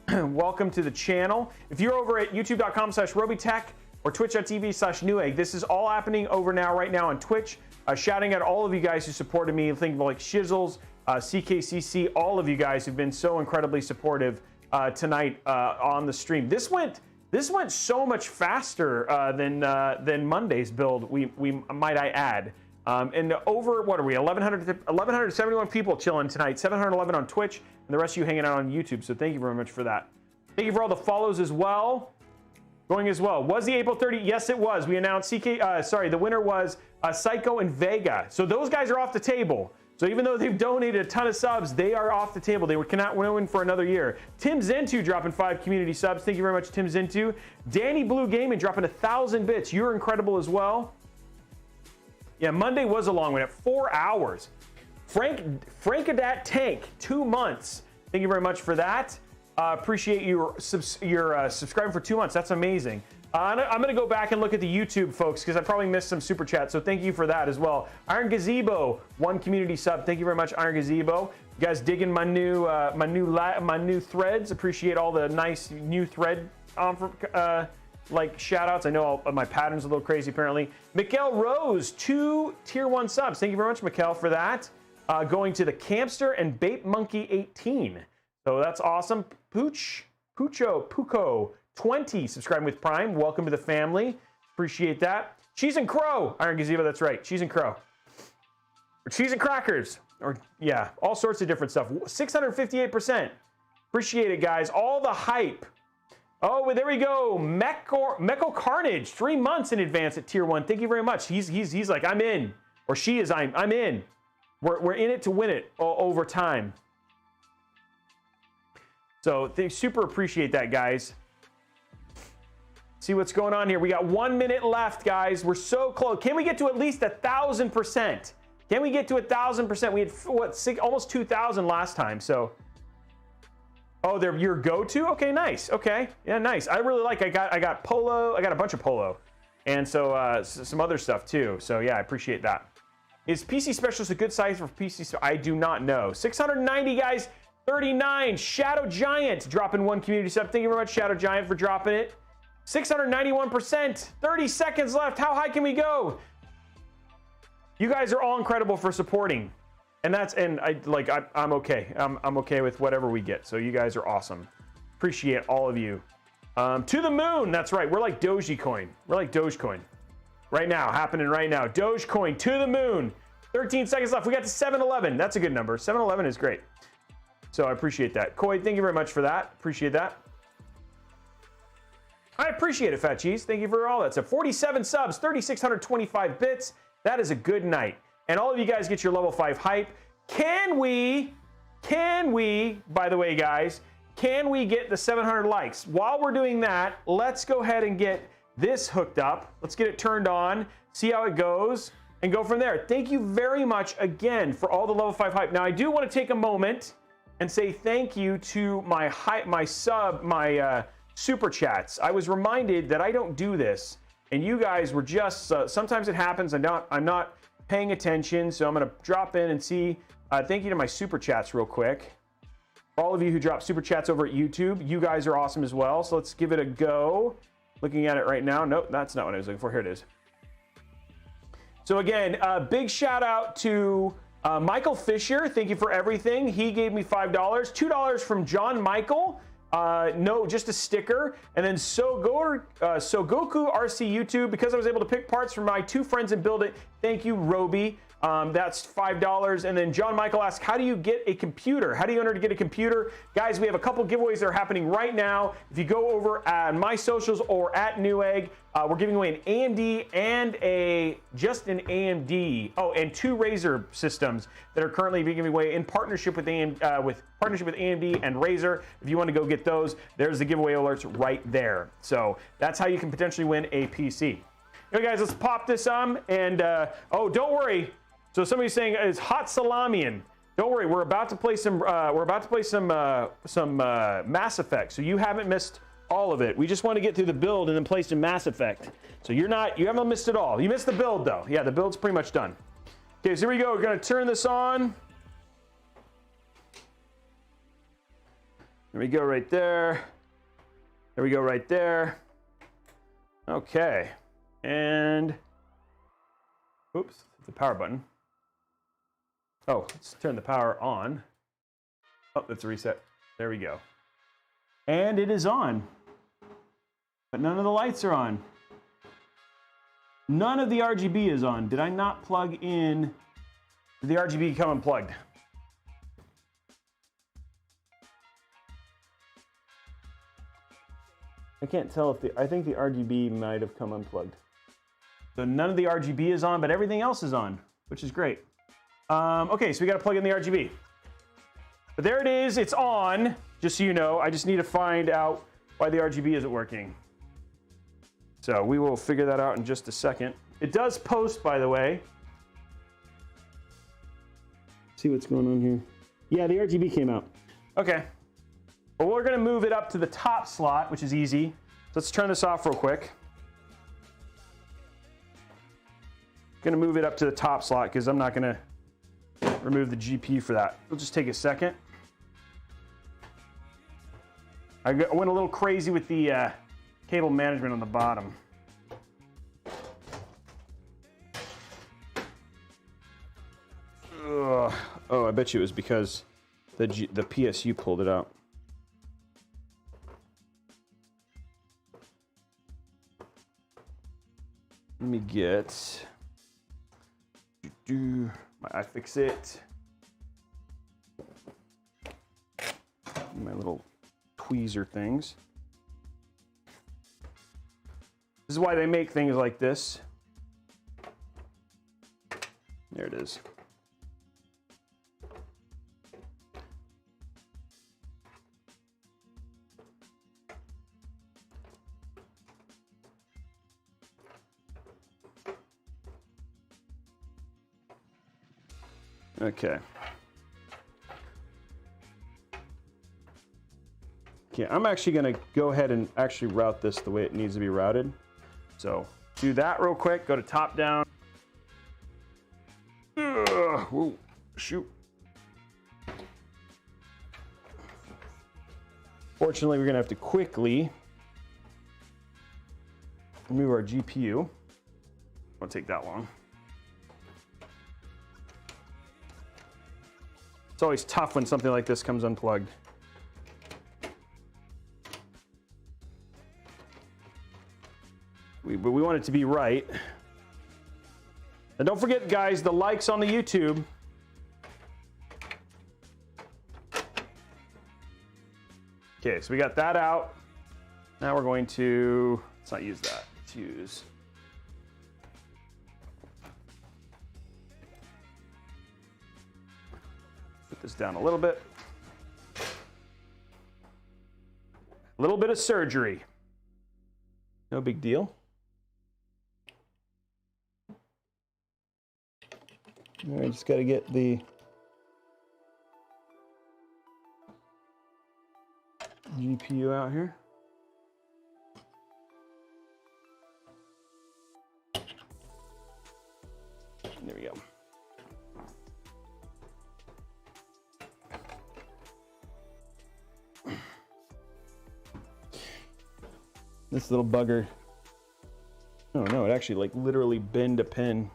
Welcome to the channel. If you're over at youtube.com/Robeytech or twitch.tv/Newegg, this is all happening over now, right now on Twitch. Shouting out all of you guys who supported me. Think of like Shizzles, CKCC, all of you guys who've been so incredibly supportive tonight on the stream. This went so much faster than Monday's build. We might I add. And over, what are we, 1,171 people chilling tonight, 711 on Twitch, and the rest of you hanging out on YouTube. So thank you very much for that. Thank you for all the follows as well. Going as well. Was the April 30? Yes, it was. We announced the winner was Psycho and Vega. So those guys are off the table. So even though they've donated a ton of subs, they are off the table. They cannot win for another year. Tim Zentu dropping 5 community subs. Thank you very much, Tim Zentu. Danny Blue Gaming dropping 1,000 bits. You're incredible as well. Yeah, Monday was a long one at 4 hours. Frankadat Tank, 2 months. Thank you very much for that. Appreciate your subscribing for 2 months. That's amazing. I'm going to go back and look at the YouTube, folks, because I probably missed some super chats. So thank you for that as well. Iron Gazebo, 1 community sub. Thank you very much, Iron Gazebo. You guys digging my new threads? Appreciate all the nice new thread like shout outs. I know my pattern's a little crazy apparently. Mikkel Rose, 2 tier 1 subs. Thank you very much, Mikkel, for that. Going to the Campster and Bape Monkey 18. So that's awesome. Puco 20 subscribing with Prime. Welcome to the family. Appreciate that. Cheese and Crow. Iron Gazebo, that's right. Cheese and Crow. Or Cheese and Crackers. Or yeah, all sorts of different stuff. 658%. Appreciate it, guys. All the hype. Oh, well, there we go. Mecho Carnage, 3 months in advance at tier 1. Thank you very much. He's like, I'm in. Or she is, I'm in. We're in it to win it over time. So they super appreciate that, guys. See what's going on here. We got 1 minute left, guys. We're so close. Can we get to at least 1,000%? Can we get to 1,000%? We had what, almost 2,000 last time. So, oh, they're your go-to. Okay, nice. Okay, yeah, nice. I really like. I got polo. I got a bunch of polo, and so some other stuff too. So yeah, I appreciate that. Is PC Specialist a good size for PC? I do not know. 690 guys. 39. Shadow Giant dropping 1 community sub. Thank you very much, Shadow Giant, for dropping it. 691%. 30 seconds left. How high can we go? You guys are all incredible for supporting, and I'm okay. I'm okay with whatever we get. So you guys are awesome. Appreciate all of you. To the moon. That's right. We're like Dogecoin. We're like Dogecoin. Right now, happening right now. Dogecoin to the moon. 13 seconds left. We got to 711. That's a good number. 711 is great. So I appreciate that. Koi, thank you very much for that. Appreciate that. I appreciate it, Fat Cheese. Thank you for all that. So 47 subs, 3,625 bits. That is a good night. And all of you guys get your level 5 hype. Can we, by the way, guys, can we get the 700 likes? While we're doing that, let's go ahead and get this hooked up. Let's get it turned on, see how it goes, and go from there. Thank you very much again for all the level 5 hype. Now, I do want to take a moment and say thank you to my super chats. I was reminded that I don't do this, and you guys were just sometimes it happens. I'm not paying attention, so I'm gonna drop in and see. Thank you to my super chats real quick. For all of you who drop super chats over at YouTube, you guys are awesome as well. So let's give it a go. Looking at it right now. Nope, that's not what I was looking for. Here it is. So again, big shout out to Michael Fisher. Thank you for everything. He gave me $5. $2 from John Michael. No, just a sticker. And then Sogoku RC YouTube, because I was able to pick parts from my 2 friends and build it. Thank you, Robey. That's $5. And then John Michael asks, how do you get a computer? How do you enter to get a computer? Guys, we have a couple giveaways that are happening right now. If you go over at my socials or at Newegg, we're giving away an AMD and just an AMD. Oh, and 2 Razer systems that are currently being given away in partnership with AMD and Razer. If you want to go get those, there's the giveaway alerts right there. So that's how you can potentially win a PC. Anyway, guys, let's pop this and oh, don't worry. So somebody's saying it's hot salamian. Don't worry, we're about to play some Mass Effect. So you haven't missed all of it. We just want to get through the build and then play some Mass Effect. So you haven't missed it all. You missed the build though. Yeah, the build's pretty much done. Okay, so here we go. We're gonna turn this on. There we go right there. There we go right there. Okay, and oops, the power button. Oh, let's turn the power on. Oh, that's a reset. There we go. And it is on. But none of the lights are on. None of the RGB is on. Did I not plug in? Did the RGB come unplugged? I can't tell if I think the RGB might have come unplugged. So none of the RGB is on, but everything else is on, which is great. Okay, so we got to plug in the RGB. But there it is, it's on. Just so you know, I just need to find out why the RGB isn't working. So we will figure that out in just a second. It does post, by the way. See what's going on here. Yeah, the RGB came out. Okay. Well, we're going to move it up to the top slot, which is easy. So let's turn this off real quick. Going to move it up to the top slot because I'm not going to remove the GPU for that. It'll just take a second. I went a little crazy with the cable management on the bottom. Ugh. Oh, I bet you it was because the PSU pulled it out. Let me get my iFixit. My little tweezer things. This is why they make things like this. There it is. Okay. Okay, I'm actually going to go ahead and actually route this the way it needs to be routed. So do that real quick. Go to top down. Whoa, shoot. Fortunately, we're going to have to quickly remove our GPU. Won't take that long. It's always tough when something like this comes unplugged. But we want it to be right. And don't forget, guys, the likes on the YouTube. Okay, so we got that out. Now we're going to, let's not use that. Let's use. Put this down a little bit. A little bit of surgery. No big deal. All right, just got to get the GPU out here. There we go. This little bugger. Oh no, it actually like literally bent a pin.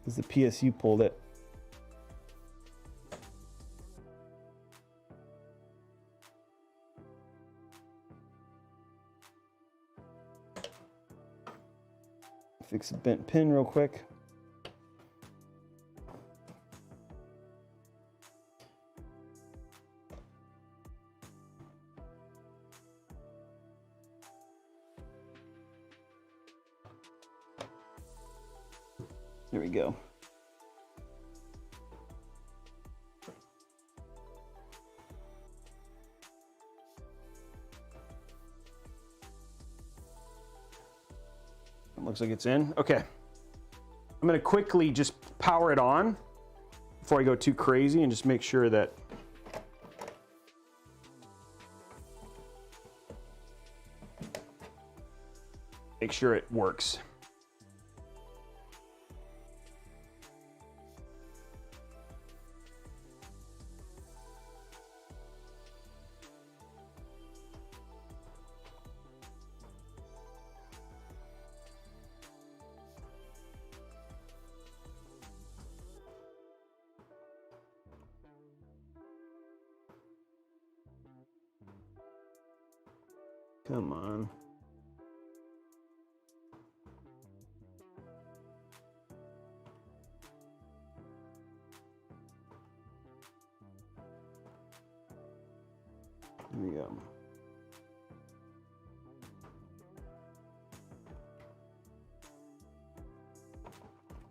Because the PSU pulled it. Fix a bent pin real quick. There we go. It looks like it's in. Okay. I'm going to quickly just power it on before I go too crazy and just make sure that it works. Come on. There we go.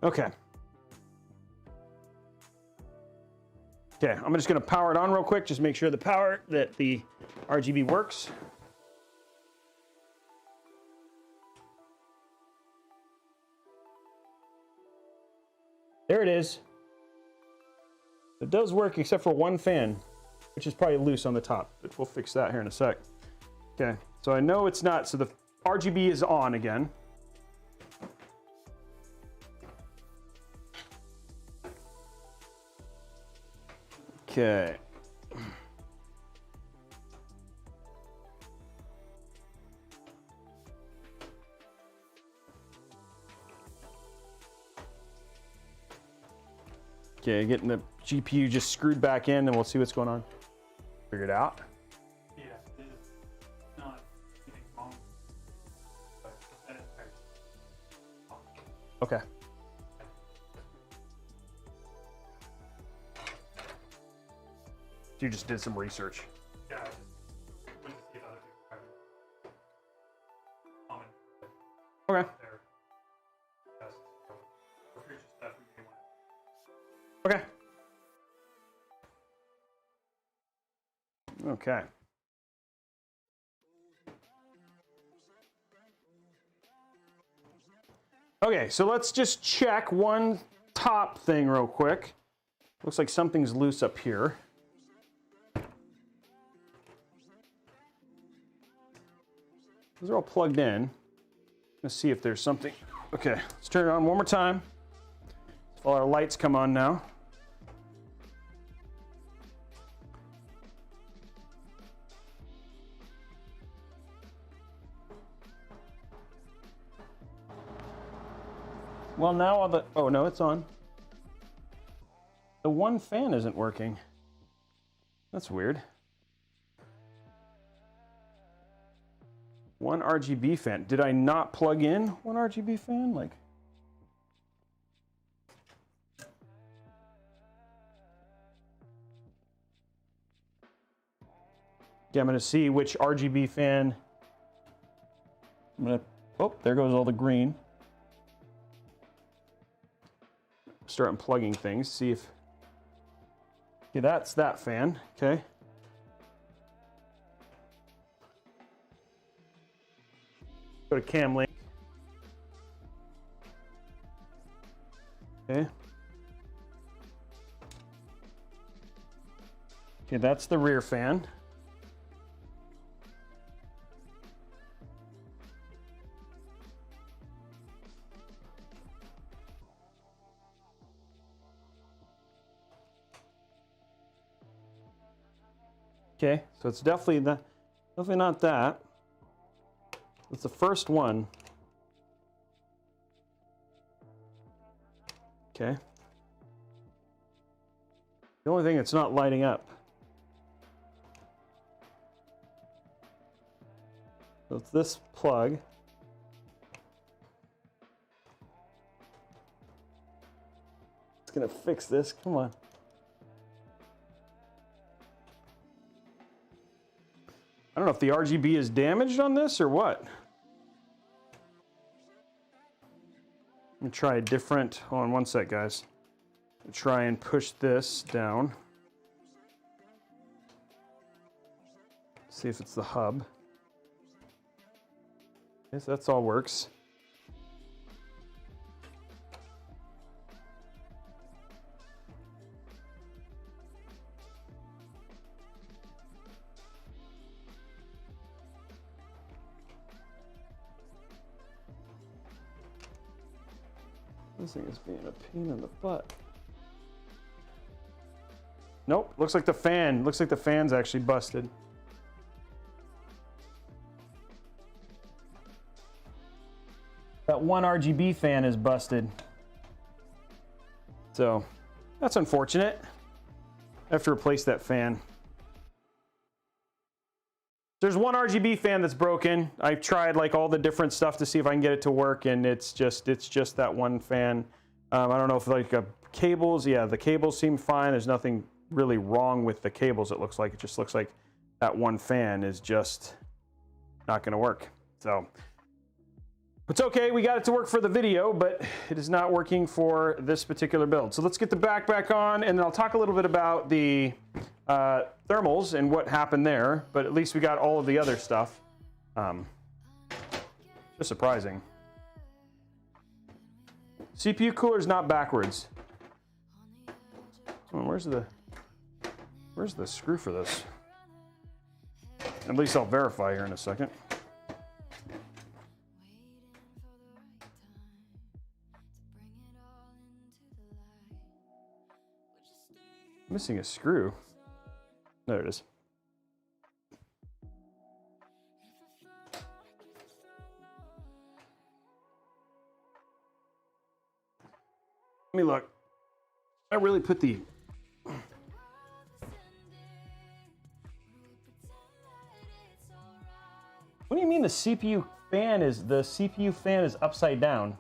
Okay. Okay, I'm just going to power it on real quick, just make sure the RGB works. There it is. It does work except for one fan, which is probably loose on the top, but we'll fix that here in a sec. Okay, so I know it's not, so the RGB is on again. Okay. Okay, getting the GPU just screwed back in and we'll see what's going on. Figure it out. Yeah, it is not anything wrong. But that is very Okay. So you just did some research. Yeah, I just went to see if other people tried it. Common. Okay. Their tests. So for future stuff, we may want Okay. Okay. Okay, so let's just check one top thing real quick. Looks like something's loose up here. Those are all plugged in. Let's see if there's something. Okay, let's turn it on one more time. All our lights come on now. Well, now all the, oh no, it's on. The one fan isn't working. That's weird. One RGB fan. Did I not plug in one RGB fan? Like, okay, I'm gonna see which RGB fan. I'm gonna, oh, there goes all the green. Start unplugging things, see if, okay, that's that fan, okay. Go to cam link. Okay. Okay, that's the rear fan. Okay, so it's definitely not that. It's the first one. Okay. The only thing that's not lighting up. So it's this plug. It's gonna fix this. Come on. I don't know if the RGB is damaged on this or what. Let me try a different. Hold on one sec, guys. Try and push this down. See if it's the hub. Yes, that's all works. This thing is being a pain in the butt. Nope, looks like the fan's actually busted. That one RGB fan is busted. So, that's unfortunate. I have to replace that fan. There's one RGB fan that's broken. I've tried like all the different stuff to see if I can get it to work, and it's just that one fan. I don't know if like cables, yeah, the cables seem fine. There's nothing really wrong with the cables, it looks like. It just looks like that one fan is just not gonna work. So it's okay, we got it to work for the video, but it is not working for this particular build. So let's get the back on, and then I'll talk a little bit about the thermals and what happened there, but at least we got all of the other stuff. Just surprising. CPU cooler is not backwards. Oh, where's the screw for this? At least I'll verify here in a second. Missing a screw. There it is. Let me look. I really put the... What do you mean the CPU fan is upside down?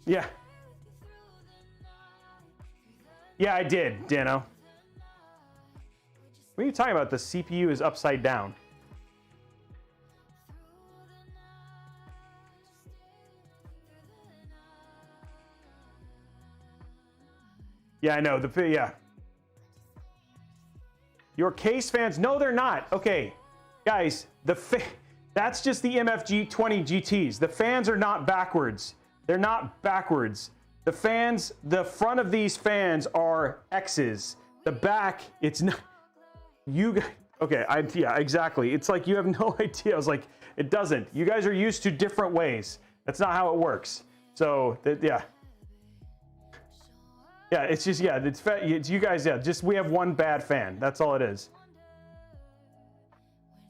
Yeah. Yeah, I did, Dano. What are you talking about? The CPU is upside down. Yeah, I know. Yeah. Your case fans, no, they're not. Okay, guys, that's just the MFG 20 GTs. The fans are not backwards. They're not backwards. The fans, the front of these fans are X's. The back, it's not. Okay, yeah, exactly. It's like you have no idea. I was like, it doesn't. You guys are used to different ways. That's not how it works. So, yeah. Yeah, it's just, yeah, it's you guys, yeah, just we have one bad fan. That's all it is.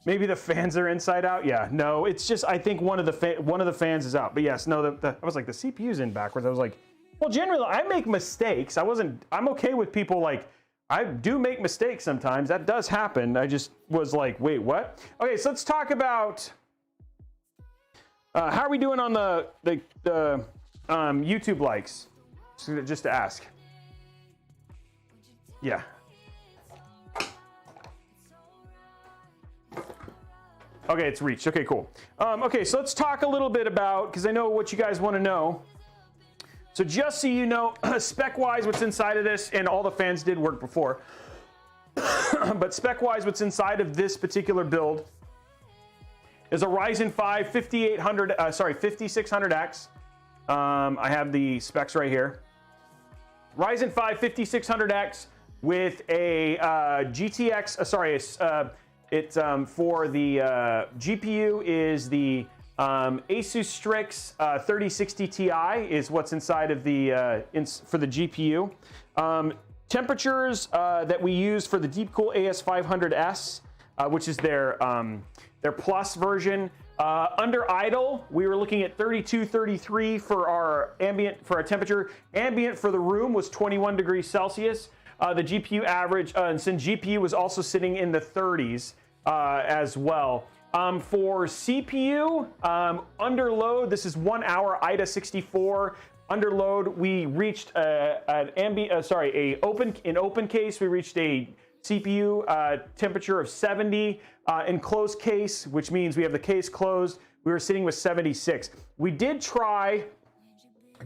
Maybe the fans are inside out. Yeah, no, it's just I think one of the fans is out. But yes, no, I was like the CPU's in backwards. I was like, well, generally I make mistakes. I'm okay with people like I do make mistakes sometimes. That does happen. I just was like, wait, what? Okay, so let's talk about how are we doing on the YouTube likes? Just to ask. Yeah. Okay, it's reached. Okay, cool. Okay, so let's talk a little bit about, because I know what you guys want to know. So just so you know, spec-wise, what's inside of this, and all the fans did work before, but spec-wise, what's inside of this particular build is a Ryzen 5 5600X. I have the specs right here. Ryzen 5 5600X with a GTX, it's for the GPU is the Asus Strix 3060 Ti is what's inside of the for the GPU. Temperatures that we use for the DeepCool AS500S, which is their plus version. Under idle, we were looking at 32, 33 for our temperature. Ambient for the room was 21 degrees Celsius. The GPU average, and since GPU was also sitting in the 30s as well. For CPU, under load, this is 1 hour IDA 64. Under load, we reached in open case, we reached a CPU temperature of 70. In closed case, which means we have the case closed, we were sitting with 76. We did try,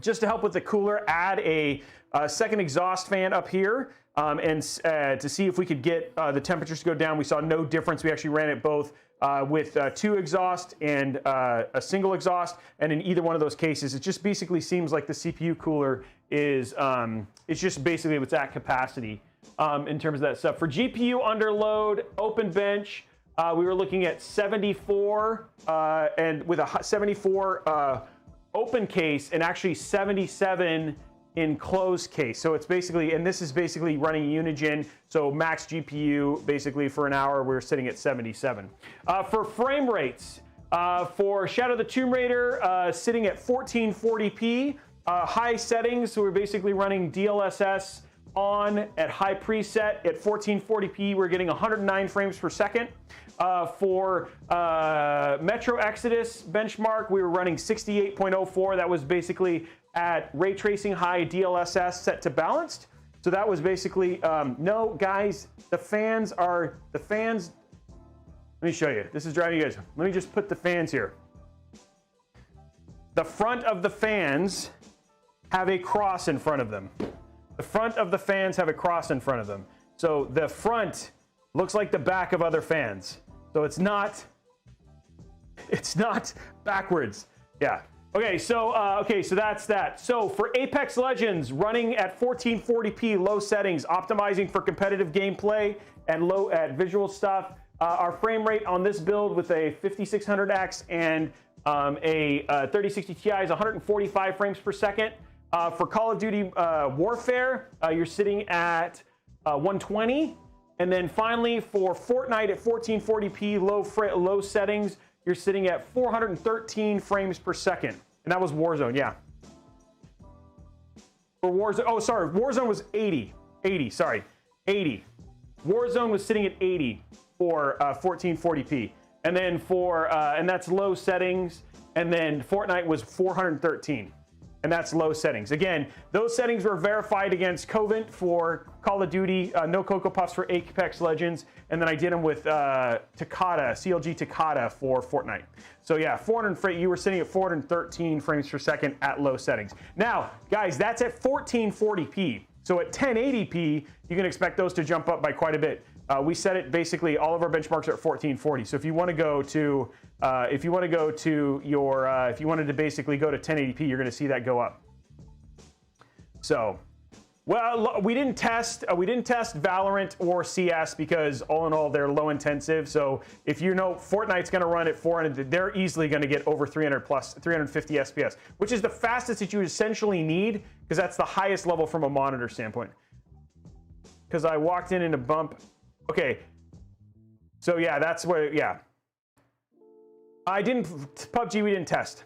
just to help with the cooler, add a second exhaust fan up here to see if we could get the temperatures to go down. We saw no difference. We actually ran it both with 2 exhaust and a single exhaust, and in either one of those cases, it just basically seems like the CPU cooler is it's just basically what's at capacity in terms of that stuff. For GPU under load, open bench, we were looking at 74 and with a 74 open case and actually 77 in closed case. So it's basically, and this is basically running Unigen, so max GPU basically for an hour, we're sitting at 77. For frame rates, for Shadow the Tomb Raider, sitting at 1440p, high settings, so we're basically running DLSS on at high preset at 1440p, we're getting 109 frames per second. For Metro Exodus benchmark, we were running 68.04. That was basically at ray tracing high DLSS set to balanced. So that was basically, no guys, the fans, let me show you. This is driving you guys. Let me just put the fans here. The front of the fans have a cross in front of them. The front of the fans have a cross in front of them. So the front looks like the back of other fans. So it's not backwards. Yeah. Okay, so that's that. So for Apex Legends, running at 1440p low settings, optimizing for competitive gameplay and low at visual stuff. Our frame rate on this build with a 5600X and a 3060 Ti is 145 frames per second. For Call of Duty Warfare, you're sitting at 120. And then finally, for Fortnite at 1440p low settings, you're sitting at 413 frames per second. And that was Warzone, yeah. For Warzone, oh, sorry, Warzone was 80. 80. Warzone was sitting at 80 for 1440p. And then and that's low settings. And then Fortnite was 413. And that's low settings. Again, those settings were verified against Covent for Call of Duty, no Cocoa Puffs for Apex Legends, and then I did them with Takata, CLG Takata for Fortnite. So yeah, you were sitting at 413 frames per second at low settings. Now, guys, that's at 1440p. So at 1080p, you can expect those to jump up by quite a bit. We set it basically, all of our benchmarks are at 1440. So if you want to go to if you wanted to basically go to 1080p, you're going to see that go up. So, well, we didn't test Valorant or CS because all in all they're low intensive. So if you know Fortnite's going to run at 400, they're easily going to get over 350 FPS, which is the fastest that you essentially need because that's the highest level from a monitor standpoint. Because I walked in a bump. Okay. So yeah, that's where, yeah. PUBG we didn't test.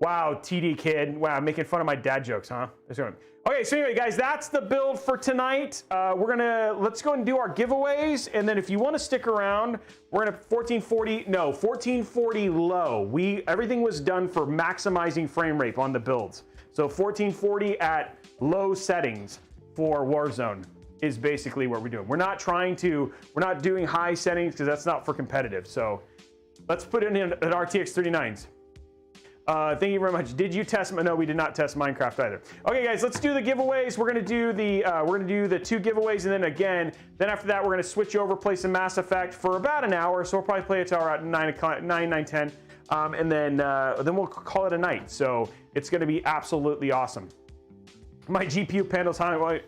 Wow, TD kid. Wow, making fun of my dad jokes, huh? Okay, so anyway, guys, that's the build for tonight. Let's go and do our giveaways. And then if you want to stick around, we're gonna 1440 low. Everything was done for maximizing frame rate on the builds. So 1440 at low settings for Warzone is basically what we're doing. We're not doing high settings because that's not for competitive. So let's put it in at RTX 39s. Thank you very much. Did you test? No, we did not test Minecraft either. Okay, guys, let's do the giveaways. We're gonna do the 2 giveaways, and then after that, we're gonna switch over, play some Mass Effect for about an hour. So we'll probably play it till around 9:10, and then we'll call it a night. So it's gonna be absolutely awesome. My GPU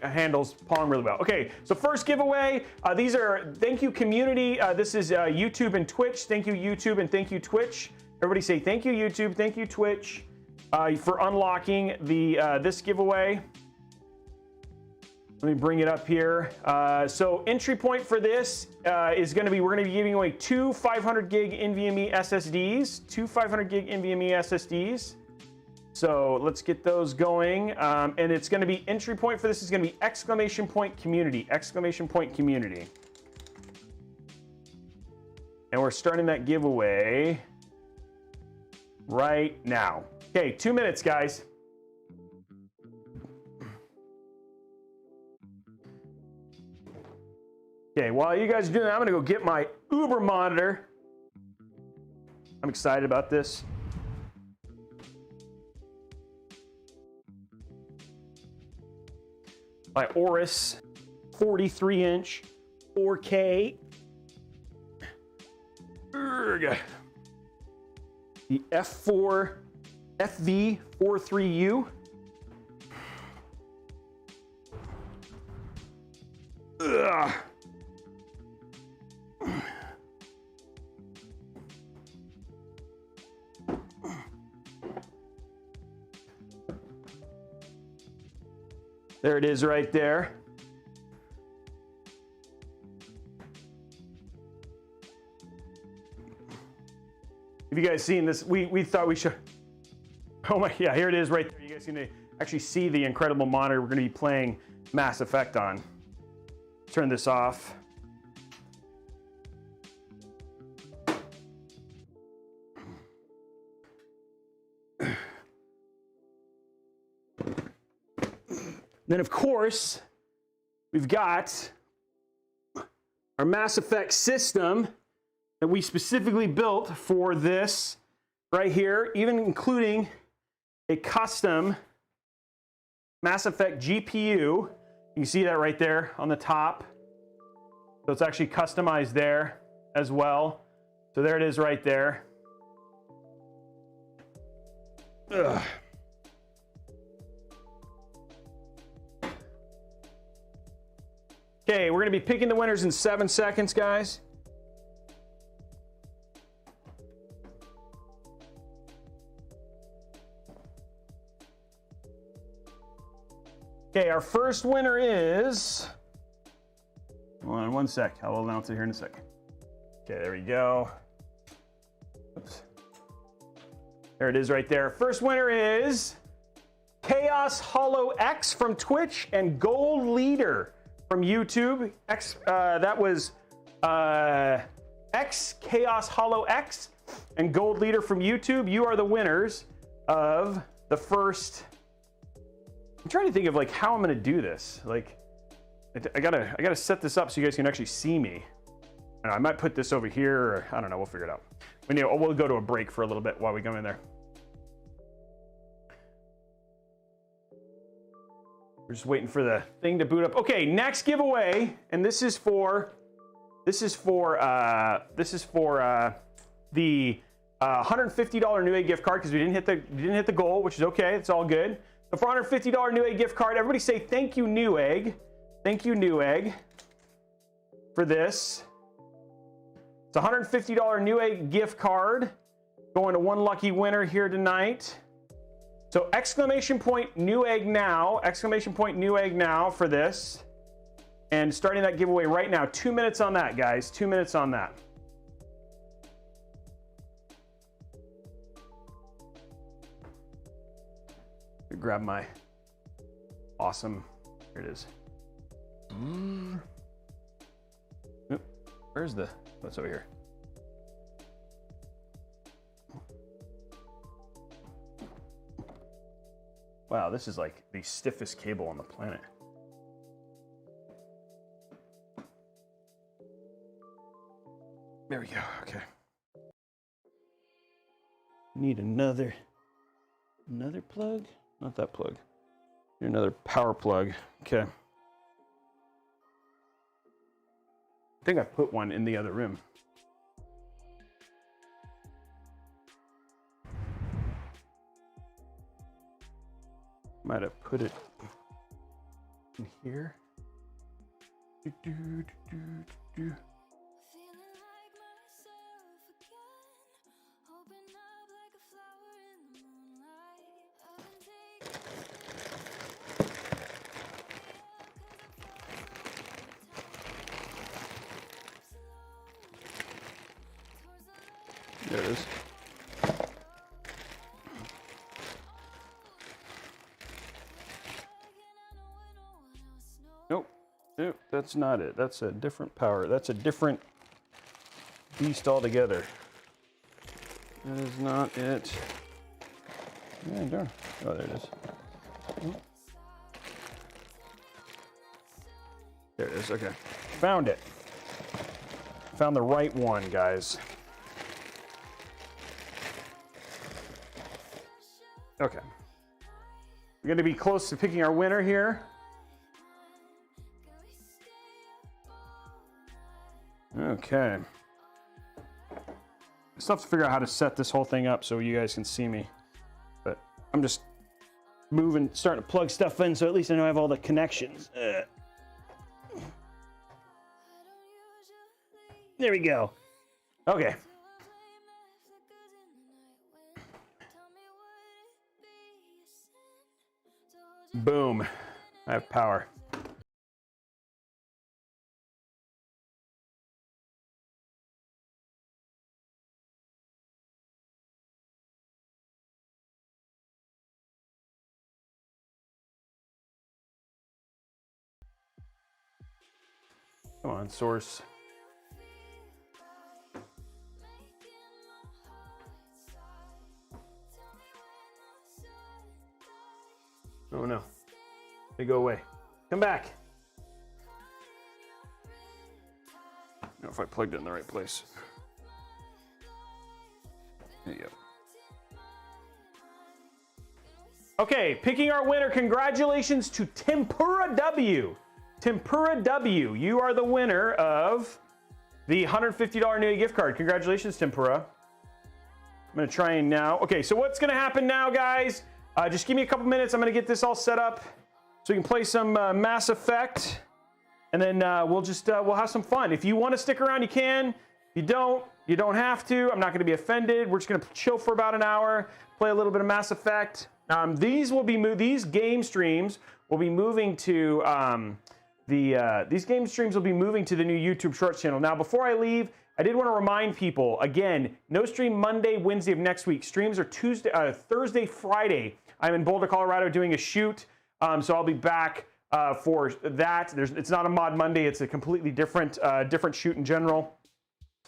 handles Pong really well. Okay, so first giveaway. These are thank you community. This is YouTube and Twitch. Thank you YouTube and thank you Twitch. Everybody say thank you YouTube, thank you Twitch for unlocking this giveaway. Let me bring it up here. So entry point for this is going to be, we're going to be giving away 2 500 gig NVMe SSDs. 2 500 gig NVMe SSDs. So let's get those going. And it's going to be, entry point for this is going to be exclamation point community. Exclamation point community. And we're starting that giveaway right now. Okay, 2 minutes, guys. Okay, while you guys are doing that, I'm gonna go get my Uber monitor. I'm excited about this. My Aorus 43-inch 4K. The FV43U. Ugh. There it is right there. Have you guys seen this? We thought we should. Oh my, yeah, here it is right there. You guys can actually see the incredible monitor we're going to be playing Mass Effect on. Turn this off. Then, of course, we've got our Mass Effect system that we specifically built for this right here, even including a custom Mass Effect GPU. You can see that right there on the top. So it's actually customized there as well. So there it is right there. Ugh. Okay, we're going to be picking the winners in 7 seconds, guys. Okay, our first winner is... Hold on 1 sec. I'll announce it here in a second. Okay, there we go. Oops. There it is right there. First winner is Chaos Hollow X from Twitch and Gold Leader from YouTube. That was X Chaos Hollow X and Gold Leader from YouTube. You are the winners of the first. I'm trying to think of like how I'm gonna do this. Like, I gotta set this up so you guys can actually see me. I might put this over here, or I don't know. We'll figure it out. We'll go to a break for a little bit while we go in there. We're just waiting for the thing to boot up. Okay, next giveaway, and this is for the $150 Newegg gift card, because we didn't hit the goal, which is okay. It's all good. So for $150 Newegg gift card, everybody say thank you Newegg. Thank you Newegg for this. It's a $150 Newegg gift card going to one lucky winner here tonight. So exclamation point Newegg now, exclamation point Newegg now for this. And starting that giveaway right now. 2 minutes on that, guys. 2 minutes on that. Grab my awesome, here it is. Oop, where's the, what's over here? Wow, this is like the stiffest cable on the planet. There we go, okay. Need another plug? Not that plug. Need another power plug, okay. I think I put one in the other room. Might have put it in here. There it is. Nope, that's not it. That's a different power. That's a different pieced all together. That is not it. Yeah, darn. Oh, there it is. Oh. There it is. Okay. Found it. Found the right one, guys. Okay. We're going to be close to picking our winner here. Okay. I still have to figure out how to set this whole thing up so you guys can see me. But I'm just moving, starting to plug stuff in so at least I know I have all the connections. There we go. Okay. Boom. I have power. Come on, source. Oh no. They go away. Come back. I don't know if I plugged it in the right place. There you go. Okay, picking our winner. Congratulations to Tempura W. Tempura W, you are the winner of the $150 Newegg gift card. Congratulations, Tempura. I'm gonna try and now. Okay, so what's gonna happen now, guys? Just give me a couple minutes. I'm gonna get this all set up so we can play some Mass Effect, and then we'll have some fun. If you want to stick around, you can. If you don't have to. I'm not gonna be offended. We're just gonna chill for about an hour, play a little bit of Mass Effect. These game streams will be moving to these game streams will be moving to the new YouTube Shorts channel. Now, before I leave, I did want to remind people, again, no stream Monday, Wednesday of next week. Streams are Thursday, Friday. I'm in Boulder, Colorado doing a shoot, so I'll be back for that. It's not a Mod Monday. It's a completely different shoot in general.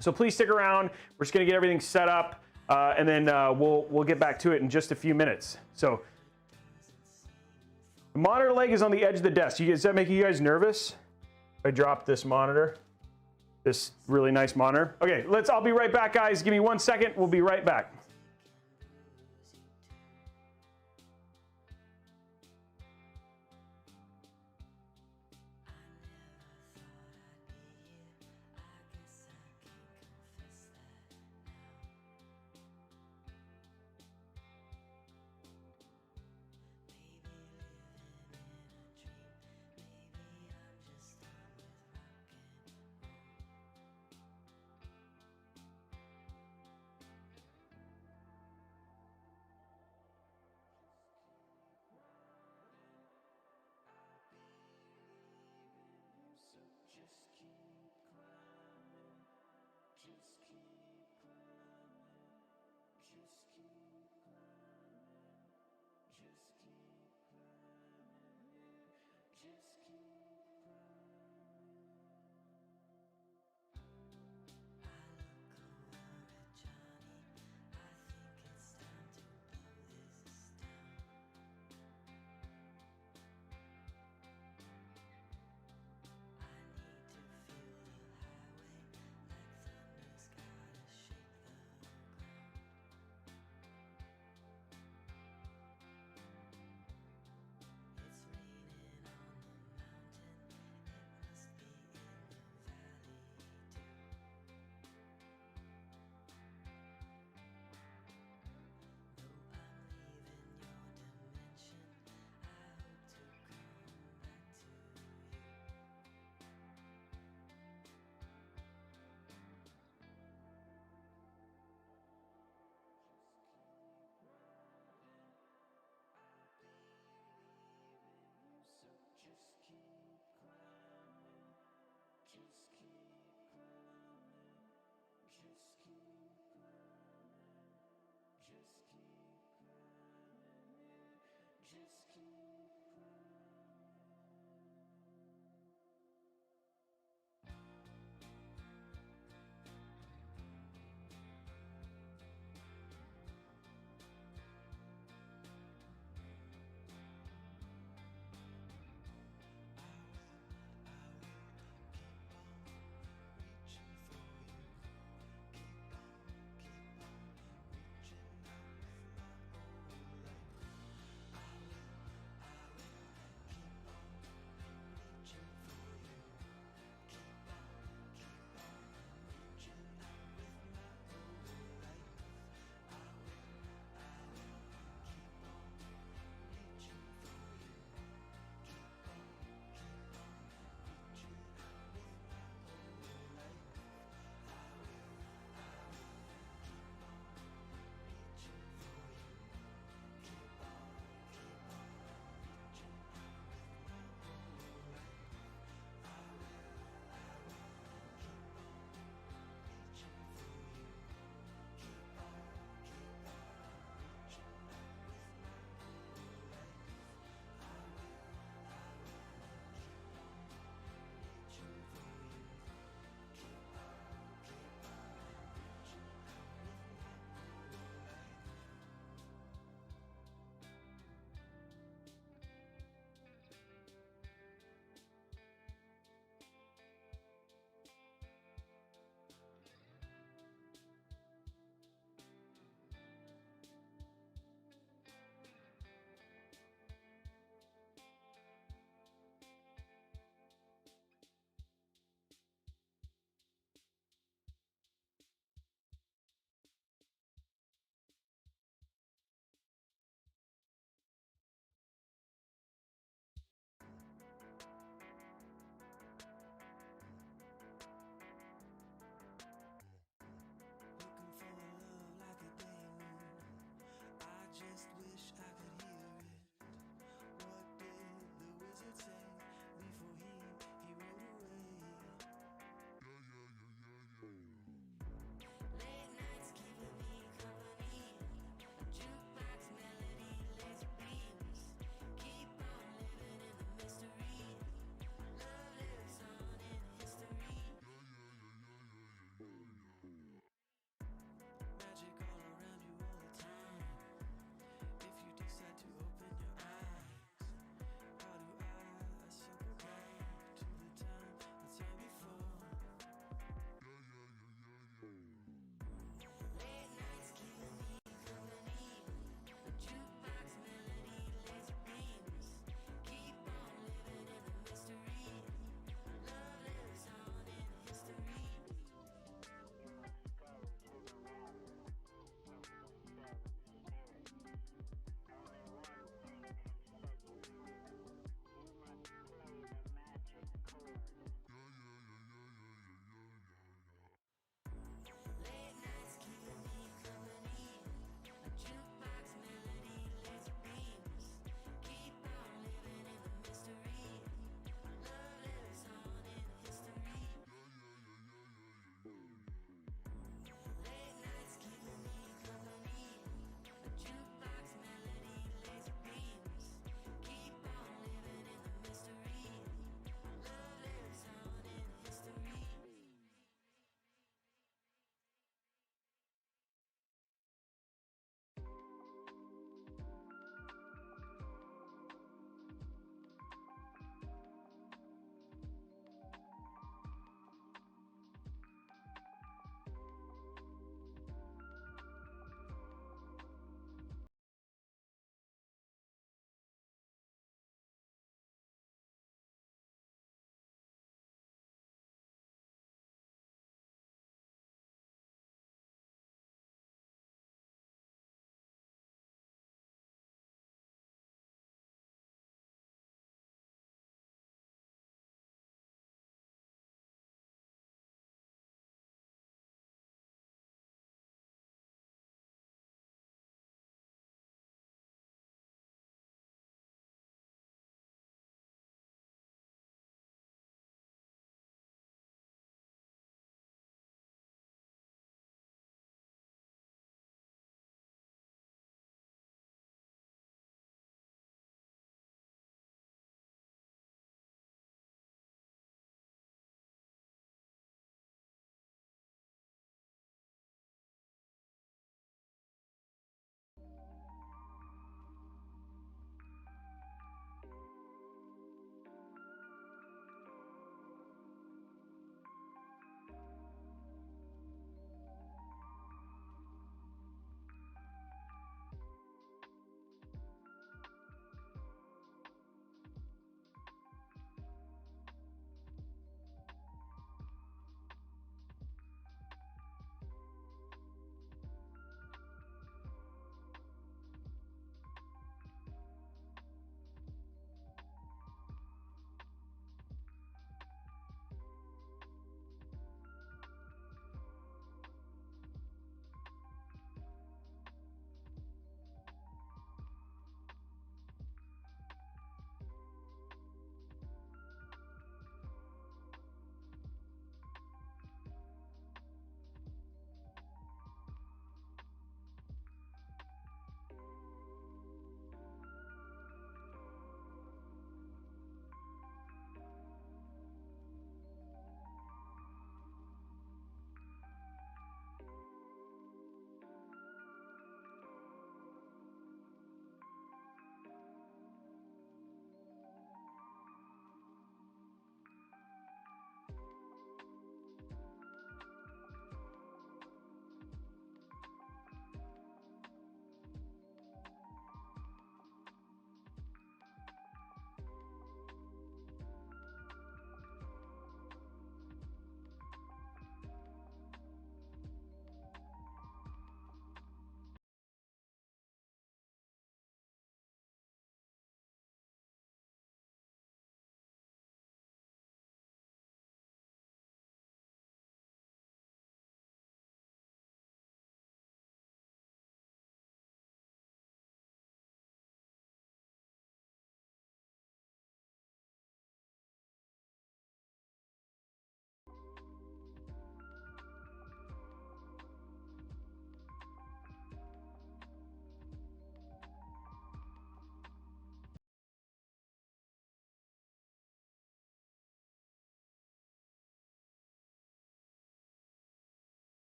So please stick around. We're just going to get everything set up, and then we'll get back to it in just a few minutes. So the monitor leg is on the edge of the desk. Does that make you guys nervous? If I drop this monitor, this really nice monitor. Okay, I'll be right back, guys. Give me 1 second. We'll be right back.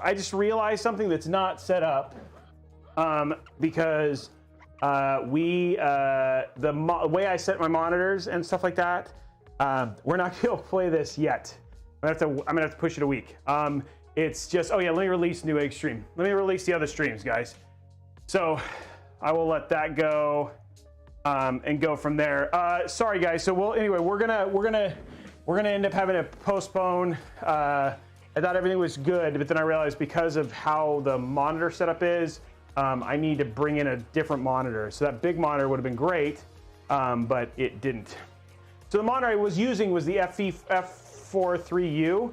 I just realized something that's not set up because the way I set my monitors and stuff like that, we're not gonna be able to play this yet. I'm gonna have to push it a week. It's just, oh yeah, let me release Newegg stream. Let me release the other streams, guys. So I will let that go and go from there. Sorry guys. So anyway, we're gonna end up having to postpone. I thought everything was good, but then I realized because of how the monitor setup is, I need to bring in a different monitor. So that big monitor would have been great, but it didn't. So the monitor I was using was the F43U.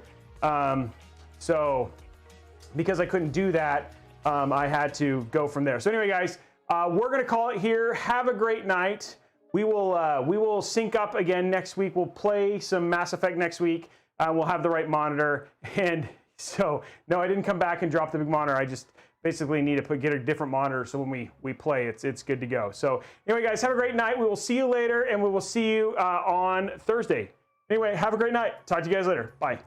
So because I couldn't do that, I had to go from there. So anyway, guys, we're gonna call it here. Have a great night. We will sync up again next week. We'll play some Mass Effect next week. We'll have the right monitor. And so, no, I didn't come back and drop the big monitor. I just basically need to get a different monitor so when we play, it's good to go. So anyway, guys, have a great night. We will see you later, and we will see you on Thursday. Anyway, have a great night. Talk to you guys later. Bye.